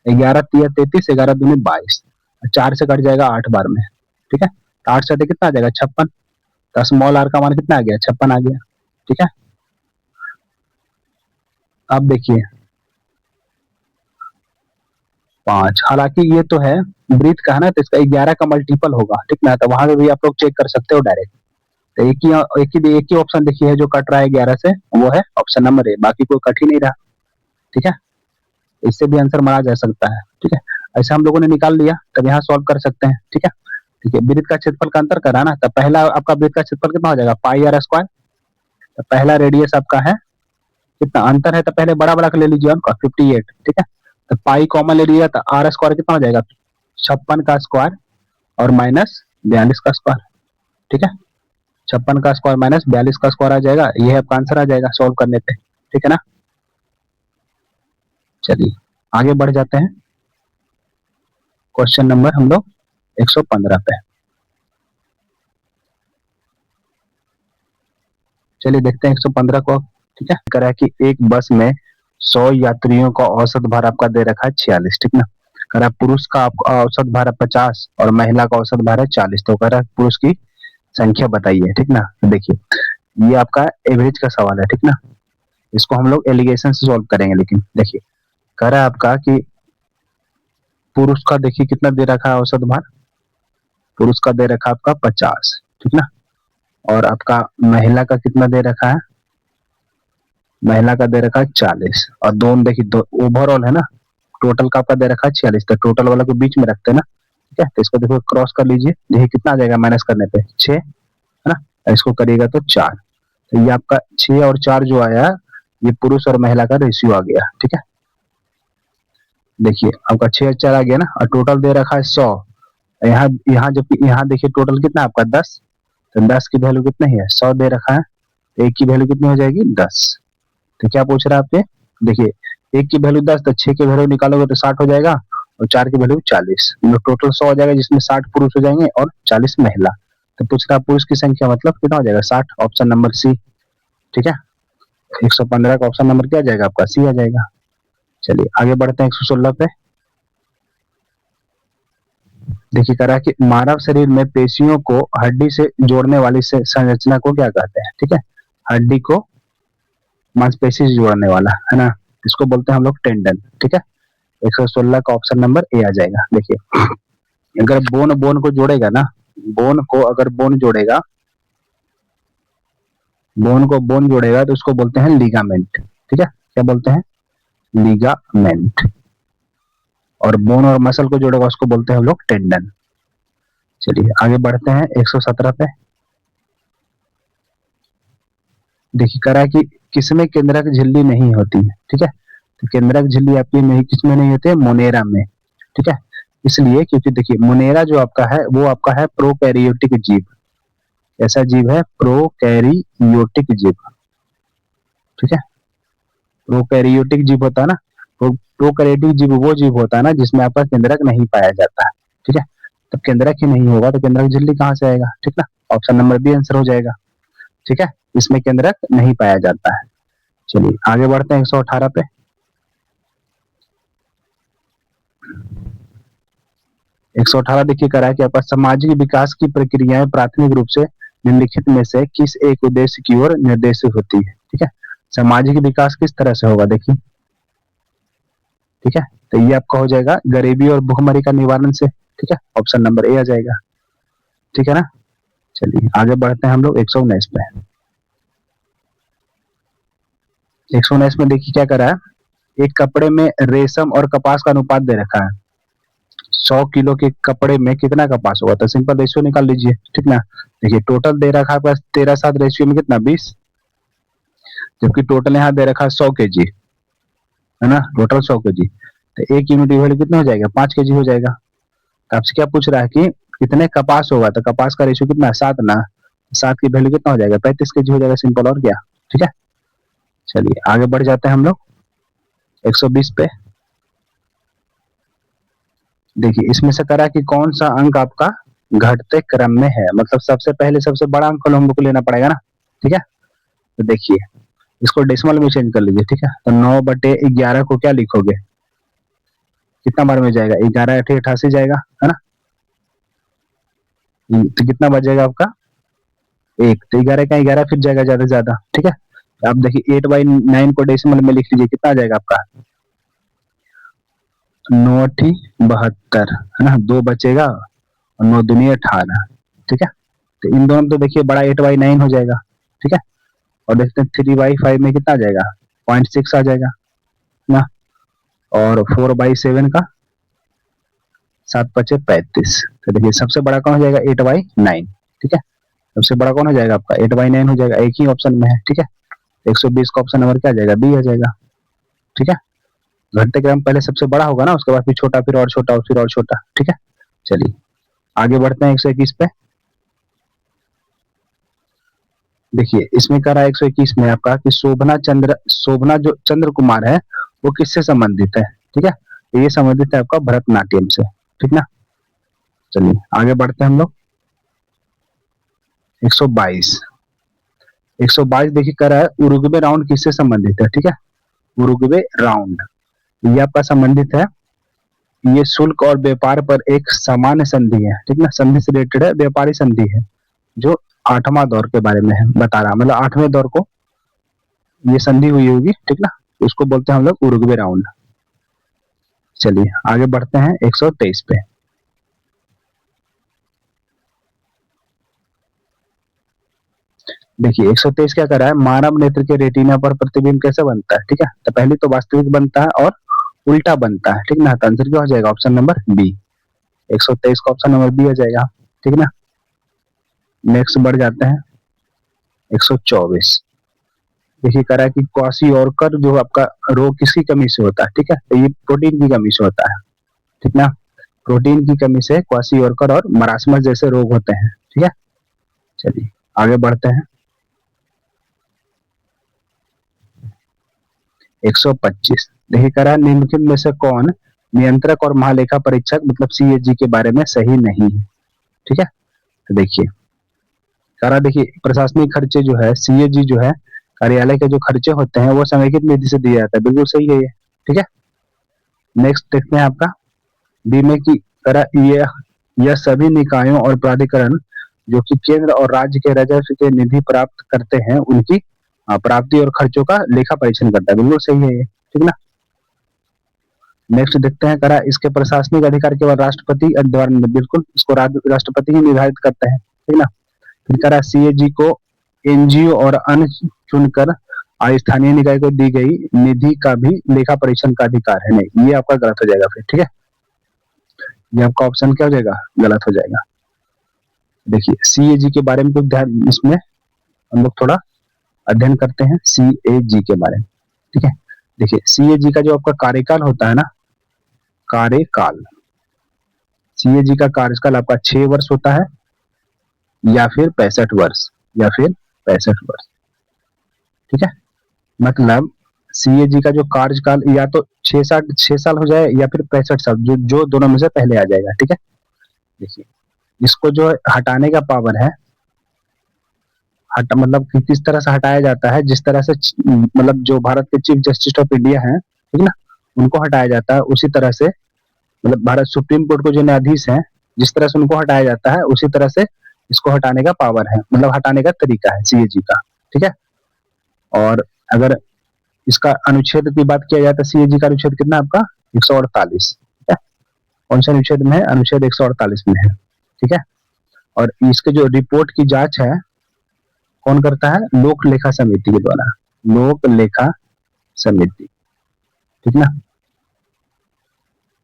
11 तिया 33, 11 दूनी 22, 4 से कट जाएगा 8 बार में। ठीक है, तो 8 से कितना आ जाएगा 56, तो स्मॉल आर का मान कितना आ गया 56 आ गया। ठीक है, अब देखिए 5, हालांकि ये तो है वृत्त का है ना, तो इसका 11 का मल्टीपल होगा। ठीक ना, तो वहां पे भी आप लोग चेक कर सकते हो डायरेक्ट। तो एक ही ऑप्शन देखिए है जो कट रहा है 11 से, वो है ऑप्शन नंबर ए, बाकी कोई कट ही नहीं रहा। ठीक है, इससे भी आंसर मारा जा सकता है। ठीक है, ऐसा हम लोगों ने निकाल लिया, तब यहाँ सॉल्व कर सकते हैं। ठीक है, ठीक है, वृत्त का क्षेत्रफल का अंतर करा ना, तो पहला आपका वृत्त का क्षेत्रफल कितना हो जाएगा पाई आर स्क्वायर, तो पहला रेडियस आपका है कितना, अंतर है तो पहले बड़ा बड़ा ले लीजिए उनका 58। ठीक है, तो पाई कॉमन ले लीजिए, तो आर स्क्वायर कितना हो जाएगा 56 का स्क्वायर और माइनस 42 का स्क्वायर। ठीक है, 56 का स्क्वायर माइनस 42 का स्क्वायर आ जाएगा, ये आपका आंसर आ जाएगा सॉल्व करने पे। ठीक है ना, चलिए आगे बढ़ जाते हैं क्वेश्चन नंबर हम लोग 115 पे। चलिए देखते हैं 115 को। ठीक है, कह रहा है कि एक बस में 100 यात्रियों का औसत भार आपका दे रखा है 46। ठीक ना, कह रहा है पुरुष का आपको औसत भार है 50 और महिला का औसत भार है 40, तो कह रहा है पुरुष की संख्या बताइए, ठीक ना। तो देखिए ये आपका एवरेज का सवाल है, ठीक ना। इसको हम लोग एलिगेशन से सॉल्व करेंगे, लेकिन देखिए कह रहा है आपका कि पुरुष का देखिए कितना दे रखा है औसत भार, पुरुष का दे रखा है आपका 50, ठीक ना। और आपका महिला का कितना दे रखा है, महिला का दे रखा है 40, और दोनों देखिए दो ओवरऑल है ना, टोटल का आपका दे रखा है 46, तो टोटल वाला को बीच में रखते हैं ना, ठीक है। तो इसको देखो क्रॉस कर लीजिए, देखिए कितना आ जाएगा माइनस करने पे 6, है ना। इसको करिएगा तो 4, तो ये आपका 6 और 4 जो आया ये पुरुष और महिला का रेशियो आ गया, ठीक है। देखिए आपका 6 4 आ गया ना, और टोटल दे रखा है 100, यहाँ यहाँ जबकि यहाँ देखिए टोटल कितना आपका 10, तो 10 की वैल्यू कितनी है 100 दे रखा है, तो एक की वैल्यू कितनी हो जाएगी 10। तो क्या पूछ रहा है आपसे, देखिए एक की वैल्यू 10, तो 6 की वैल्यू निकालोगे तो 60 हो जाएगा, और 4 की वैल्यू 40, मतलब टोटल 100 हो जाएगा, जिसमें 60 पुरुष हो जाएंगे और 40 महिला। तो पूछ रहा है पुरुष की संख्या मतलब कितना हो जाएगा 60, ऑप्शन नंबर सी, ठीक है। 115 का ऑप्शन नंबर क्या आ जाएगा आपका सी आ जाएगा। चलिए आगे बढ़ते हैं 116 पे। देखिए कह रहा है कि मानव शरीर में पेशियों को हड्डी से जोड़ने वाली से संरचना को क्या कहते हैं, ठीक है। हड्डी को मांसपेशी से जोड़ने वाला, है ना, इसको बोलते हैं हम लोग टेंडन, ठीक है। 116 का ऑप्शन नंबर ए आ जाएगा। देखिए अगर बोन बोन को जोड़ेगा ना, बोन को अगर बोन जोड़ेगा, बोन को बोन जोड़ेगा तो उसको बोलते हैं लिगामेंट, ठीक है। क्या बोलते हैं, लिगामेंट। और बोन और मसल को जोड़ेगा उसको बोलते हैं हम लोग टेंडन। चलिए आगे बढ़ते हैं 117 पे। देखिए कह रहा है कि किसमें केंद्रक झिल्ली नहीं होती है, ठीक है। तो केंद्रक झिल्ली आपकी नहीं, किसमें नहीं होती है, मोनेरा में, ठीक है। इसलिए क्योंकि देखिए मोनेरा जो आपका है वो आपका है प्रोकैरियोटिक जीव, ऐसा जीव है प्रोकैरियोटिक जीव, ठीक है। प्रोकैरियोटिक जीव होता है ना, तो प्रोकैरियोटिक जीव वो जीव होता है ना जिसमें आपका केंद्रक नहीं पाया जाता है, ठीक है। तो केंद्रक ही नहीं होगा तो केंद्रक झिल्ली कहाँ से आएगा, ठीक ना। ऑप्शन नंबर बी आंसर हो जाएगा, ठीक है। इसमें केंद्रक नहीं पाया जाता है। चलिए आगे बढ़ते हैं 118 पे। 118 देखिए कह रहा है कि आपका सामाजिक विकास की प्रक्रियाएं प्राथमिक रूप से निम्नलिखित में से किस एक उद्देश्य की ओर निर्देशित होती है, ठीक है। सामाजिक विकास किस तरह से होगा देखिए, ठीक है। तो ये आपका हो जाएगा गरीबी और भुखमरी का निवारण से, ठीक है। ऑप्शन नंबर ए आ जाएगा, ठीक है ना। चलिए आगे बढ़ते हैं हम लोग 119 पे। 119 में देखिए क्या कर रहा है, एक कपड़े में रेशम और कपास का अनुपात दे रखा है, 100 किलो के कपड़े में कितना कपास होगा, तो सिंपल रेशियो निकाल लीजिए, ठीक ना। देखिए टोटल दे रखा है 13/7 रेशियो में कितना 20, जबकि टोटल यहाँ दे रखा है 100 केजी, है ना, टोटल 100 केजी। तो एक यूनिट वैल्यू कितना हो जाएगा 5 केजी हो जाएगा। तो आपसे क्या पूछ रहा है कि कितने कपास होगा, तो कपास का रेशियो कितना है 7 ना, 7 की वैल्यू कितना हो जाएगा 35 केजी हो जाएगा, सिंपल, और क्या, ठीक है। चलिए आगे बढ़ जाते हैं हम लोग 120 पे। देखिए इसमें से करा कि कौन सा अंक आपका घटते क्रम में है, मतलब सबसे पहले सबसे बड़ा अंक हम लोग को लेना पड़ेगा ना, ठीक है। तो देखिए इसको डेसिमल में चेंज कर लीजिए, ठीक है। तो 9/11 को क्या लिखोगे, कितना बार में जाएगा, 11×8 = 88 जाएगा, है ना। तो कितना बचेगा आपका 1, तो 11 का 11 फिर जाएगा ज्यादा से ज्यादा, ठीक है। तो आप देखिए 8/9 को डेसिमल में लिख लीजिए, कितना आ जाएगा आपका 9×8 = 72, है ना, 2 बचेगा और 9×2 = 18, ठीक है। तो इन दोनों में तो देखिए बड़ा 8/9 हो जाएगा, ठीक है। और देखते हैं 3/5 में कितना आ जाएगा 0.6 आ जाएगा ना, और 4/7 का 7×5 = 35। तो देखिए सबसे बड़ा कौन हो जाएगा 8/9, ठीक है। सबसे बड़ा कौन हो जाएगा आपका 8/9 हो जाएगा, एक ही ऑप्शन में है, ठीक है। 120 का ऑप्शन नंबर क्या आ जाएगा बी आ जाएगा, ठीक है। घटते क्रम पहले सबसे बड़ा होगा ना, उसके बाद फिर छोटा, फिर और छोटा, फिर और छोटा, ठीक है। चलिए आगे बढ़ते हैं 121 पे। देखिए इसमें कह रहा है 121 में आपका कि शोभना जो चंद्र कुमार है वो किससे संबंधित है, ठीक है। तो ये संबंधित है आपका भरतनाट्यम से, ठीक ना। चलिए आगे बढ़ते हैं हम लोग 122। 122 देखिए कह रहा है उरुग्वे राउंड किससे संबंधित है, ठीक है। उरुग्वे राउंड ये आपका संबंधित है ये शुल्क और व्यापार पर एक सामान्य संधि है, ठीक ना, संधि से रिलेटेड है, व्यापारी संधि है, जो 8वां दौर के बारे में है बता रहा, मतलब 8वें दौर को ये संधि हुई होगी, ठीक ना, उसको बोलते हैं हम लोग उरुग्वे राउंड। चलिए आगे बढ़ते हैं 123 पे। देखिए 123 क्या कर रहा है, मानव नेत्र के रेटिना पर प्रतिबिंब कैसे बनता है, ठीक है, तो पहले तो वास्तविक बनता है और उल्टा बनता है, ठीक ना, तो आंसर क्या हो जाएगा, ऑप्शन नंबर बी। 123 का ऑप्शन नंबर बी हो जाएगा, ठीक ना। नेक्स्ट बढ़ जाते हैं 124। देखिए कह रहा है कि क्वाशियोरकर जो आपका रोग किसकी कमी से होता है, ठीक है, तो ये प्रोटीन की कमी से होता है, ठीक ना, प्रोटीन की कमी से क्वाशियोरकर और मरासमस जैसे रोग होते हैं, ठीक है। चलिए आगे बढ़ते हैं 125। देखिए कह रहा है निम्नलिखित में से कौन नियंत्रक और महालेखा परीक्षक मतलब सीएजी के बारे में सही नहीं है, ठीक है, तो देखिए कह रहा देखिए प्रशासनिक खर्चे जो है सीएजी जो है कार्यालय के जो खर्चे होते हैं वो समेकित निधि से दिया जाता है, बिल्कुल सही है ये, ठीक है। नेक्स्ट देखते हैं आपका डी में की तरह यह सभी निकायों और प्राधिकरण जो कि केंद्र और राज्य के राजस्व के निधि प्राप्त करते हैं उनकी प्राप्ति और खर्चों का लेखा परीक्षण करता है, बिल्कुल सही है ये, ठीक ना। नेक्स्ट देखते हैं करा इसके प्रशासनिक अधिकार केवल राष्ट्रपति द्वारा, बिल्कुल इसको राष्ट्रपति ही निर्धारित करते हैं, ठीक ना। फिर करा सीएजी को एनजीओ और अन्य चुनकर स्थानीय निकाय को दी गई निधि का भी लेखा परीक्षण का अधिकार है, नहीं ये आपका गलत हो जाएगा फिर, ठीक है, ये आपका ऑप्शन क्या हो जाएगा, गलत हो जाएगा। देखिए सीएजी के बारे में कुछ ध्यान इसमें हम लोग थोड़ा अध्ययन करते हैं सीएजी के बारे में, ठीक है। देखिए सीएजी का जो आपका कार्यकाल होता है ना, कार्यकाल, सीएजी का कार्यकाल आपका 6 वर्ष होता है या फिर 65 वर्ष, या फिर 65 वर्ष, ठीक है, मतलब सीएजी का जो कार्यकाल या तो 6 साल हो जाए या फिर 65 साल, जो दोनों में से पहले आ जाएगा, ठीक है। देखिए इसको जो हटाने का पावर है, मतलब कि किस तरह से हटाया जाता है, जिस तरह से मतलब जो भारत के चीफ जस्टिस ऑफ इंडिया हैं, ठीक ना, उनको हटाया जाता है उसी तरह से, मतलब भारत सुप्रीम कोर्ट को जो न्यायाधीश हैं जिस तरह से उनको हटाया जाता है उसी तरह से इसको हटाने का पावर है, मतलब हटाने का तरीका है सीएजी का, ठीक है। और अगर इसका अनुच्छेद की बात किया जाए तो सीएजी का अनुच्छेद कितना है आपका 148, ठीक है, कौन से अनुच्छेद में है, अनुच्छेद 148 में है, ठीक है। और इसके जो रिपोर्ट की जांच है कौन करता है, लोक लेखा समिति के द्वारा, लोक लेखा समिति, ठीक ना,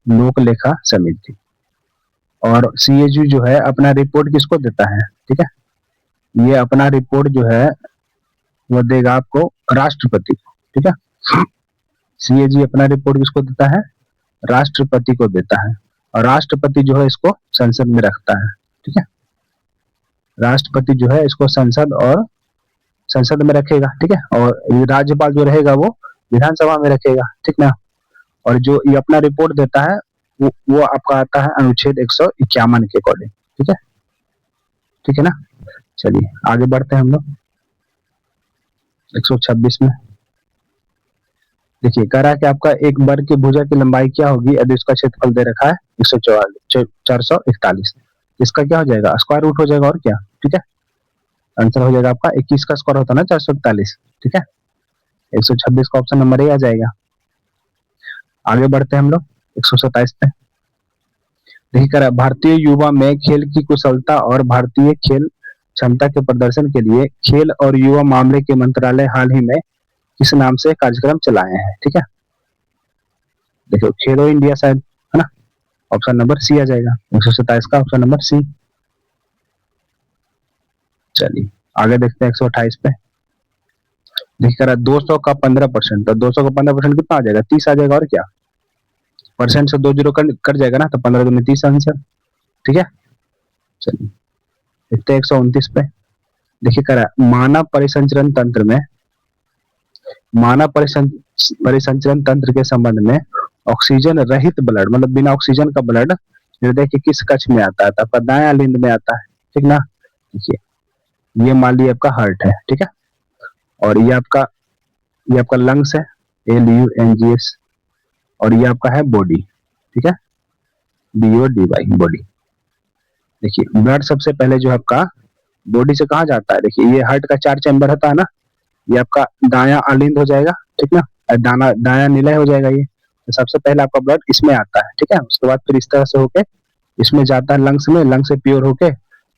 लोक लेखा समिति। और सीएजी जो है अपना रिपोर्ट किसको देता है, ठीक है, ये अपना रिपोर्ट जो है वो देगा आपको राष्ट्रपति को, ठीक है। सीएजी अपना रिपोर्ट किसको देता है, राष्ट्रपति को देता है, और राष्ट्रपति जो है इसको संसद में रखता है, ठीक है, राष्ट्रपति जो है इसको संसद में रखेगा, ठीक है, और राज्यपाल जो रहेगा वो विधानसभा में रखेगा, ठीक ना। और जो ये अपना रिपोर्ट देता है वो आपका आता है अनुच्छेद 151 के अकॉर्डिंग, ठीक है ना। चलिए आगे बढ़ते हैं हम लोग 126 में। देखिए कह रहा है कि आपका एक वर्ग की भुजा की लंबाई क्या होगी यदि उसका क्षेत्रफल दे रखा है 441, इसका क्या हो जाएगा, स्क्वायर रूट हो जाएगा, और क्या, ठीक है, आंसर हो जाएगा आपका 21 का स्क्वायर होता है ना 441, ठीक है, 126 का ऑप्शन नंबर ए आ जाएगा। आगे बढ़ते हैं हम लोग 127 पे। देखिए कह रहा है भारतीय युवा में खेल की कुशलता और भारतीय खेल क्षमता के प्रदर्शन के लिए खेल और युवा मामले के मंत्रालय हाल ही में किस नाम से कार्यक्रम चलाए हैं, ठीक है। देखो खेलो इंडिया शायद, है ना, ऑप्शन नंबर सी आ जाएगा, 127 का ऑप्शन नंबर सी। चलिए आगे देखते हैं 128 पे। देखिए 200 का 15%, तो 200 का 15% कितना आ जाएगा, 30 आ जाएगा, और क्या, परसेंट से 2 जीरो कट जाएगा ना, तो 15 दूनी 30 आंसर, ठीक है। चलिए देखते हैं 129 पे। देखिए कह रहा है मानव परिसंचरण तंत्र में, मानव परिसंचरण तंत्र के संबंध में ऑक्सीजन रहित ब्लड, मतलब बिना ऑक्सीजन का ब्लड हृदय के किस कक्ष में आता है, तो आपका दायां लिंब में आता है, ठीक ना। देखिए ये मान लीजिए आपका हार्ट है, ठीक है, और ये आपका लंग्स है LUNGS, और ये आपका है बॉडी, ठीक है, BODY बॉडी। देखिए ब्लड सबसे पहले जो है आपका बॉडी से कहाँ जाता है, देखिए ये हार्ट का 4 चैम्बर होता है ना, ये आपका दायां अलिंद हो जाएगा, ठीक ना, दाना दायां निलय हो जाएगा ये, तो सबसे पहले आपका ब्लड इसमें आता है, ठीक है, उसके बाद फिर इस तरह से होके इसमें जाता है लंग्स में, लंग्स से प्योर होके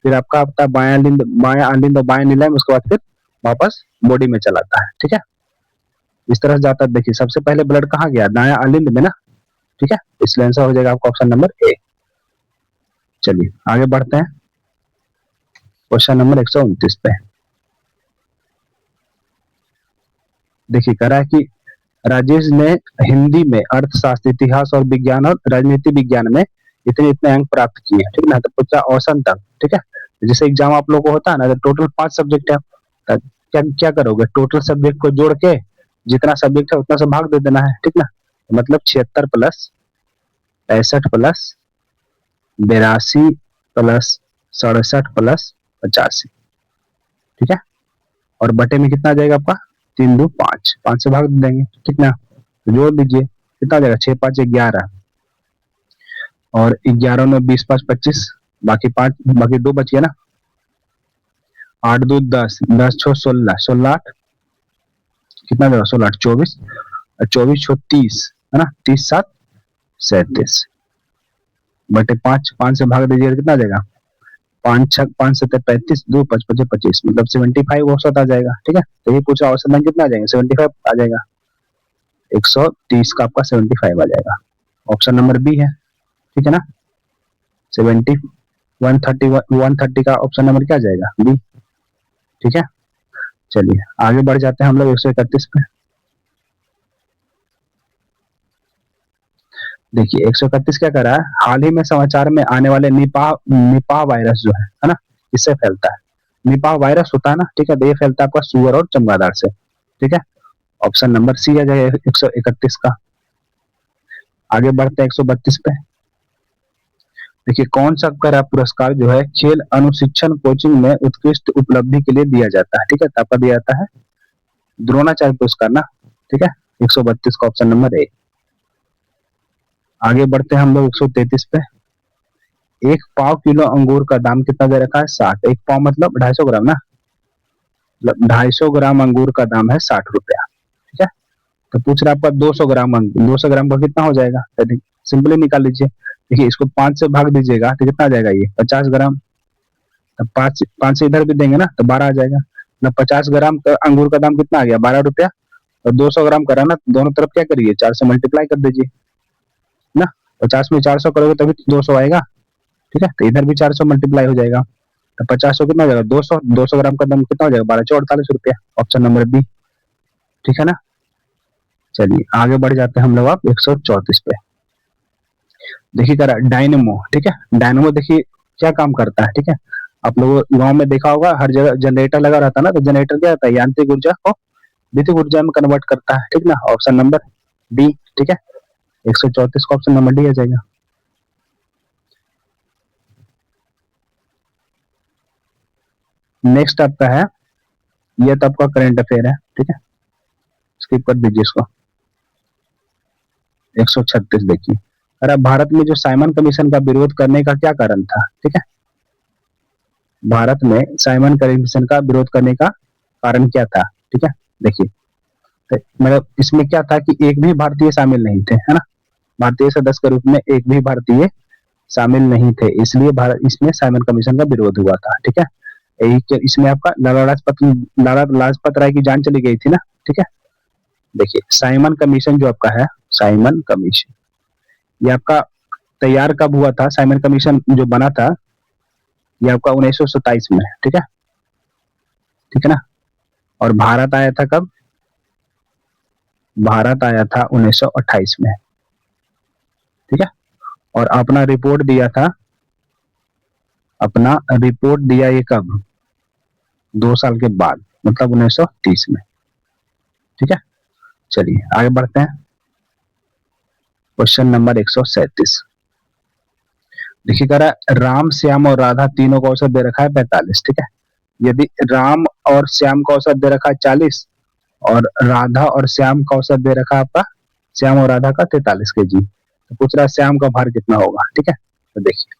फिर आपका आता है बायां अलिंद और बायां निलय में, उसके बाद फिर वापस बॉडी में चलाता है, ठीक है, इस तरह से जाता है। देखिए सबसे पहले ब्लड कहाँ गया, दायां अलिंद में ना, ठीक है, इसलिए आंसर हो जाएगा आपका ऑप्शन नंबर ए। चलिए आगे बढ़ते हैं क्वेश्चन नंबर 129 पे। देखिए कह रहा है कि राजेश ने हिंदी में अर्थशास्त्र, इतिहास और विज्ञान और राजनीति विज्ञान में इतने इतने अंक प्राप्त किए हैं, ठीक ना, तो पूछा औसत अंक, ठीक है, जैसे एग्जाम आप लोग को होता है ना, तो टोटल 5 सब्जेक्ट है, तो क्या क्या करोगे, टोटल सब्जेक्ट को जोड़ के जितना सब्जेक्ट है उतना से भाग दे देना है, ठीक ना, मतलब 76 प्लस 65 प्लस 82 प्लस 67 प्लस 85, ठीक है, और बटे में कितना आ जाएगा आपका 3 2 5, 5 से भाग देंगे, कितना, तो जोड़ दीजिए कितना आ जाएगा 6 5 11, और 11 में 20 5 25, बाकी 5 बाकी 2 बच गया ना, 8 2 10, 10 6 16, 16 8 कितना आ जाएगा 16 8 24, और 24 6 30 है ना, 30 7 37 बटे 5, 5 से भाग दीजिए कितना आ जाएगा 5 6 5 7 35, 2 5 5 25, मतलब 75 औसत आ जाएगा, ठीक है, तो ये पूछा औसत अंक कितना आ जाएगा 75 आ जाएगा, 130 का आपका 75 आ जाएगा, ऑप्शन नंबर बी है, ठीक है ना, 70 130 का ऑप्शन नंबर क्या आ जाएगा बी, ठीक है। चलिए आगे बढ़ जाते हैं हम लोग 131 पे। देखिए 131 क्या कर रहा है, हाल ही में समाचार में आने वाले निपाह वायरस जो है ना, इससे फैलता है, निपाह वायरस होता है ना, ठीक है, तो ये फैलता है आपका सुअर और चमगादड़ से, ठीक है, ऑप्शन नंबर सी आ जाएगा 131 का। आगे बढ़ते हैं 132 पे। देखिए कौन सा कर पुरस्कार जो है खेल अनुशिक्षण कोचिंग में उत्कृष्ट उपलब्धि के लिए दिया जाता है, ठीक है, तो आपका दिया जाता है द्रोणाचार्य पुरस्कार ना, ठीक है, 132 का ऑप्शन नंबर ए। आगे बढ़ते हैं हम लोग 133 पे। 1 पाव किलो अंगूर का दाम कितना दे रखा है 60, 1 पाव मतलब 250 ग्राम ना, मतलब 250 ग्राम अंगूर का दाम है 60 रुपया, ठीक है, तो पूछ रहा है आपका 200 ग्राम 200 ग्राम का कितना हो जाएगा, सिंपली निकाल लीजिए, देखिए इसको 5 से भाग दीजिएगा तो कितना आ जाएगा ये 50 ग्राम, तो 5 से इधर भी देंगे ना तो 12 आ जाएगा, ना 50 ग्राम का अंगूर का दाम कितना आ गया 12 रुपया, और 200 ग्राम करा ना, दोनों तरफ क्या करिए 4 से मल्टीप्लाई कर दीजिए ना, 50 में 400 करोगे तभी 200 आएगा, ठीक है, तो इधर भी 400 मल्टीप्लाई हो जाएगा, तो 50 कितना हो जाएगा 200, 200 ग्राम का दाम कितना हो जाएगा 1248 रुपया, ऑप्शन नंबर बी, ठीक है ना। चलिए आगे बढ़ जाते हैं हम लोग आप 134 पे। देखिए कह रहा है डायनेमो, ठीक है, डायनेमो देखिए क्या काम करता है, ठीक है, आप लोग गांव में देखा होगा हर जगह जनरेटर लगा रहता है ना, तो जनरेटर क्या होता है यांत्रिक ऊर्जा को विद्युत ऊर्जा में कन्वर्ट करता है, ठीक ना, ऑप्शन नंबर डी, ठीक है, 134 का ऑप्शन नंबर डी आ जाएगा। नेक्स्ट आपका है, ये तो आपका करंट अफेयर है, ठीक है, स्किप कर दीजिए इसको। 136 देखिए, अरे भारत में जो साइमन कमीशन का विरोध करने का क्या कारण था, ठीक है, भारत में साइमन कमीशन का विरोध करने का कारण क्या था, ठीक है, देखिए तो मतलब इसमें क्या था कि एक भी भारतीय शामिल नहीं थे, है ना, भारतीय सदस्य के रूप में एक भी भारतीय शामिल नहीं थे, इसलिए भारत इसमें साइमन कमीशन का विरोध हुआ था, ठीक है, इसमें आपका लाला लाजपत राय की जान चली गई थी ना, ठीक है। देखिए साइमन कमीशन जो आपका है, साइमन कमीशन ये आपका तैयार कब हुआ था, साइमन कमीशन जो बना था ये आपका 1927 में, ठीक है, ठीक है ना, और भारत आया था कब, भारत आया था 1928 में, ठीक है, और अपना रिपोर्ट दिया था, अपना रिपोर्ट दिया ये कब 2 साल के बाद, मतलब 1930 में, ठीक है। चलिए आगे बढ़ते हैं क्वेश्चन नंबर 137। देखिए कह रहा है राम श्याम और राधा तीनों का औसत दे रखा है 45, ठीक है, यदि राम और श्याम का औसत दे रखा है 40 और राधा और श्याम का औसत दे रखा है आपका, श्याम और राधा का 43 kg, तो पूछ रहा है श्याम का भार कितना होगा, ठीक है, तो देखिए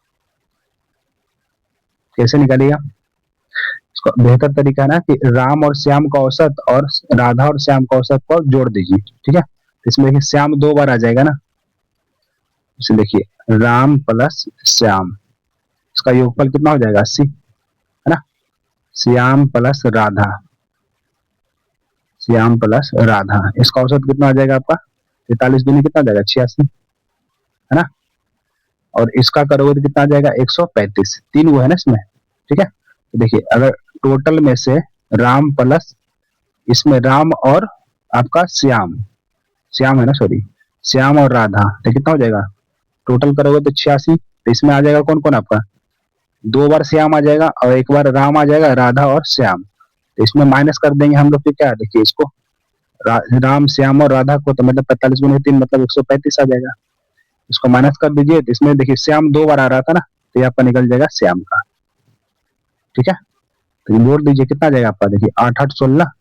कैसे निकालिएगा इसको। बेहतर तरीका है ना कि राम और श्याम का औसत और राधा और श्याम का औसत को जोड़ दीजिए, ठीक है। तो इसमें देखिए श्याम 2 बार आ जाएगा ना, इसे देखिए राम प्लस श्याम, इसका योगफल कितना हो जाएगा 80, है ना। श्याम प्लस राधा, श्याम प्लस राधा, इसका औसत कितना आ जाएगा आपका 43 दूनी कितना आ जाएगा 86, है ना। और इसका करोगे तो कितना आ जाएगा 135, 3 वो है ना इसमें, ठीक है। तो देखिए अगर टोटल में से राम प्लस इसमें राम और आपका श्याम, श्याम है ना सॉरी, श्याम और राधा, तो कितना हो जाएगा टोटल करोगे तो 86। तो इसमें आ जाएगा कौन कौन आपका 2 बार श्याम आ जाएगा और 1 बार राम आ जाएगा, राधा और श्याम। तो इसमें माइनस कर देंगे हम लोग, फिर क्या देखिए इसको राम श्याम और राधा को, तो मतलब 45 गुने 3 मतलब 135 आ जाएगा। इसको माइनस कर दीजिए, तो इसमें देखिए श्याम 2 बार आ रहा था ना, तो ये आपका निकल जाएगा श्याम का, ठीक है। तो ये जोड़ दीजिए कितना आ जाएगा आपका, देखिए 8 8 16,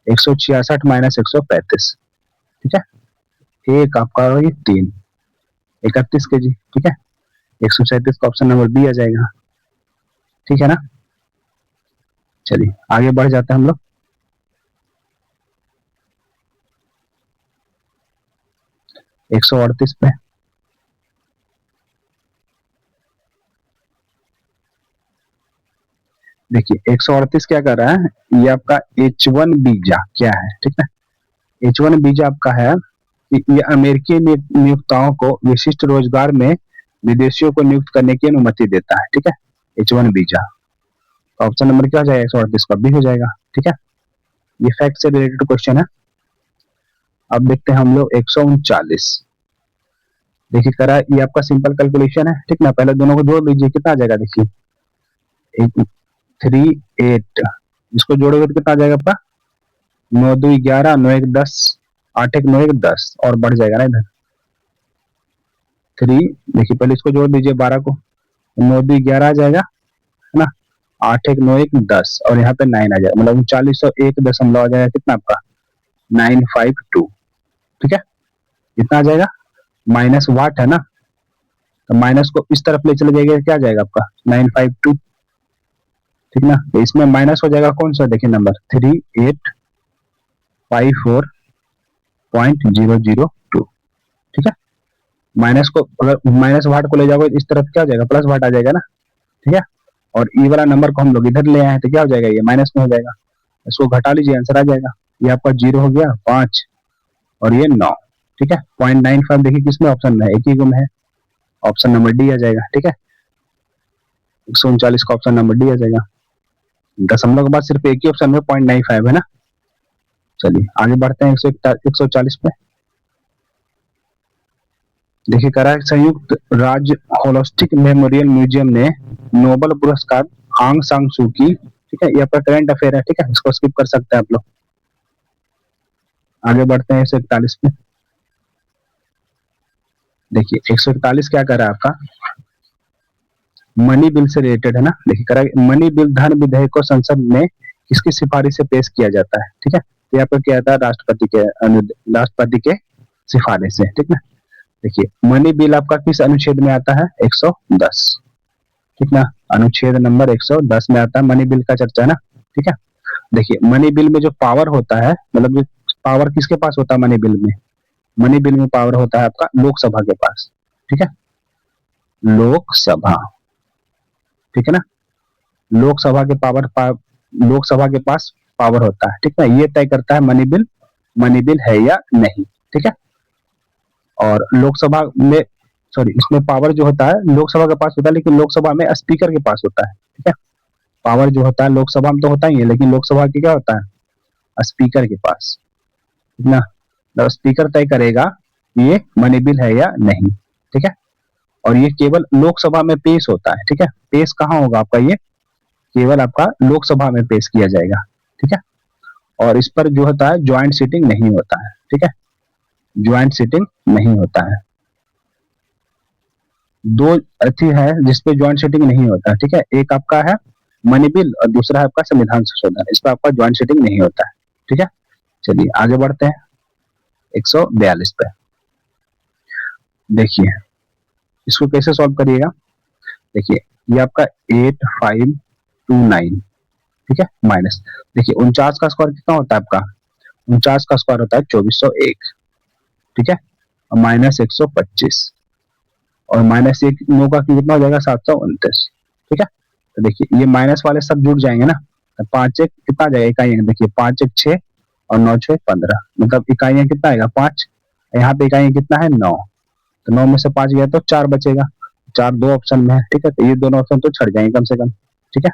166 माइनस 135, ठीक है। एक आपका ये 3 31 के जी, ठीक है। 137 का ऑप्शन नंबर बी आ जाएगा, ठीक है ना। चलिए आगे बढ़ जाते हैं हम लोग। 138 पे देखिए 138 क्या कर रहा है, ये आपका H1 वीजा क्या है, ठीक है। H1 वीजा आपका है कि ये अमेरिकी नियोक्ताओं को विशिष्ट रोजगार में विदेशियों को नियुक्त करने की अनुमति देता है, ठीक है। H1 वीजा, तो ऑप्शन नंबर क्या हो जाएगा 138 का बी हो जाएगा, ठीक है। ये फैक्ट से रिलेटेड क्वेश्चन है। अब देखते हैं हम लोग 139। देखिए करा ये आपका सिंपल कैलकुलेशन है, ठीक ना। पहले दोनों को जोड़ दीजिए, कितना आ जाएगा देखिए 38, इसको जोड़ोगे तो कितना आ जाएगा आपका 9 2 11, 9 1 10, 8 1 9 1 10, और बढ़ जाएगा ना इधर 3। देखिए पहले इसको जोड़ दीजिए 12 को, 9 2 11 आ जाएगा, है ना। 8 1 9 1 10, और यहाँ पे 9 आ जाएगा, मतलब 3901 आ जाएगा, कितना आपका 952, ठीक है। कितना आ जाएगा माइनस वाट है ना, तो माइनस को इस तरफ ले चले जाएगा, क्या आ जाएगा आपका 952, ठीक ना। तो इसमें माइनस हो जाएगा कौन सा देखिए नंबर 3854.002, ठीक है। माइनस को अगर माइनस वाट को ले जाओगे इस तरफ क्या हो जाएगा प्लस वाट आ जाएगा ना, ठीक है। और ई वाला नंबर को हम लोग इधर ले आए हैं, तो क्या हो जाएगा ये माइनस में हो जाएगा, इसको घटा लीजिए आंसर आ जाएगा। ये आपका 0 हो गया 5 और ये 9, ठीक है। 0.95 देखिए किसमें ऑप्शन में है, एक ही गुम है, ऑप्शन नंबर डी आ जाएगा, ठीक है। 139 का ऑप्शन नंबर डी आ जाएगा। दशमलव के बाद सिर्फ एक ही ऑप्शन में 0.95 है ना। चलिए आगे बढ़ते हैं 140 पे। देखिए करा है संयुक्त राज्य होलोस्टिक मेमोरियल म्यूजियम ने नोबेल पुरस्कार आंग सांग सू की, ठीक है। ये आपका करंट अफेयर है, ठीक है, इसको स्किप कर सकते हैं आप लोग। आगे बढ़ते हैं 141 पे। देखिए 141 क्या कर रहा है आपका मनी बिल से रिलेटेड है ना। देखिए करा मनी बिल धन विधेयक को संसद में किसकी सिफारिश से पेश किया जाता है, ठीक है। तो यहाँ पर क्या आता है राष्ट्रपति के सिफारिश से, ठीक ना। देखिए मनी बिल आपका किस अनुच्छेद में आता है 110, ठीक ना। अनुच्छेद नंबर 110 में आता है मनी बिल का चर्चा ना, ठीक है। देखिए मनी बिल में जो पावर होता है, मतलब पावर किसके पास होता है मनी बिल में, मनी बिल में पावर होता है आपका लोकसभा के पास, ठीक है। लोकसभा, ठीक है ना। लोकसभा के पास पावर होता है, ठीक है। ये तय करता है मनी बिल है या नहीं, ठीक है। और लोकसभा में सॉरी इसमें पावर जो होता है लोकसभा के पास होता है, लेकिन लोकसभा में स्पीकर के पास होता है, ठीक है। पावर जो होता है लोकसभा में तो होता ही है, लेकिन लोकसभा की क्या होता है स्पीकर के पास, ठीक ना। तो स्पीकर तय करेगा ये मनी बिल है या नहीं, ठीक है। और ये केवल लोकसभा में पेश होता है, ठीक है। पेश कहाँ होगा आपका, ये केवल आपका लोकसभा में पेश किया जाएगा, ठीक है। और इस पर जो होता है ज्वाइंट सीटिंग नहीं होता है, ठीक है, ज्वाइंट सीटिंग नहीं होता है। दो अथी है जिसपे ज्वाइंट सीटिंग नहीं होता है, ठीक है। एक आपका है मनी बिल और दूसरा है आपका संविधान संशोधन, इस पर आपका ज्वाइंट सीटिंग नहीं होता है, ठीक है। चलिए आगे बढ़ते हैं 142 पे। देखिए इसको कैसे सॉल्व करिएगा, देखिए ये आपका 8529, ठीक है, माइनस, देखिए 49 का स्क्वायर कितना होता है आपका, 49 का स्क्वायर होता है 2401, ठीक है, और माइनस 125, और माइनस एक 9 का कितना हो जाएगा 729, ठीक है। तो देखिए ये माइनस वाले सब जुड़ जाएंगे ना, तो 5 एक कितना आ जाएगा इकाइयां, देखिए 5 एक 6 और 9 6 15, मतलब इकाइयां कितना आएगा 5, यहाँ पे इकाइयां कितना है 9, तो 9 में से 5 गया तो 4 बचेगा, 4 दो ऑप्शन में है, ठीक है, तो ये दोनों ऑप्शन तो छट जाएंगे कम से कम, ठीक है।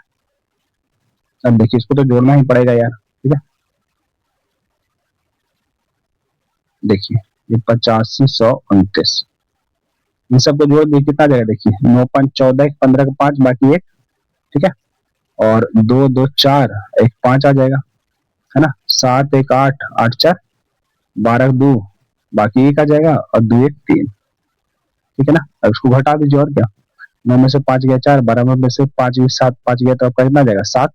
अब देखिए इसको तो जोड़ना ही पड़ेगा यार, ठीक है, देखिए ये 8529, इन सबको जोड़ दिए कितना आ जाएगा, देखिए 9 5 14, 15 का 5 बाकी एक, ठीक है, और 2 2 4 एक 5 आ जाएगा, है ना, 7 1 8 8 4 12 2 बाकी एक आ जाएगा, और 2 1 3, ठीक है ना। अब इसको घटा दीजिए और क्या, 9 में से 5 गया 4, 12 में से 5 7 5 गया तो आपका कितना आ जाएगा 7,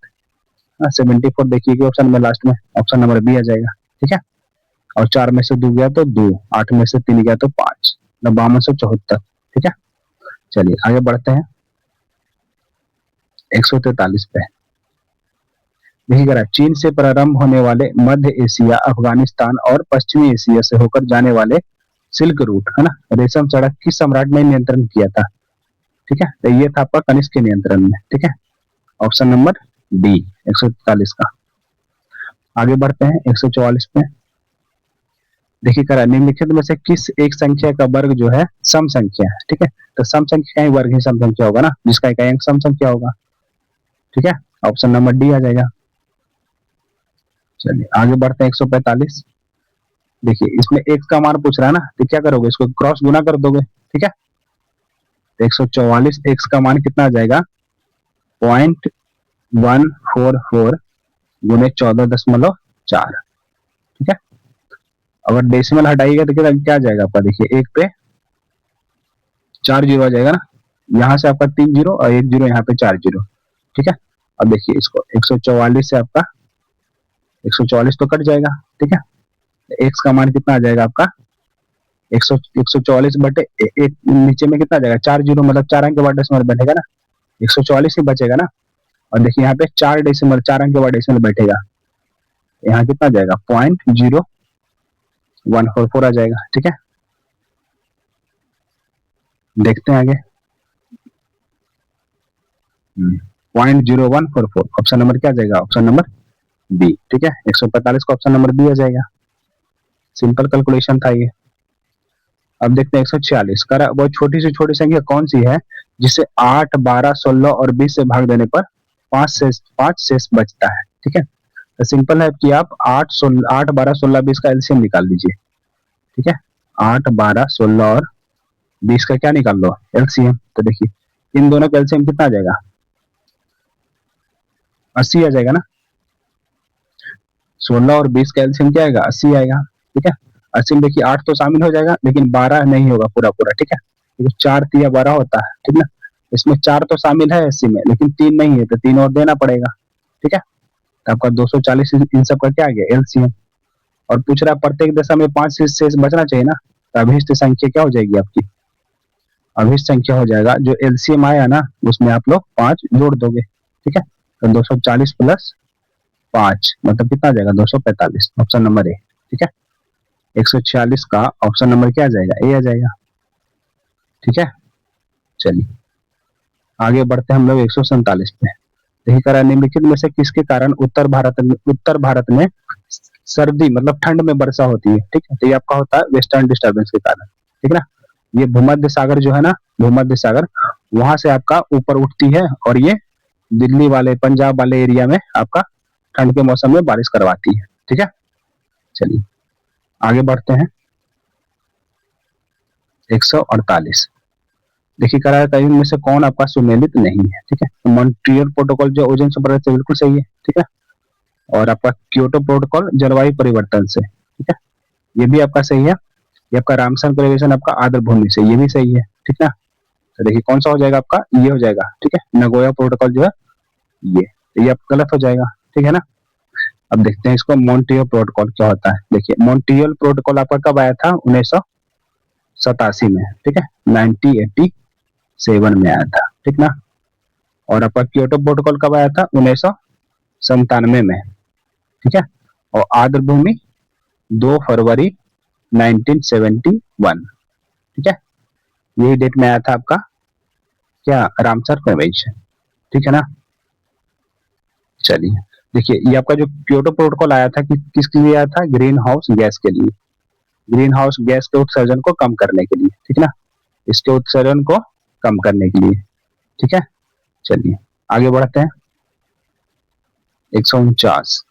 74, देखिए कि ऑप्शन में लास्ट में ऑप्शन नंबर बी आ जाएगा, ठीक है, और 4 में से 2 गया तो 2, 8 में से 3 गया तो 5, 5274, ठीक है। चलिए आगे बढ़ते हैं 143 पे, देखिएगा चीन से प्रारंभ होने वाले मध्य एशिया, अफगानिस्तान और पश्चिमी एशिया से होकर जाने वाले सिल्क रूट, है ना, रेशम सड़क किस सम्राट ने नियंत्रण किया था, ठीक है, तो ये था आपका कनिष्क के नियंत्रण में, ठीक है, ऑप्शन नंबर डी 143 का। आगे बढ़ते हैं 144 पे, देखिए करा निम्नलिखित में से किस एक संख्या का वर्ग जो है सम संख्या है, ठीक है, तो सम संख्या का ही वर्ग ही सम संख्या होगा ना, जिसका इकाई सम संख्या होगा, ठीक है, ऑप्शन नंबर डी आ जाएगा। चलिए आगे बढ़ते हैं 145, देखिए इसमें x का मान पूछ रहा है ना, तो क्या करोगे, इसको क्रॉस गुना कर दोगे, ठीक है, तो 144 x का मान कितना आ जाएगा 0.144 गुने 14.4, ठीक है, अगर डेसिमल हटाइएगा तो क्या आ जाएगा आपका, देखिए एक पे 4 जीरो आ जाएगा ना, यहाँ से आपका 3 जीरो और 1 जीरो यहाँ पे 4 जीरो, ठीक है। अब देखिए इसको 144 से आपका 144 तो कट जाएगा, ठीक है, एक्स का मान कितना आ जाएगा आपका 144 बटे एक, नीचे में कितना आ जाएगा 4 जीरो, मतलब 4 अंक के बाद डेसिमल बैठेगा ना, 144 ही बचेगा ना, और देखिए यहाँ पे 4 डेसिमल 4 अंक के बाद डेसिमल बैठेगा, यहाँ कितना आ जाएगा 0.0144 आ जाएगा, ठीक है। देखते हैं आगे 0.0144, ऑप्शन नंबर क्या आ जाएगा, ऑप्शन नंबर बी, ठीक है, 145 का ऑप्शन नंबर बी आ जाएगा, सिंपल कैलकुलेशन था ये। अब देखते हैं 146 का, वो छोटी से छोटी संख्या कौन सी है जिसे 8 12 16 और 20 से भाग देने पर 5 शेष बचता है, ठीक है, तो सिंपल है कि आप 8 12 16 20 का एलसीएम निकाल लीजिए, ठीक है, 8 12 16 और 20 का क्या निकाल लो एलसीएम, तो देखिए इन दोनों का एलसीएम कितना आ जाएगा 80 आ जाएगा ना, 16 और 20 का एलसीएम क्या आएगा 80 आएगा, ठीक है, 80 में देखिए 8 तो शामिल हो जाएगा लेकिन 12 नहीं होगा पूरा पूरा, ठीक है, क्योंकि 4 3 12 होता है, ठीक ना, इसमें 4 तो शामिल है 80 में लेकिन 3 नहीं है, तो 3 और देना पड़ेगा, ठीक है, तो आपका 240 इन सब का क्या आ गया एलसीएम, और पूछ रहा है प्रत्येक दशा में 5 शेष बचना चाहिए ना, तो अभिष्ट संख्या क्या हो जाएगी आपकी, अभिष्ट संख्या हो जाएगा जो एलसीएम आया ना उसमें आप लोग 5 जोड़ दोगे, ठीक है, तो 240 प्लस 5 मतलब कितना आ जाएगा 245, ऑप्शन नंबर ए, ठीक है, 146 का ऑप्शन नंबर क्या आ जाएगा ए आ जाएगा, ठीक है। चलिए आगे बढ़ते हैं हम लोग 147 पे, यही करा निम्नलिखित में से किसके कारण उत्तर भारत में सर्दी मतलब ठंड में वर्षा होती है, ठीक है, तो ये आपका होता है वेस्टर्न डिस्टर्बेंस के कारण, ठीक है ना, ये भूमध्य सागर जो है ना, भूमध्य सागर वहां से आपका ऊपर उठती है और ये दिल्ली वाले पंजाब वाले एरिया में आपका ठंड के मौसम में बारिश करवाती है, ठीक है। चलिए आगे बढ़ते हैं 148, देखिए करा है इनमें से कौन आपका सुमेलित नहीं है, ठीक है, मॉन्ट्रियल प्रोटोकॉल जो ओजोन संपर्क से बिल्कुल सही है, ठीक है, और आपका क्योटो प्रोटोकॉल जलवायु परिवर्तन से, ठीक है, ये भी आपका सही है, ये आपका रामसर कन्वेंशन आपका आर्द्र भूमि से, ये भी सही है, ठीक है, तो देखिए कौन सा हो जाएगा आपका ये हो जाएगा, ठीक है, नगोया प्रोटोकॉल जो है ये, तो ये आपका गलत हो जाएगा, ठीक है ना। अब देखते हैं इसको मॉन्ट्रियल प्रोटोकॉल क्या होता है, देखिए मॉन्ट्रियल प्रोटोकॉल आपका कब आया था 1987 में, ठीक है, 1987 में आया था, ठीक ना। और आपका क्योटो प्रोटोकॉल कब आया था? 1997 में, ठीक है। और आर्द्र भूमि 2 फरवरी 1971, ठीक है। यही डेट में आया था आपका क्या? रामसर कन्वेंशन, ठीक है ना। चलिए देखिए, ये आपका जो क्योटो प्रोटोकॉल आया था किसके लिए आया था? ग्रीन हाउस गैस के लिए, ग्रीन हाउस गैस के उत्सर्जन को कम करने के लिए, ठीक है ना, इसके उत्सर्जन को कम करने के लिए, ठीक है। चलिए आगे बढ़ते हैं। 149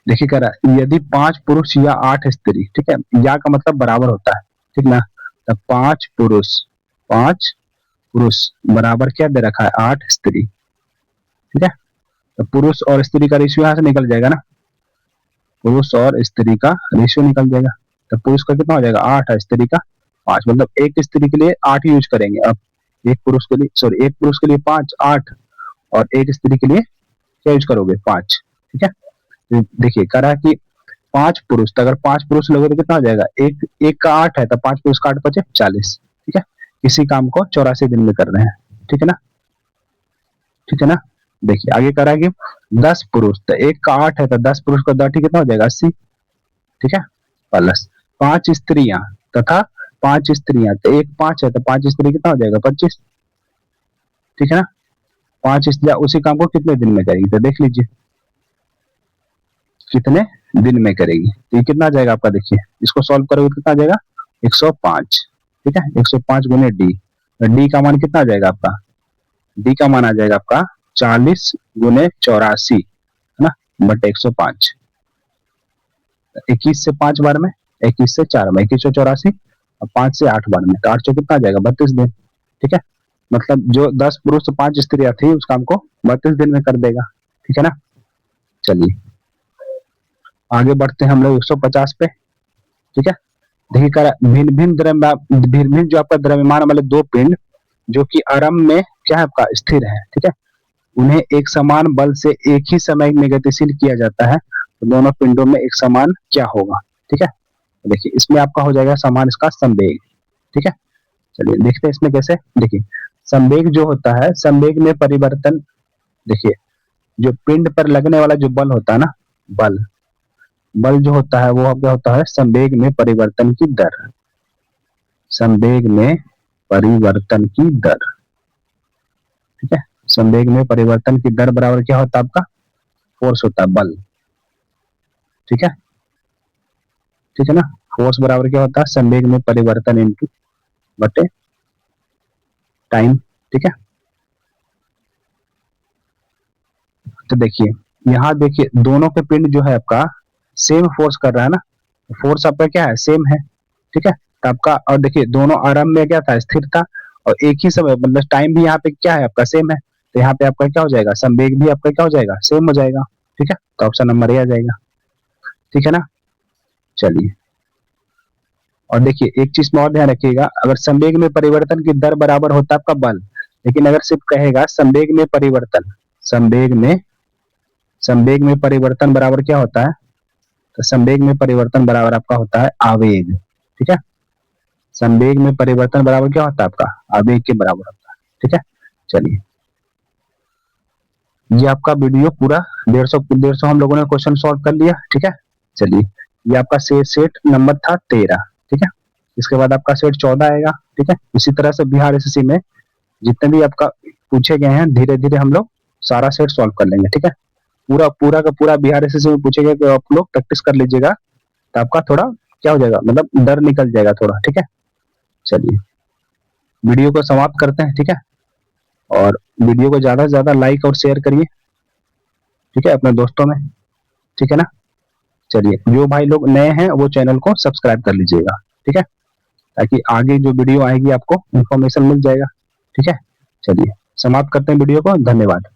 देखिए कह रहा है यदि 5 पुरुष या 8 स्त्री, ठीक है, या का मतलब बराबर होता है, ठीक ना। तो 5 पुरुष बराबर क्या दे रखा है? 8 स्त्री, ठीक है। तो पुरुष और स्त्री का रेशियो यहाँ से निकल जाएगा ना, पुरुष और स्त्री का रेशियो निकल जाएगा। तो पुरुष का कितना हो जाएगा? 8 है, स्त्री का 5, मतलब एक स्त्री के लिए 8 यूज करेंगे। अब एक पुरुष के लिए, सॉरी, एक पुरुष के लिए 5, 8, और एक स्त्री के लिए क्या यूज करोगे? 5, ठीक है। तो देखिए कह रहा है कि 5 पुरुष, तो अगर 5 पुरुष लोगे तो कितना हो जाएगा? एक एक का 8 है, तो 5 पुरुष का 8 बचे 40, ठीक है। इसी काम को 84 दिन में कर रहे हैं, ठीक है ना, ठीक है ना। देखिए आगे कह रहा है कि 10 पुरुष, तो एक का 8 है, तो 10 पुरुष का 10 कितना हो जाएगा? 80, ठीक है, प्लस 5 स्त्रियां तथा 5 स्त्रियां, तो एक 5 है, तो 5 स्त्री कितना हो जाएगा? 25, ठीक है ना। 5 स्त्रियां उसी काम को कितने दिन में करेगी? तो देख लीजिए कितने दिन में करेगी। तो ये कितना आ जाएगा आपका? देखिए इसको सॉल्व करोगे तो कितना आ जाएगा? 105, ठीक है। 105 गुने डी, तो डी का मान कितना आ जाएगा आपका? डी का मान आ जाएगा आपका 40 गुने 84, है ना, बट 105। 21 से 5 बार में, 21 से 4 में, 2184, और 5 से 8 बार में, तो 8 से कितना आ जाएगा? 32 दिन, ठीक है। मतलब जो 10 पुरुष 5 स्त्रियां थी उस काम को 32 दिन में कर देगा, ठीक है ना। चलिए आगे बढ़ते हैं हम लोग 150 पे, ठीक है। देखिए कर भिन्न भिन्न जो आपका द्रव्यमान वाले दो पिंड जो कि आरंभ में क्या है आपका? स्थिर है, ठीक है, उन्हें एक समान बल से एक ही समय में गतिशील किया जाता है, तो दोनों पिंडों में एक समान क्या होगा? ठीक है, देखिए इसमें आपका हो जाएगा समान इसका संवेग, ठीक है। चलिए देखते हैं इसमें कैसे। देखिए संवेग जो होता है, संवेग में परिवर्तन, देखिए जो पिंड पर लगने वाला जो बल होता है ना, बल बल जो होता है वो क्या होता है? संवेग में परिवर्तन की दर, संवेग में परिवर्तन की दर, ठीक है। संवेग में परिवर्तन की दर बराबर क्या होता है आपका? फोर्स होता है, बल, ठीक है, ठीक है ना। फोर्स बराबर क्या होता है? संवेग में परिवर्तन इनटू बटे टाइम, ठीक है। तो देखिए यहाँ देखिए दोनों के पिंड जो है आपका सेम फोर्स कर रहा है ना, फोर्स आपका क्या है? सेम है, ठीक है। तो आपका, और देखिए दोनों आरंभ में क्या था? स्थिर था, और एक ही समय मतलब टाइम भी यहाँ पे क्या है आपका? सेम है, तो यहाँ पे आपका क्या हो जाएगा? संवेग भी आपका क्या हो जाएगा? सेम हो जाएगा, ठीक है। तो ऑप्शन नंबर ए आ जाएगा, ठीक है ना। चलिए और देखिए एक चीज में और ध्यान रखिएगा, अगर संवेग में परिवर्तन की दर बराबर होता है आपका बल, लेकिन अगर सिर्फ कहेगा संवेग में परिवर्तन, संवेग में परिवर्तन बराबर क्या होता है? तो संवेग में परिवर्तन बराबर आपका होता है आवेग, ठीक है। संवेग में परिवर्तन बराबर क्या होता है आपका? आवेग के बराबर होता है, ठीक है। चलिए ये आपका वीडियो पूरा 150 हम लोगों ने क्वेश्चन सॉल्व कर लिया, ठीक है। चलिए ये आपका सेट नंबर था 13, ठीक है। इसके बाद आपका सेट 14 आएगा, ठीक है। इसी तरह से बिहार एसएससी में जितने भी आपका पूछे गए हैं धीरे धीरे हम लोग सारा सेट सॉल्व कर लेंगे, ठीक है। पूरा पूरा का पूरा बिहार एसएससी में पूछे गए, तो आप लोग प्रैक्टिस कर लीजिएगा, तो आपका थोड़ा क्या हो जाएगा, मतलब डर निकल जाएगा थोड़ा, ठीक है। चलिए वीडियो को समाप्त करते हैं, ठीक है। और वीडियो को ज्यादा से ज्यादा लाइक और शेयर करिए, ठीक है, अपने दोस्तों में, ठीक है ना। चलिए जो भाई लोग नए हैं वो चैनल को सब्सक्राइब कर लीजिएगा, ठीक है, ताकि आगे जो वीडियो आएगी आपको इन्फॉर्मेशन मिल जाएगा, ठीक है। चलिए समाप्त करते हैं वीडियो को, धन्यवाद।